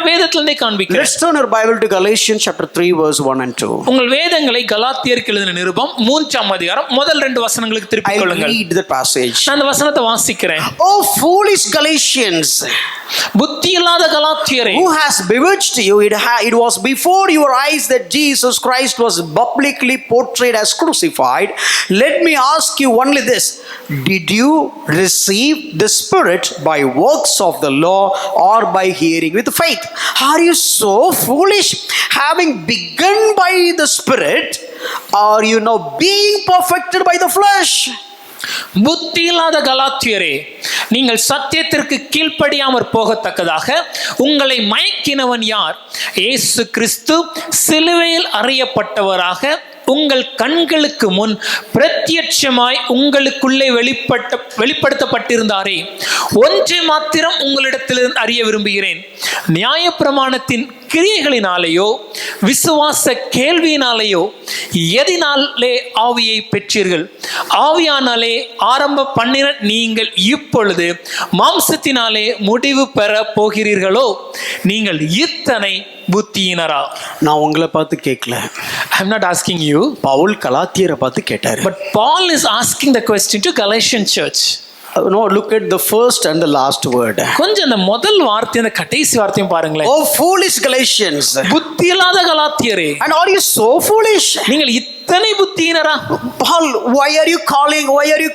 வேதத்துல இருந்தே காண்பிக்கிறேன். Let's turn our Bible to Galatians chapter 3 verse 1 and 2. உங்கள் வேதங்களை கலாத்தியருக்கு எழுதின நிருபம் 3ஆம் அதிகாரம் முதல் 2 வசனங்களுக்கு திருப்பிக் கொள்ளுங்கள். I read the passage. நான் அந்த வசனத்தை வாசிக்கிறேன். Oh foolish Galatians, புத்தி இல்லாத கலாத்தியரே, who has bewitched you? It was before your eyes that Jesus Christ was publicly portrayed as crucified. Let me ask you only this: did you receive the Spirit by works of the law or by hearing with faith? Are you so foolish? Having begun by the Spirit, are you now being perfected by the flesh? புத்தி இல்லாத கலாத்தியரே, நீங்கள் சத்தியத்திற்கு கீழ்ப்படியாமற் போகத்தக்கதாக உங்களை மயக்கினவன் யார்? இயேசு கிறிஸ்து சிலுவையில் அறையப்பட்டவராக உங்கள் கண்களுக்கு முன் பிரத்யட்சமாய் உங்களுக்குள்ளே வெளிப்படுத்தப்பட்டிருந்தாரே. ஒன்றை மாத்திரம் உங்களிடத்திலிருந்து அறிய விரும்புகிறேன். நியாயப்பிரமாணத்தின் கிரியைகளினாலேயோ விசுவாச கேள்வியினாலேயோ எதினாலே ஆவியை பெற்றீர்கள்? ஆவியானாலே ஆரம்ப பண்ணின நீங்கள் இப்பொழுது மாம்சத்தினாலே முடிவு பெற போகிறீர்களோ? நீங்கள் இத்தனை புத்தியினரா? நான் உங்களை பார்த்து கேட்கல. I am not asking you. Pavul கலாத்தியரை பார்த்து கேட்டாரு. But Paul is asking the question to Galatian church. No, look at the first and the last word. கொஞ்சம் அந்த முதல் வார்த்தை அந்த கடைசி வார்த்தையும் பாருங்களேன். Oh foolish Galatians. புத்தி இல்லாத கலாத்தியரே. And are you so foolish? நீங்கள் இத்தனை புத்தியினரா? Paul, why are you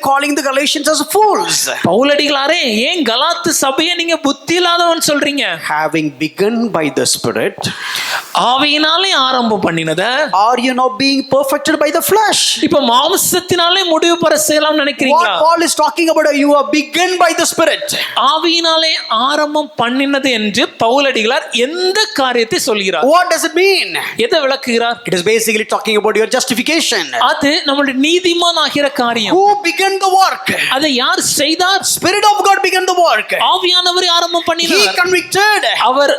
calling the Galatians as fools? பவுலடிகளாரே, ஏன் கலாத்து சபையை நீங்க புத்தி இல்லாதவன் சொல்றீங்க? Having begun by the Spirit, ஆவியினாலே ஆரம்பம் பண்ணினத, are you now being perfected by the flesh? இப்ப மாம்சத்தினாலே முடிவு பெற செய்யலாம் நினைக்கிறீங்களா? What Paul is talking about, you are begun by the Spirit. ஆவியினாலே ஆரம்பம் பண்ணினது என்று பவுலடிகளார் எந்த காரியத்தை சொல்கிறார்? What does it mean? எதை விளக்குகிறார்? It is basically talking about your justification. அது நம்முடைய நீதிமான் ஆகிற காரியம். Who began the work? அதை யார் செய்தார்? Spirit of God began the work. ஆவியானவர் ஆரம்பம் He பண்ணினார். convicted. அவர்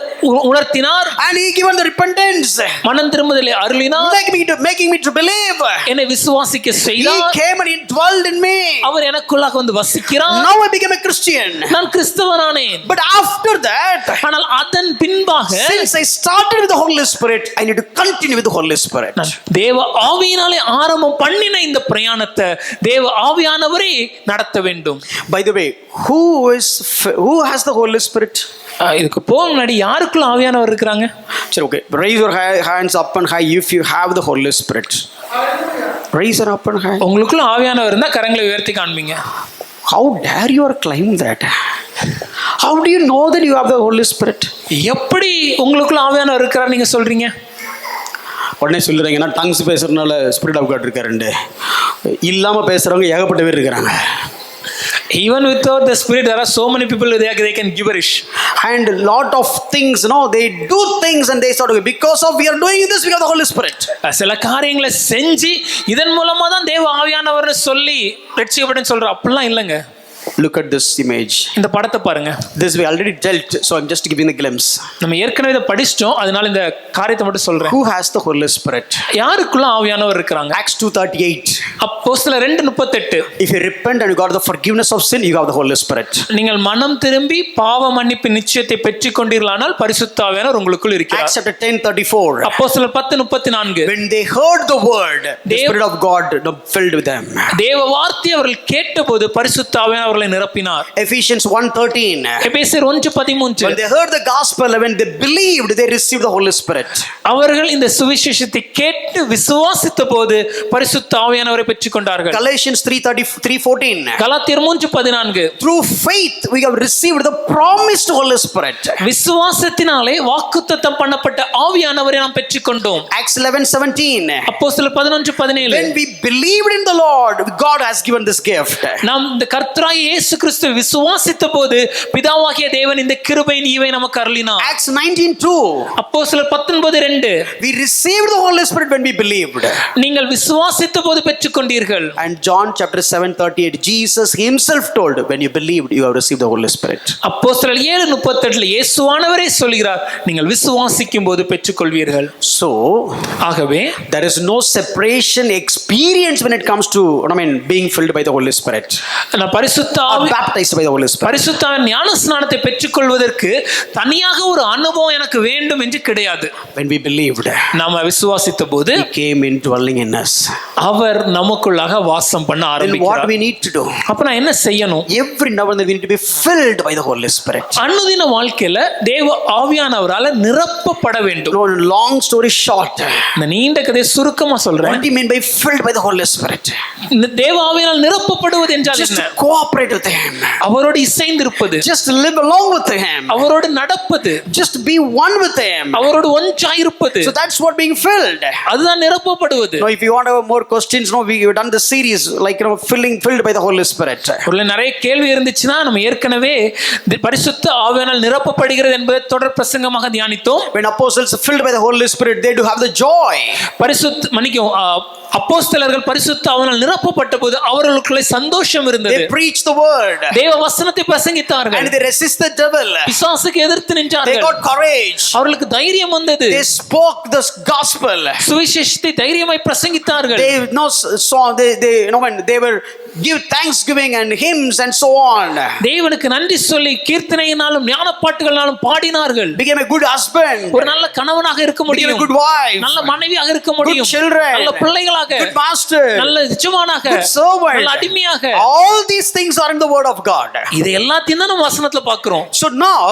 உணர்த்தினார். And he given the repentance. மனம் திரும்புதலை அருளினார். Making me to believe. என்னை விசுவாசிக்க He செய்தார். came and he dwelled in me. அவர் எனக்குள்ளாக வந்து வசிக்கிறார். Now I became a Christian. நான் கிறிஸ்தவனானேன். But after that, ஆனால் அதன் பின்பாக since I started with the Holy Spirit, I need to continue with the Holy Spirit. தேவ ஆவியினாலே ஆரம்பம் பண்ணின இந்த பிரயாணத்தை தேவ ஆவியானவரே நடத்த வேண்டும். By the way, who has the Holy Spirit? இதுக்கு போக முன்னாடி யாருக்குள்ள ஆவியானவர் இருக்கிறாங்க? சரி, okay. Raise your hands up and high if you have the Holy Spirit. Raise your up and high. உங்களுக்குள்ள ஆவியானவர் இருந்தா கரங்களை உயர்த்தி காண்பீங்க. How dare you claim that? How do you know that you have the Holy Spirit? எப்படி உங்களுக்குள்ள ஆவியானவர் இருக்கிறார் நீங்க சொல்றீங்க? உடனே சொல்லுறீங்க, நான் டங்ஸ் பேசுறதுனால ஸ்பிரிட் ஆஃப் காட் இருக்காருண்டு. இல்லாம பேசுறவங்க ஏகப்பட்ட பேர் இருக்கிறாங்க. Even without the Spirit, there are so many people they can gibberish. And a lot of things, they do things and they start, because of we are doing this, we have the Holy Spirit. சில காரியங்களை செஞ்சு இதன் மூலமா தான் தேவ ஆவியானவர்னு சொல்லி ரட்சிக்கப்பட்டேன்னு சொல்ற. அப்படிலாம் இல்லைங்க. Look at this image. இந்த படத்தை பாருங்க. This we already dealt, so I'm just giving the glimpse. நம்ம ஏற்கனவே இதை படிச்சிட்டோம், அதனால இந்த காரியத்தை மட்டும் சொல்றேன். Who has the Holy Spirit? யாருக்குள்ள ஆவியானவர் இருக்காங்க? Acts 2:38. அப்போஸ்தலர் 2:38. If you repent and you got the forgiveness of sin, you have the Holy Spirit. நீங்கள் மனம் திரும்பி பாவ மன்னிப்பு நிச்சயத்தை பெற்றுக் கொண்டீர்களானால் பரிசுத்த ஆவியானவர் உங்களுக்குள் இருக்கிறார். Acts chapter 10:34. அப்போஸ்தலர் 10:34. When they heard the word, the Spirit of God filled with them. தேவ வார்த்தையை அவர்கள் கேட்டபோது பரிசுத்த ஆவியானவர் அவர்களை நிரப்பினார். Ephesians 1:13. எபேசியர் 1:13. When they heard the gospel, when they believed, they received the Holy Spirit. அவர்கள் இந்த சுவிசேஷத்தை கேட்டு விசுவாசித்த போது பரிசுத்த ஆவியானவரை பெற்றுக்கொண்டார்கள். Galatians 3:14. கலாத்தியர் 3:14. Through faith we have received the promised Holy Spirit. விசுவாசத்தினாலே வாக்குத்தத்தம் பண்ணப்பட்ட ஆவியானவரை நாம் பெற்றுக்கொண்டோம். Acts 11:17. அப்போஸ்தலர் 11:17. When we believed in the Lord, God has given this gift. நாம் இந்த கர்த்தராகிய இயேசு கிறிஸ்துவை விசுவாசித்த போது பிதாவாகிய தேவன் இந்த கிருபையின் ஈவை நமக்கு அருளினார். Acts 19:2. அப்போஸ்தலர் 19:2. We received the Holy Spirit when we believed. நீங்கள் விசுவாசித்த போது பெற்றுக்கொண்டீர்கள். And John chapter 7:38, Jesus himself told, when you believed, you have received the Holy Spirit. அப்போஸ்தலர் 7:38 இயேசுவானவரே சொல்கிறார், நீங்கள் விசுவாசிக்கும் போது பெற்றுக்கொள்வீர்கள். So ஆகவே there is no separation experience when it comes to being filled by the Holy Spirit. பரிசுத்த ஆவி, baptized by the Holy Spirit. பரிசுத்த ஆவி ஞான ஸ்நானத்தை பெற்றுக்கொள்வதற்கு தனியாக ஒரு அனுபவம் எனக்கு வேண்டும் என்று கிடையாது. When we believed, நாம விசுவாசித்த போது He came in dwelling in us. அவர் நமக்குள்ளாக வாசம் பண்ண Then what ஆரம்பிக்கிறார். we need to do? அப்ப நான் என்ன செய்யணும்? Every now and then we need to be filled by the Holy Spirit. அனுதின வாழ்க்கையில தேவ ஆவியானவரால நிரப்பப்பட வேண்டும். No, long story short, இந்த நீண்ட கதையை சுருக்கமா சொல்றேன். what do you mean by filled by the Holy Spirit? இந்த தேவ ஆவியால் நிரப்பப்படுவது என்றால் Just என்ன? cooperate with him. அவரோடு இசைந்திருப்பது, Just live along with him. அவரோடு நடப்பது, Just be one with him. அவரோடு ஒன்றாயிருப்பது. So that's what being filled. அதுதான் நிரப்பப்படுவது. Now, if you want to have more questions, no, we've done the series like filled by the Holy Spirit. ஒரு நிறைய கேள்வி இருந்துச்சுன்னா நம்ம ஏற்கனவே பரிசுத்த ஆவியானவரால் நிரப்பப்படுகிறது என்பதை தொடர் பிரசங்கமாக தியானித்தோம். When apostles are filled by the Holy Spirit, they do have the joy. அப்போஸ்தலர்கள் பரிசுத்த ஆவியானவரால் நிரப்பப்பட்ட போது அவர்களுக்குள்ள சந்தோஷம் இருந்தது. They preached the word. தேவ வசனத்தை பிரசங்கித்தார்கள். And they resist the devil. பிசாசுக்கு எதிர்த்து நின்றார்கள். They got courage. அவர்களுக்கு தைரியம் வந்தது. They spoke the gospel. சுவிசேஷத்தை தைரியமாய் பிரசங்கித்தார்கள். When they were give thanksgiving and hymns and so on. தேவனுக்கு நன்றி சொல்லி கீர்த்தனையினாலும் ஞானப்பாட்டுகளாலும் பாடினார்கள். Became a good husband. ஒரு நல்ல கணவனாக இருக்க முடியும். Became a good wife. நல்ல மனைவியாக இருக்க முடியும். Good children. நல்ல பிள்ளைகளாக. Good master. நல்ல எஜமானாக. Good servant. நல்ல அடிமையாக. All these things are in the word of God. இது எல்லாத்தையும் தான் நம்ம வசனத்துல பார்க்கிறோம். So now,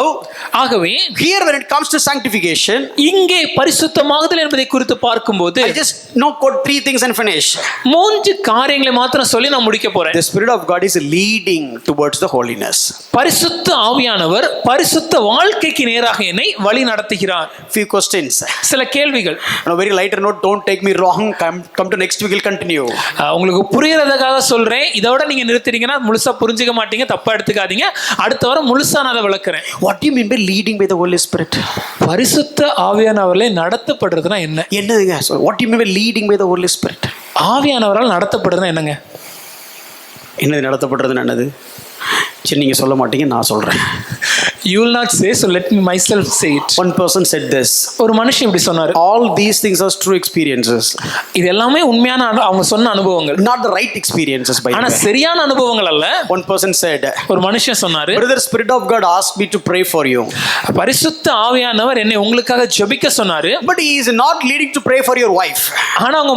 ஆகவே here when it comes to sanctification, இங்கே பரிசுத்தமாகுதல் என்பதை குறித்து பார்க்கும்போது I just quote 3 things and finish. 3 காரியங்களை மாத்திரம் சொல்லி நான் முடிக்க போறேன். The Spirit of God is leading towards the holiness. பரிசுத்த ஆவியானவர் பரிசுத்த வாழ்க்கைக்கு நேராக என்னை வழி நடத்துகிறார். Few questions. சில கேள்விகள். On a very lighter note, don't take me wrong. Come to next week, we'll continue. உங்களுக்கு புரியறதுக்காக சொல்றேன். இதோட நீங்க நிறுத்திட்டீங்கன்னா முழுசா புரிஞ்சுக்க மாட்டீங்க, தப்பா எடுத்துக்காதீங்க. அடுத்த வாரம் முழுசா நான் அதை விளக்குறேன். What do you mean by leading by the Holy Spirit? பரிசுத்த ஆவியானவரால் நடத்தப்படுறதுனா என்ன? என்னங்க? So what do you mean by leading by the Holy Spirit? ஆவியானவரால் நடத்தப்படுறதுனா என்னங்க? என்னது நடத்தப்படுறதுன்னு என்னது? சரி, நீங்க சொல்ல மாட்டீங்க, நான் சொல்றேன். You will not say, so let me myself say it. One person said this. ஒரு மனுஷன் இப்படி சொன்னாரு. All these things are true experiences. இது எல்லாமே உண்மையான அவங்க சொன்ன அனுபவங்கள். Not the right experiences by the way. ஆனா சரியான அனுபவங்கள் அல்ல. One person said. ஒரு மனுஷன் சொன்னாரு. Brother, Spirit of God asked me to pray for you. பரிசுத்த ஆவியானவர் என்னை உங்களுக்காக ஜெபிக்க சொன்னாரு. But he is not leading to pray for your wife. ஆனா உங்க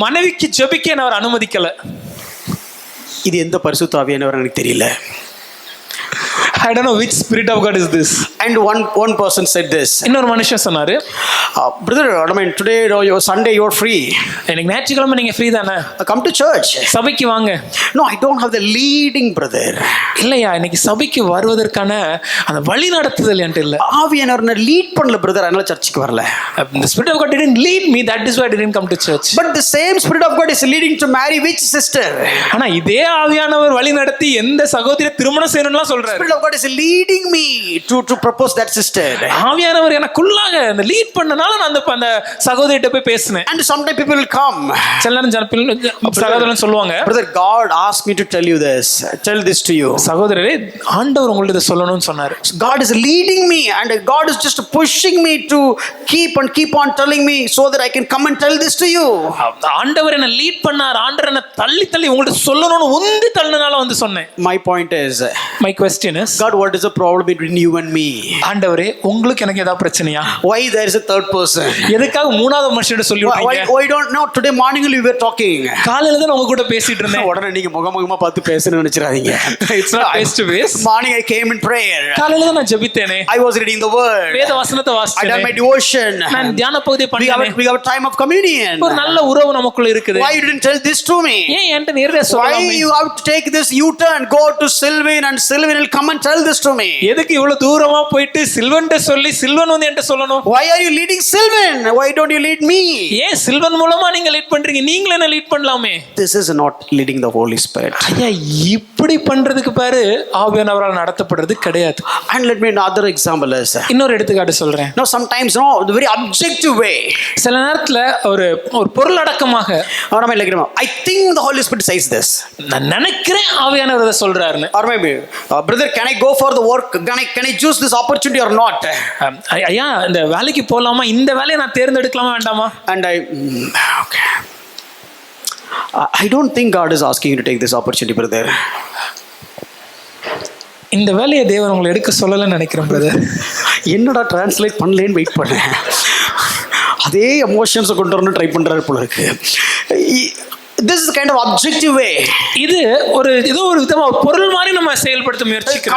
மனைவிக்கு ஜெபிக்க அவர் அனுமதிக்கல. இது எந்த பரிசுத்த ஆவியானவர் எனக்கு தெரியல. I don't know which Spirit of God is this. And one person said this. இன்னொரு மனுஷன் சொன்னாரு, brother, I mean today your Sunday you're free. எனக்கு ஞாயிற்றுக்கிழமை நீங்க ஃப்ரீ தானே? Come to church. சபைக்கு வாங்க. No, I don't have the leading, brother. இல்லையா, இன்னைக்கு சபைக்கு வருவதற்கான அந்த வழி நடத்துதல் என்கிட்ட இல்ல. ஆவியானவர் லீட் பண்ணல பிரதர், அதனால சர்ச்சுக்கு வரல. The Spirit of God didn't lead me, that is why I didn't come to church. But the same Spirit of God is leading to marry which sister? ஆனா இதே ஆவியானவர் வழி நடத்தி எந்த சகோதரியை திருமணம் செய்யணும்னு சொல்றாரு. Spirit of God is leading me to propose that sister. ஆவியானவர் எனக்குள்ளாக அந்த லீட் பண்ணனால நான் அந்த சகோதரிட்ட போய் பேசினேன். And sometimes people will come. சில நேரம் சகோதரன் சொல்லுவாங்க, brother, God asked me to tell you this. Tell this to you. சகோதரரே, ஆண்டவர் உங்களுக்கு இத சொல்லணும்னு சொன்னாரு. God is leading me and God is just pushing me to keep on telling me so that I can come and tell this to you. ஆண்டவர் என்ன lead பண்ணார். ஆண்டவர் என்ன தள்ளி உங்களுக்கு சொல்லணும்னு உந்தி தள்ளனால வந்து சொன்னேன். My point is, my question is, God, what is the problem between you and me? ஆண்டவரே, உங்களுக்கு எனக்கு ஏதாவது பிரச்சனையா? Why there is a third person? எதுக்காக மூணாவது மனுஷன்ட்ட சொல்லி விட்டீங்க? Why don't know? Today morning we were talking. காலையில தான் உங்க கூட பேசிட்டு இருந்தேன். உடனே நீங்க முகமுகமா பார்த்து பேசணும்னு நினைச்சிராதீங்க. It's not face to face. Morning I came in prayer. காலையில தான் நான் ஜெபித்தேனே. I was reading the word. வேத வசனத்தை வாசிச்சேன். I done my devotion. நான் தியான பகுதியை பண்ணேன். We have a time of communion. ஒரு நல்ல உறவு நமக்குள்ள இருக்குது. Why you didn't tell this to me? ஏன் என்கிட்ட நேரடியா சொல்லலாமே? Why you have to take this U-turn, go to Sylvan and Sylvan will come and tell this to me? எதுக்கு இவ்வளவு தூரமா போயிட்டு சில்வன்ட்ட சொல்லி சில்வன் வந்து என்கிட்ட சொல்லணும்? Why are you leading Sylvan? Why don't you lead me? ஏன் சில்வன் மூலமா நீங்க லீட் பண்றீங்க? நீங்களே என்ன லீட் பண்ணலாமே? This is not leading the Holy Spirit. ஐயா, இப்படி பண்றதுக்கு பேரு ஆவியானவரால் நடத்தப்படுறது கிடையாது. And let me another example is. இன்னொரு எடுத்துக்காட்டு சொல்றேன். No, sometimes no, the very objective way. சில நேரத்துல ஒரு பொருளடக்கமாக I think the Holy Spirit says this. நான் நினைக்கிறேன் ஆவியானவர் இத சொல்றாருன்னு. Or maybe, brother, can I go for the work? Can I choose this opportunity or not? ஐயா, இந்த வேலைக்கு போலாமா? இந்த வேலையை நான் தேர்ந்தெடுக்கலாமா வேண்டாமா? And okay. I don't think God is asking you to take this opportunity, brother. இந்த வேலையை தேவன் உங்களை எடுக்க சொல்லலன்னு நினைக்கிறேன் பிரதர். என்னடா டிரான்ஸ்லேட் பண்ணலேன்னு வெயிட் பண்ணேன். அதே எமோஷன்ஸை கொண்டு வரணும் ட்ரை பண்ணுறாரு போல இருக்கு. This is the kind of objective way. இது ஏதோ ஒரு விதமா பொருள் மாதிரி நம்ம செயல்படுத்த முயற்சிக்கிறோம்.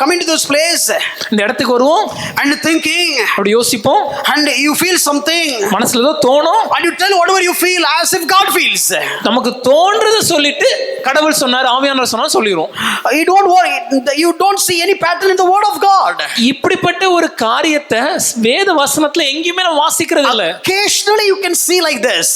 Coming to this place இந்த இடத்துக்கு வருவோம் and thinking அப்படி யோசிப்போம் and you feel something மனசுல ஏதோ தோணும் and you tell whatever you feel as if God feels. நமக்கு தோன்றத சொல்லிட்டு கடவுள் சொன்னார் ஆவியானவர் சொன்னார் சொல்லிரும். You don't worry, you don't see any pattern in the word of God. இப்படிப்பட்ட ஒரு காரியத்தை வேத வசனத்துல எங்கேயுமே நம்ம வாசிக்கிறது இல்ல. Occasionally you can see like this.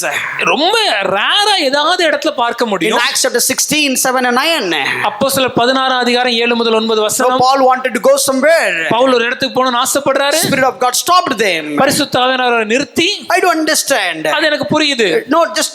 ரொம்ப ரேரா ஏதாவது இடத்துல பார்க்க In முடியும். Acts chapter 16, 7 and 9. அப்போஸ்தலர் 16 அதிகாரம் 7 முதல் 9 So வசனம். Paul wanted to go somewhere. Pavul ஒரு இடத்துக்கு போகணும்னு ஆசைப்படுறாரு. Spirit of God stopped them. பரிசுத்த ஆவியானவர் நிறுத்தி I don't understand. அது எனக்கு புரியுது. No, just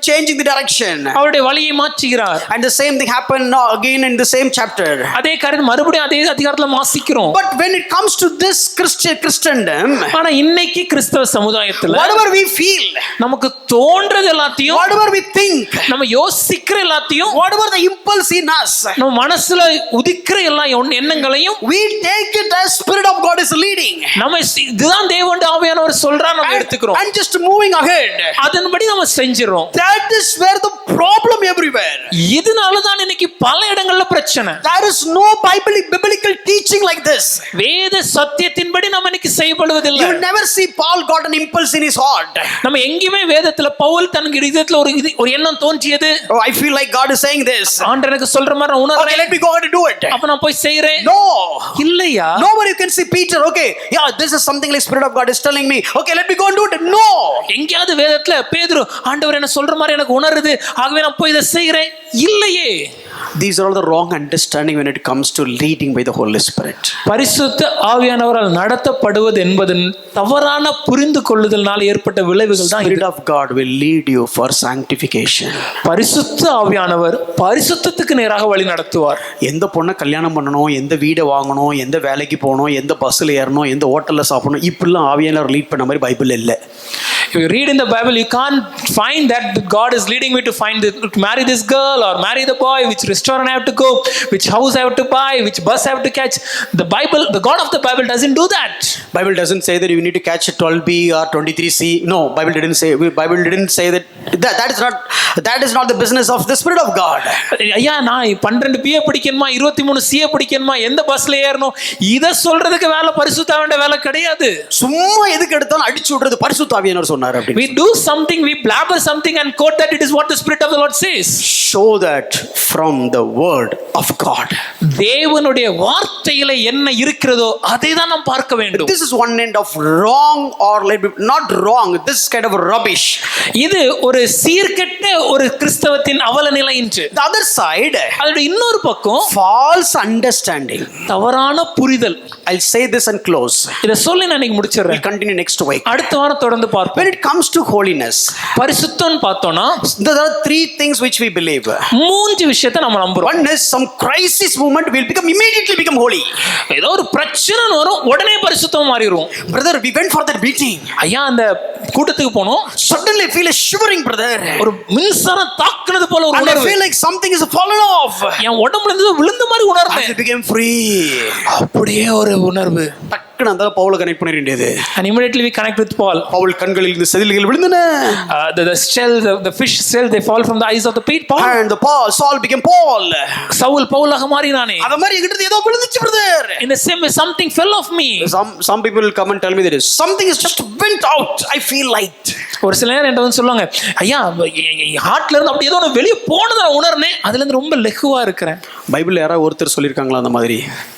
changing the direction. அவருடைய வழியை மாற்றுகிறார். And the same thing happened again in the same chapter. அதே காரியம் மறுபடியும் அதே அதிகாரத்துல வாசிக்கிறோம். But when it comes to this Christendom, ஆனா இன்னைக்கு கிறிஸ்தவ சமுதாயத்துல whatever we feel, நமக்கு தோன்றது எல்லாத்தையும் whatever we think, நம்ம யோசிக்கிற எல்லாத்தையும் whatever the impulse in us, நம்ம மனசுல உதிக்கிற எல்லா எண்ணங்களையும் we take it as Spirit of God is leading. நம்ம இதுதான் தேவனுடைய ஆவியானவர் சொல்றார் நம்ம எடுத்துக்கிறோம். And just moving ahead. அதன்படி நம்ம செஞ்சிரோம். That is where the problem everywhere. இதனால தான் இன்னைக்கு பல இடங்கள்ல பிரச்சனை. There is no biblical teaching like this. வேத சத்தியத்தின்படி நம்ம இன்னைக்கு செய்யப்படுவதில்லை. You never see Paul got an impulse in his heart. நம்ம எங்கேயுமே வேதத்துல பவுல் தனக்கு இதயத்துல ஒரு எண்ணம் தோன்றியது. Oh, I feel like God is saying this. ஆண்டவர் எனக்கு சொல்ற மாதிரி நான் உணர்றேன். Okay, let me go ahead and do it. அப்ப நான் போய் செய்றேன். No. இல்லையா? Nowhere you can see Peter, okay, yeah, this is something like Spirit of God is telling me. Okay, let me go and do it. No. எங்கயாவது வேதத்துல பேதுரு ஆண்டவர் என்ன சொல்ற மாதிரி எனக்கு உணருது. ஆகவே நான் போய் இதை செய்றேன். இல்லையே. These are all the wrong understanding when it comes to leading by the Holy Spirit. பரிசுத்த ஆவியானவரால் நடத்தப்படுவது என்பது தவறான புரிந்து கொள்ளுதல்னால ஏற்பட்ட விளைவுகள் தான் Spirit of God will lead you for sanctification. பரிசுத்த ஆவியானவர் பரிசுத்தத்துக்கு நேராக வழி நடத்துவார். எந்த பொண்ணை கல்யாணம் பண்ணணும், எந்த வீடை வாங்கணும், எந்த வேலைக்கு போகணும், எந்த பஸ்ஸில் ஏறணும், எந்த ஹோட்டலில் சாப்பிடணும், இப்படிலாம் ஆவியானவர் லீட் பண்ண மாதிரி பைபிள் இல்லை. If you read in the Bible, you can't find that God is leading me to marry this girl or marry the boy, which restaurant I have to go, which house I have to buy, which bus I have to catch. The God of the Bible doesn't do that. Bible doesn't say that you need to catch 12B or 23C. No, Bible didn't say that. That is not the business of the Spirit of God. ஐயா நான் 12B படிக்கணுமா 23C படிக்கணுமா எந்த பஸ்ல ஏறணும் இத சொல்றதுக்கு வேலை பரிசுத்த ஆவியானவருடைய வேலை கிடையாது. சும்மா எதுக்கு எடுத்தாலும் அடிச்சு விடுறது பரிசுத்த ஆவியானவர் சொன்னார் அப்படி. We do something, we blabber something and quote that it is what the Spirit of the Lord says. Show that from the word of God. தேவனுடைய வார்த்தையில என்ன இருக்கிறதோ அதை தான் நாம் பார்க்க வேண்டும். This is one end of wrong or not wrong. This is kind of rubbish. இது ஒரு சீர்கெட்ட ஒரு கிறிஸ்தவத்தின் அவல நிலை என்று. The other side, அதோட இன்னொரு பக்கம் false understanding. தவறான புரிதல். I'll say this and close. இத சொல்லி நான் இன்னைக்கு முடிச்சிடுறேன். We'll continue next week. அடுத்த வாரம் தொடர்ந்து பார்ப்போம். When it comes to holiness, பரிசுத்தம் பார்த்தோம்னா there are three things which we believe. மூன்று விஷயத்தை நம்ம நம்புறோம். One is some crisis moment will immediately become holy. ஏதோ ஒரு பிரச்சனை வரும் உடனே பரிசுத்தமா மாறிடுவோம். Brother, we went for that meeting. ஐயா அந்த கூட்டத்துக்கு போனோம். Suddenly feel a shivering, brother. ஒரு மின்சாரம் தாக்குனது போல ஒரு உணர்வு. I feel like something is fallen off. என் உடம்புல இருந்து விழுந்த மாதிரி உணர்ந்தேன். I became free. அப்படியே ஒரு உணர்வு. டக்குனு அந்த பவுல கனெக்ட் பண்ண வேண்டியது. And immediately we connect with Paul. Pavul கண்களில் இருந்து செதில்கள் விழுந்தன. The fish shell they fall from the eyes of the pit. Paul and the Saul became Paul. Saul பவுலாக மாறினானே. அத மாதிரி எங்கிட்ட ஏதோ விழுந்துச்சு brother. In the same way something fell off me. Some people will come and tell me that something is just went out. I feel light. ஒரு சில நேரம் என்ன சொல்லுவாங்க ஐயா ஹார்ட்ல இருந்து அப்படி ஏதோ ஒன்று வெளியே போனதை நான் உணர்னேன் அதுல இருந்து ரொம்ப லெகுவா இருக்கிறேன். பைபிள் யாராவது ஒருத்தர் சொல்லியிருக்காங்களா அந்த மாதிரி?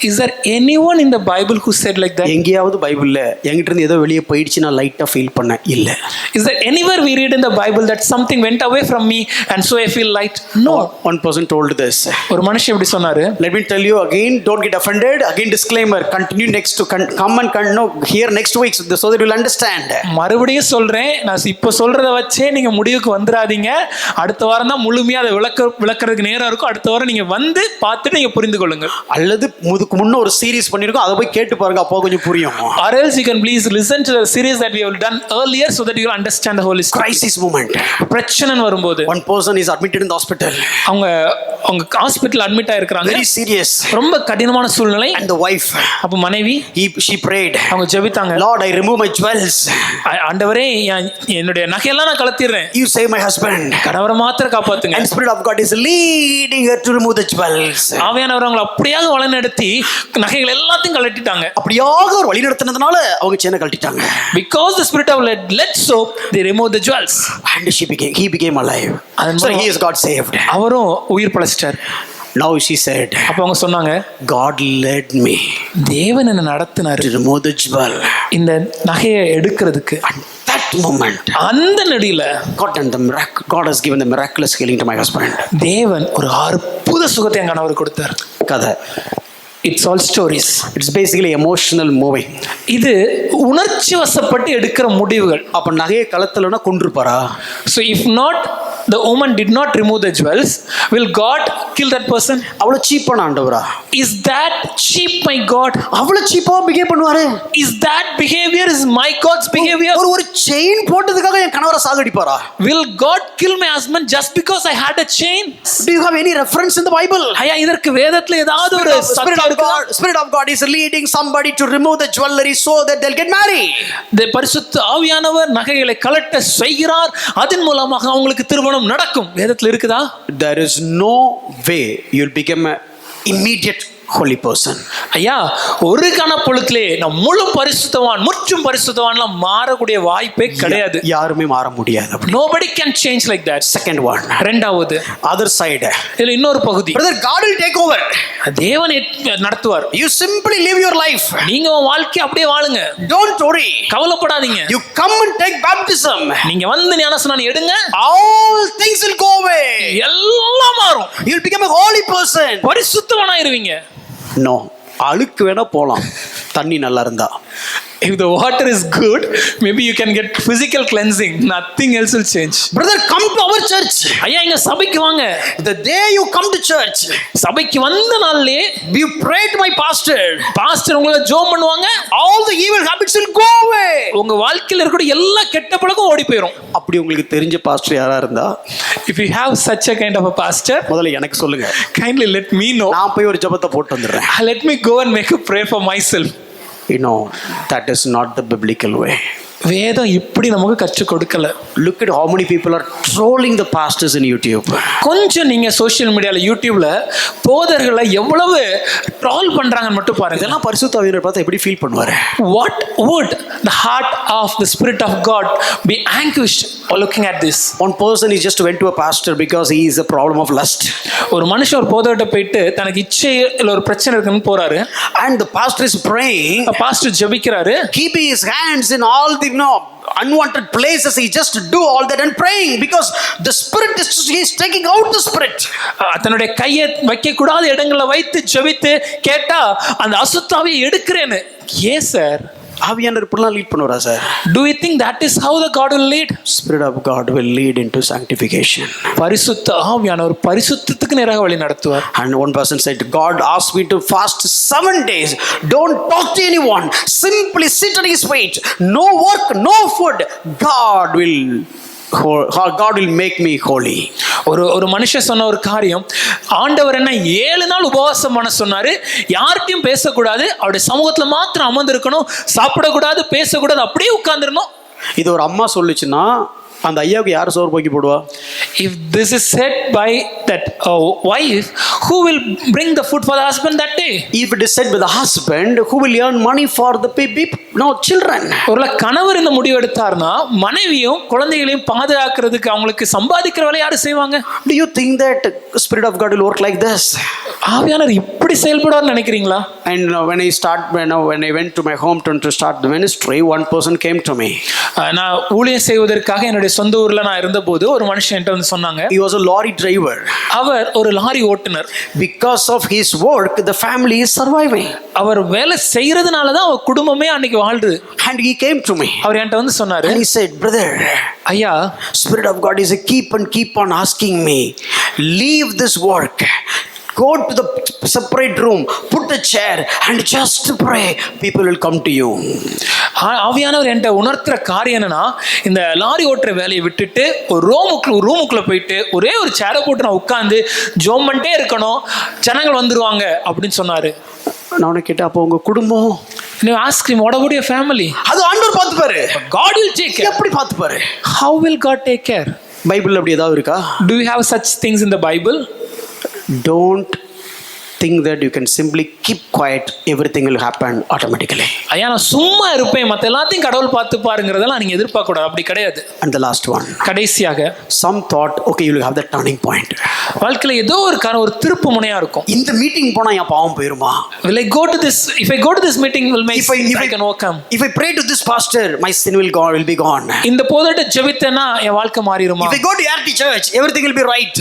Is there anyone in the Bible who said like that? எங்கேயாவது பைபிள்ல என்கிட்ட இருந்து ஏதோ வெளியே போயிடுச்சு நான் லைட்டா ஃபீல் பண்ணேன் இல்ல. Is there anywhere we read in the Bible that something went away from me and so I feel light? No. One person told this. ஒரு மனுஷன் இப்படி சொன்னாரு. Let me tell you again, don't get offended. Again disclaimer, continue next to come and here next week so that you will understand. மறுபடியும் சொல்றேன் நான் இப்போ சொல்றத வச்சே நீங்க முடிவுக்கு வந்துடாதீங்க. அடுத்த வாரம் தான் முழுமையா அதை விளக்குறதுக்கு நேரம் இருக்கும். அடுத்த வாரம் நீங்க வந்து பார்த்துட்டு நீங்க புரிந்து கொள்ளுங்க. அல்லது முதுக்கு முன்ன ஒரு சீரிஸ் பண்ணிருக்கோம் அதை போய் கேட்டு பாருங்க அப்போ கொஞ்சம் புரியும். Or else you can please listen to the series that we have done earlier so that you will understand the Holy Spirit. Crisis moment. பிரச்சனை வரும்போது one person is admitted in the hospital. அவங்க அவங்க hospital admit ஆயிருக்காங்க, very serious. ரொம்ப கடினமான சூழ்நிலை. And the wife, அப்ப மனைவி she prayed, அவங்க ஜெபித்தாங்க, Lord, I remove my jewels. ஆண்டவரே என்னுடைய நகையெல்லாம் நான் கலத்திடுறேன், You save my husband. கணவரை மாத்திரம் காப்பாத்துங்க. And Spirit of God is leading her to remove the jewels. ஆவியானவர் அவங்களை அப்படியாக வழிநடத்தி நகைகள் எல்லாத்தையும் கலட்டிட்டாங்க. அப்படியாக ஒரு வழி நடத்தினதுனால அவங்க செயினை கழட்டிட்டாங்க. Because the Spirit of led so they removed the jewels. And he became alive. So he is got saved. அவரும் உயிர் பிழைச்சிட்டார். Now she said, அப்ப அவங்க சொன்னாங்க, God led me தேவன் என்ன நடத்தினார் to remove the jewel. இந்த நகையை எடுக்கிறதுக்கு. At that moment, அந்த நொடியில God has given the miraculous healing to my husband. தேவன் ஒரு அற்புத சுகத்தை என் கணவருக்கு கொடுத்தார். கதை. It's all stories. It's basically emotional moving. இது உணர்ச்சி வசப்பட்டு எடுக்கிற முடிவுகள். அப்ப நகையை கலத்தலனா கொன்றுப்பாரா? So if not, the woman did not remove the jewels, will God kill that person? அவ்வளவு சீப்பான ஆண்டவரா? Is that cheap, my God? அவ்வளவு சீப்பா பிஹேவ் பண்ணுவாரு? Is that behavior is my God's behavior? ஒரு செயின் போட்டதுக்காக என் கணவரை சாகடிப்பாரா? Will God kill my husband just because I had a chain? Do you have any reference in the Bible? ஐயா, இதற்கு வேதத்துல ஏதாவது ஒரு Spirit of God is leading somebody to remove the jewelry so that they'll get married. இந்த பரிசுத்த ஆவியானவர் நகைகளை கலட்ட செய்கிறார், அதன் மூலமாக அவங்களுக்கு திருமணம் நடக்கும். வேதத்துல இருக்குதா? There is no way you'll become an immediate holy person. ஐயா, ஒரு கணப்பொழுத்திலே நம் முழு பரிசுத்தவான், முற்றும் பரிசுத்தவான்லாம் மாறக்கூடிய வாய்ப்பே கிடையாது. யாருமே மாற முடியாது. Nobody can change like that. Second one. இரண்டாவது, other side. இதுல இன்னொரு பகுதி. Brother, God will take over. தேவன் நடத்துவார். You simply live your life. நீங்க உங்க வாழ்க்கை அப்படியே வாழுங்க. Don't worry. கவலைப்படாதீங்க. You come and take baptism. நீங்க வந்து ஞானஸ்நானம் எடுங்க. All things will go away. எல்லாம் மாறும். You'll become a holy person. பரிசுத்தவானாயிருவீங்க. No. அழுக்கு வேணா போலாம், தண்ணி நல்லா இருந்தா. If the water is good, maybe you can get physical cleansing. Nothing else will change. Brother, come to our church. ஐயா, இங்க சபைக்கு வாங்க. The day you come to church, சபைக்கு வந்த நாள்லே you pray to my pastor. Pastor உங்களை ஜெபம் பண்ணுவாங்க. All the evil habits will go away. உங்க வாழ்க்கையில இருக்கிற எல்லா கெட்ட பழக்கம் ஓடி போயிடும். அப்படி உங்களுக்கு தெரிஞ்ச பாஸ்டர் யாரா இருந்தா, if you have such a kind of a pastor, முதல்ல எனக்கு சொல்லுங்க. kindly let me know. நான் போய் ஒரு ஜெபத்தை போட்டு வந்துறேன். Let me go and make a prayer for myself. You know, that is not the biblical way. வேதம் இப்படி நமக்கு கற்றுக் கொடுக்கல. Look at how many people are trolling the pastors in YouTube. கொஞ்சம் நீங்க சோஷியல் மீடியால யூடியூப்ல போதர்களை எவ்வளவு ட்ரோல் பண்றாங்கன்னு மட்டும் பாருங்க. இதெல்லாம் பரிசுத்த ஆவியானவர் பார்த்தா எப்படி ஃபீல் பண்ணுவாரு? What would the heart of the Spirit of God be anguished looking at this? One person he just went to a pastor because he is a problem of lust. ஒரு மனுஷன் ஒரு போதர்கிட்ட போயிட்டு தனக்கு இச்சையில ஒரு பிரச்சனை இருக்குன்னு போறாரு. And the pastor is praying. Pastor ஜெபிக்கிறாரு. Keeping his hands in all the unwanted places, he just do all that and praying because the spirit he is taking out the spirit. தன்னுடைய கையை வைக்க கூடாத இடங்களை வைத்து ஜெபித்து கேட்டா அந்த அசுத்தாவியை எடுக்கிறேன்னு. Yes sir. ஆவியானவர் இப்படிலாம் லீட் பண்ணுவாரா sir? Do you think that is how the God will lead? Spirit of God will lead into sanctification. பரிசுத்த ஆவியானவர் பரிசுத்தத்துக்கு நேராக வழி நடத்துவார். And one person said, God asked me to fast 7 days. Don't talk to anyone. Simply sit at his feet. No work, no food. God will make me holy. ஒரு மனுஷன் சொன்ன ஒரு காரியம், ஆண்டவர் என்ன 7 நாள் உபவாசம் பண்ண சொன்னாரு. யார்கிட்டயும் பேசக்கூடாது, அவருடைய சமூகத்துல மாத்திரம் அமர்ந்திருக்கணும், சாப்பிடக்கூடாது, பேசக்கூடாது, அப்படியே உட்கார்ந்துடணும். இது ஒரு அம்மா சொல்லுச்சுன்னா அந்த ஐயாவுக்கு யார் சோறு போக்கி போடுவா? If this is said by that wife, who will bring the food for the husband that day? If it is said by the husband, who will earn money for the children? ஒருவேளை கணவர் இந்த முடிவு எடுத்தார்னா மனைவியும் குழந்தைகளையும் பாதுகாக்கிறதுக்கு அவங்களுக்கு சம்பாதிக்கிற வேலை யாரு செய்வாங்க? Do you think that Spirit of God will work like this? ஆவியானவர் இப்படி செயல்படுவார்னு நினைக்கிறீங்களா? And when I went to my hometown to start the ministry, one person came to me. நான் ஊழியம் செய்வதற்காக என்னுடைய சொந்த ஊர்ல நான் இருந்தபோது ஒரு மனுஷன் என்கிட்ட வந்து சொன்னாங்க. He was a lorry driver. அவர் ஒரு லாரி ஓட்டுனர். Because of his work, the family is surviving. அவர் வேலை செய்யறதுனால தான் அவர் குடும்பமே அன்னைக்கு வாழ்றது. And he came to me. அவர் என்கிட்ட வந்து சொன்னாரு. And he said, brother, ஐயா, Spirit of God is keep on asking me, leave this work, Go to the separate room, put a chair and just pray. People will come to you. ஆவியானவர் என்கிட்ட உணர்த்துற காரியம் என்னன்னா, இந்த lorry ஓட்டுற வேலையை விட்டுட்டு ஒரு ரூமுக்குள்ள போயிட்டு ஒரே ஒரு சேரை போட்டு நான் உட்கார்ந்து ஜோம் பண்ணிட்டே இருக்கணும், ஜனங்கள் வந்துருவாங்க அப்படின்னு சொன்னாரு. நான் உனக்கு கேட்டேன், அப்போ உங்க குடும்பம்? You ask him, what about your family? அது ஆண்டவர் பார்த்துப்பாரு. God will take care. எப்படி பார்த்துப்பாரு? How will God take care? பைபிள்ல அப்படி ஏதாவது இருக்கா? Do you have such things in the Bible? Don't think that you can simply keep quiet, everything will happen automatically. ஐயா நான் சும்மா இருப்பேன், மற்ற எல்லாத்தையும் கடவுள் பார்த்து பாருங்கிறதெல்லாம் நீங்க எதிர்பார்க்க கூடாது. அப்படி கிடையாது. And the last one, கடைசியாக some thought, okay, you will have the turning point. வாழ்க்கையில ஏதோ ஒரு திருப்பு முனையா இருக்கும். இந்த மீட்டிங் போனா என் பாவம் போயிருமா? Will I go to this? If I go to this meeting, will my I can overcome? If I pray to this pastor, my sin will be gone. இந்த போதட்ட ஜெபித்தேனா என் வாழ்க்கை மாறிடுமா? If I go to ART church, everything will be right.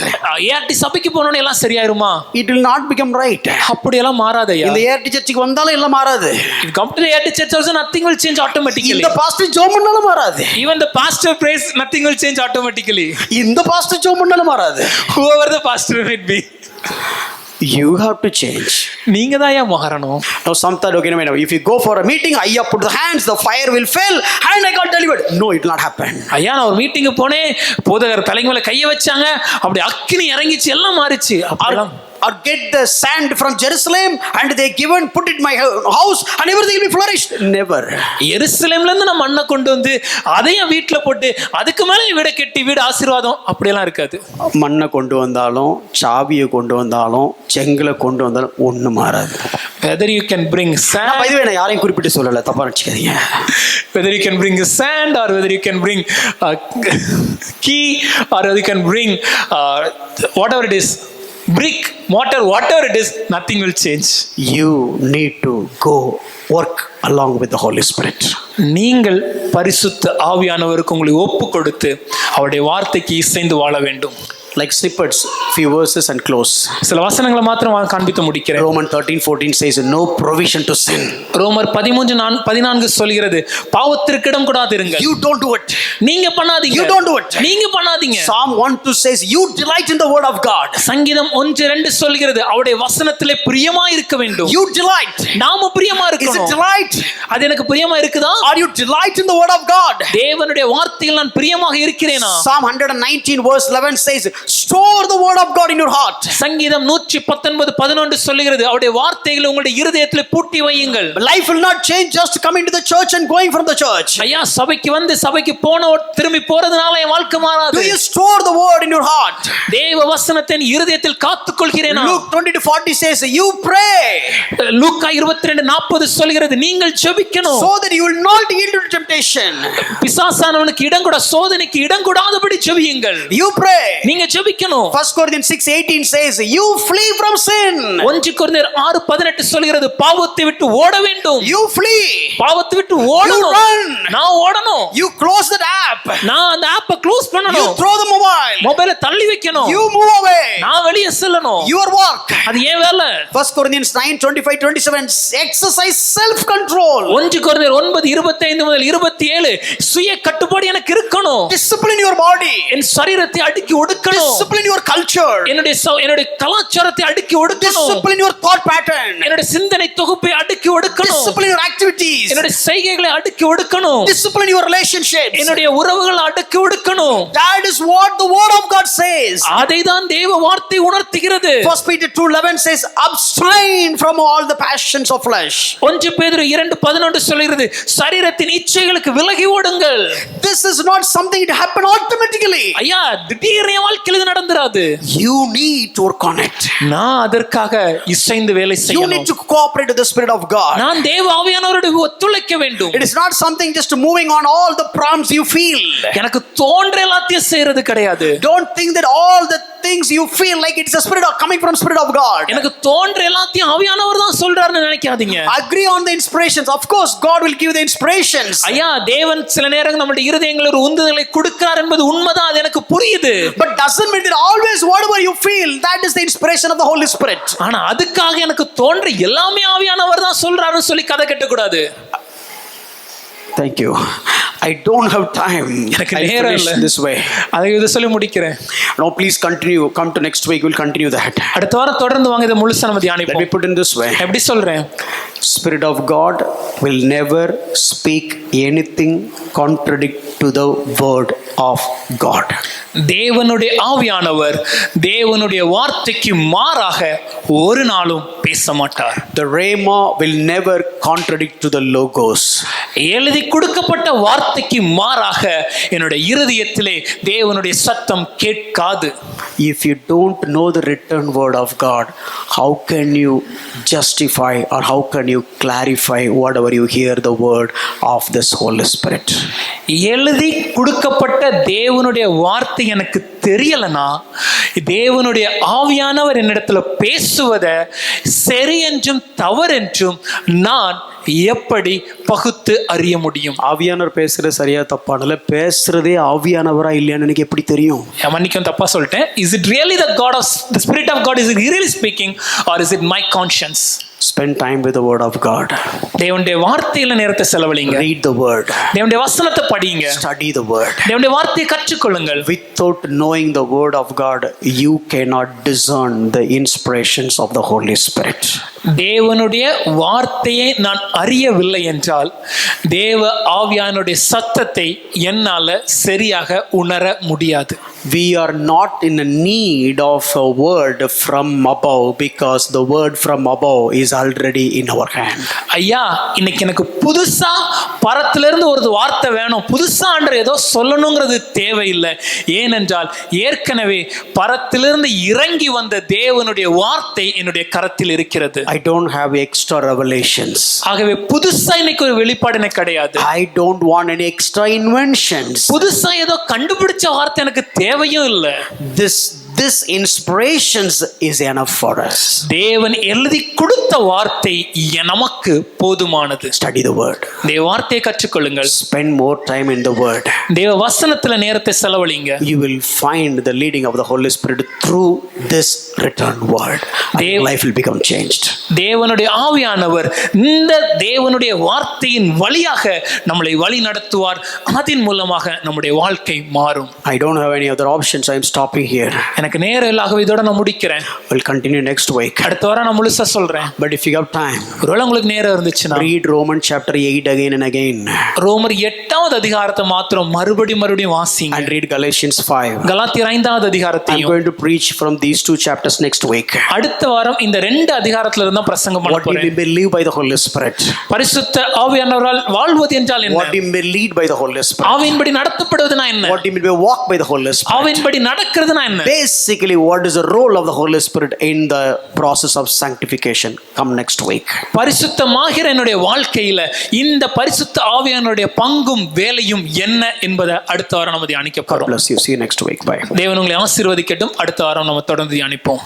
ART சபைக்கு போனோனே எல்லாம் சரியாயிருமா? It will not become right. அப்படியெல்லாம் மாறாதயா. இந்த ART சர்ச்சுக்கு வந்தாலும் எல்லாம் மாறாது. If come to the ART church also nothing will change automatically. இந்த பாஸ்டர் ஜெபம் பண்ணாலும் மாறாது. Even the pastor prays, nothing will change automatically. இந்த பாஸ்டர் ஜெபம் பண்ணாலும் மாறாது. Whoever the pastor might be, you have to change. நீங்க தான் ஏன் மாறணும்? Now some thought, okay, no, if you go for a meeting, I put the hands, the fire will fail and I got delivered. No, it will not happen. ஐயா நான் ஒரு மீட்டிங்கு போனேன், போதகர் தலைங்க மேல கையை வச்சாங்க, அப்படி அக்கினி இறங்கிச்சு, எல்லாம் மாறிச்சு. Or get the sand from Jerusalem and they put it in my house and everything will be flourished. Never. எருசலேம்ல இருந்து நான் மண்ணை கொண்டு வந்து அதையும் வீட்டுல போட்டு அதுக்கு மேல வீட கட்டி வீடு ஆசீர்வாதம் அப்படியெல்லாம் இருக்காது. மண்ணை கொண்டு வந்தாலும் சாவியை கொண்டு வந்தாலும் செங்கலை கொண்டு வந்தாலும் ஒண்ணு மாறாது. Whether you can bring sand, by the way நான் யாரையும் குறிப்பிட்டு சொல்லல, தப்பா நினைச்சுக்காதீங்க. Whether you can bring sand or whether you can bring key or whether you can bring whatever it is, brick, mortar, whatever it is, nothing will change. You need to go work along with the Holy Spirit. நீங்கள் பரிசுத்த ஆவியானவருக்கு உங்களை ஒப்பு கொடுத்து அவருடைய வார்த்தைக்கு இசைந்து வாழ வேண்டும். Like snippets, few verses and close. சில வசனங்களை மாத்திரம் காண்பித்து முடிக்கிறேன். Romans 13:14 says no provision to sin. ரோமர் 13:14 சொல்கிறது பாவத்திற்கு இடம் கொடாதிருங்கள். You don't do it. நீங்க பண்ணாதீங்க. You don't do it. நீங்க பண்ணாதீங்க. Psalm 1:2 says you delight in the word of God. சங்கீதம் 1:2 சொல்கிறது அவருடைய வசனத்திலே பிரியமா இருக்க வேண்டும். You delight. நாம பிரியமா இருக்கணும். Is it delight? அது எனக்கு பிரியமா இருக்குதா? Are you delight in the word of God? தேவனுடைய வார்த்தையில் நான் பிரியமாக இருக்கிறேனா? Psalm 119 verse 11 says store the word of God in your heart. சங்கீதம் 119:11 சொல்லுகிறது அவருடைய வார்த்தைகளை உங்களுடைய இருதயத்திலே பூட்டி வையுங்கள். Life will not change just coming to the church and going from the church. ஐயா சபைக்கு வந்து சபைக்கு போன திரும்பி போறதுனால என் வாழ்க்கை மாறாது. Do you store the word in your heart? தேவ வசனத்தை இருதயத்தில் காத்துக்கொள்கிறேனா? Luke 20:40 says you pray. லூக்கா 22:40 சொல்கிறது நீங்கள் ஜெபிக்கணும். So that you will not yield to temptation. பிசாசானவனுக்கு இடம் கொட சோதனைக்கு இடம் கொடாதபடி ஜெபியுங்கள். You pray. நீங்க ஜெபிக்கணும். 1 Corinthians 6:18 says you flee from sin. 1 கொரிந்தியர் 6:18 சொல்கிறது பாவத்தை விட்டு ஓட வேண்டும். You flee. பாவத்தை விட்டு ஓடணும். நான் ஓடணும். You close that app. நான் அந்த ஆப்பை க்ளோஸ் பண்ணணும். You throw the mobile. மொபைலை தள்ளி வைக்கணும். You move away. நான் வெளியே செல்லணும். Your work. அது ஏன் வேலை? 1 Corinthians 9:25-27 exercise self control. 1 கொரிந்தியர் 9:25 முதல் 27 சுய கட்டுப்பாடு எனக்கு இருக்கணும். Discipline your body. என் சரீரத்தை அடக்கி ஒடுக்கணும். Discipline your culture. என்னுடைய கலாச்சாரத்தை அடக்கி ஒடுக்கணும். Discipline your thought pattern. என்னுடைய சிந்தனை தொகுப்பை அடக்கி ஒடுக்கணும். Discipline your activities. என்னுடைய செய்கைகளை அடக்கி ஒடுக்கணும். Discipline your relationships. என்னுடைய உறவுகளை அடக்கி ஒடுக்கணும். That is what the word of God says. அதைதான் தேவ வார்த்தை உணர்த்துகிறது. 1 Peter 2:11 says abstain from all the passions of flesh. 1 பேதுரு 2:11 சொல்கிறது சரீரத்தின் இச்சைகளுக்கு விலகி ஓடுங்கள். This is not something that happen automatically. ஐயா திடீர்னு வாழ்க்கையில் இது நடந்துராது. You need to work on it. நான் அதற்காக இசைந்து வேலை செய்யணும். You need to cooperate with the Spirit of God. நான் தேவ ஆவியானவரோடு ஒத்துழைக்க வேண்டும். It is not something just moving on all the prompts you feel. எனக்கு தோன்ற எல்லாத்தையும் செய்யறது கிடையாது. Don't think that all the things you feel like it's a spirit of coming from Spirit of God. எனக்கு தோன்ற எல்லாத்தையும் ஆவியானவர் தான் சொல்றாருன்னு நினைக்காதீங்க. Agree on the inspirations. Of course God will give the inspirations. ஐயா தேவன் சில நேரங்கள் நம்முடைய இருதயங்களில் ஒரு உந்துதலை கொடுக்கிறார் என்பது உண்மைதான், அது எனக்கு புரியுது. But doesn't mean that always whatever you feel that is the inspiration of the Holy Spirit. ஆனா அதுக்காக எனக்கு தோன்ற எல்லாமே ஆவியானவர் தான் சொல்றாருன்னு சொல்லி கதை கட்ட கூடாது. Thank you. I don't have time. எனக்கு I'll நேரம் finish இல்லை. this way. அதை இதை சொல்லி முடிக்கிறேன். Now please continue. Come to next week. We'll continue that. அடுத்த வாரம் தொடர்ந்து வாங்க, இதை முழுசா நம்ம Let me தியானிப்போம். put in this way. எப்படி சொல்றேன்? Spirit of God will never speak anything contradict to the word of God. தேவனுடைய ஆவியானவர் தேவனுடைய வார்த்தைக்கு மாறாக ஒரு நாளும் பேச மாட்டார். The rhema will never contradict to the logos. எழுதி கொடுக்கப்பட்ட வார்த்தைக்கு மாறாக என்னுடைய இருதயத்திலே தேவனுடைய சத்தம் கேட்காது. If you don't know the written word of God, how can you justify or how can you clarify whatever you hear the word of this Holy Spirit? எழுதி கொடுக்கப்பட்ட தேவனுடைய வார்த்தை எனக்கு தெரியலனா, தேவனுடைய ஆவியானவர் என்னிடத்துல பேசுவதை சரி என்றும் தவறென்றும் நான் எப்படி பகுத்து அறிய முடியும்? ஆவியானவர் பேசுறது சரியா தப்பானல, பேசுறதே ஆவியானவரா இல்லையான்னு எனக்கு எப்படி தெரியும்? மன்னிக்கும், தப்பா சொல்லிட்டேன். Is it really the God of the spirit of God? Is it really speaking or is it my conscience? Spend time with the word of God. தேவனுடைய வார்த்தையில நேரத்தை செலவழிங்க. Read the word. தேவனுடைய வசனத்தை படிங்க. Study the word. தேவனுடைய வார்த்தையை கற்றுக்கொள்ளுங்கள். Without knowing the word of God, you cannot discern the inspirations of the Holy Spirit. தேவனுடைய வார்த்தையை நான் அறியவில்லை என்றால் தேவ ஆவியானுடைய சத்தத்தை என்னால சரியாக உணர முடியாது. We are not in a need of a word from above because the word from above is already in our hand. ஐயா, இன்னைக்கு எனக்கு புதுசா பரத்திலிருந்து ஒரு வார்த்தை வேணும், புதுசா ஆண்டவர் ஏதோ சொல்லணுங்கிறது தேவையில்லை. ஏனென்றால் ஏற்கனவே பரத்திலிருந்து இறங்கி வந்த தேவனுடைய வார்த்தை என்னுடைய கரத்தில் இருக்கிறது. I don't have extra revelations. ஆகவே புதுசா இன்னைக்கு ஒரு வெளிப்பாடு எனக்கு கிடையாது. I don't want any extra inventions. புதுசா ஏதோ கண்டுபிடிச்ச வார்த்தை எனக்கு தேவையும் இல்லை. This inspirations is enough for us. தேவன் எழுதி கொடுத்த வார்த்தை நமக்கு போதுமானது. Study the word. தேவ வார்த்தையை கற்றுக்கொள்ளுங்கள். Spend more time in the word. தேவ வசனத்துல நேரத்தை செலவழிங்க. You will find the leading of the Holy Spirit through this written word. And life will become changed. தேவனுடைய ஆவியானவர் இந்த தேவனுடைய வார்த்தையின் வழியாக நம்மளை வழி நடத்துவார். அதன் மூலமாக நம்முடைய வாழ்க்கை மாறும். I don't have any other options. I am stopping here. எனக்கு நேரம் இல்லாகவே இதோட நான் முடிக்கிறேன். We'll continue next week. அடுத்த வாரம் நான் முழுசா சொல்றேன். But if you have time, ஒருவேளை உங்களுக்கு நேரம் இருந்துச்சுன்னா read Romans chapter 8 again and again. ரோமர் 8வது அதிகாரத்தை மாத்திரம் மறுபடியும் வாசிங்க. And read Galatians 5. கலாத்தியர் 5வது I'm அதிகாரத்தையும். going to preach from these two chapters next week. அடுத்த வாரம் இந்த 2 அதிகாரத்துல இருந்தா பிரசங்கம் பண்ண What we போறேன். may live by the Holy Spirit. பரிசுத்த ஆவியானவரால் வாழ்வது என்றால் என்ன? What we may lead by the Holy Spirit. ஆவியின்படி நடத்தப்படுவதுனா என்ன? What we may walk by the Holy Spirit. ஆவியின்படி நடக்கிறதுனா என்ன? Basically, what is the role of the Holy Spirit in the process of sanctification? Come next week. பரிசுத்தமாகிற என்னுடைய வாழ்க்கையில இந்த பரிசுத்த ஆவியானுடைய பங்கும் வேலையும் என்ன என்பதை அடுத்த வாரம் நம்ம தியானிக்க God போறோம். bless you. See you next week. Bye. தேவன் உங்களை ஆசீர்வதிக்கட்டும். அடுத்த வாரம் நம்ம தொடர்ந்து தியானிப்போம்.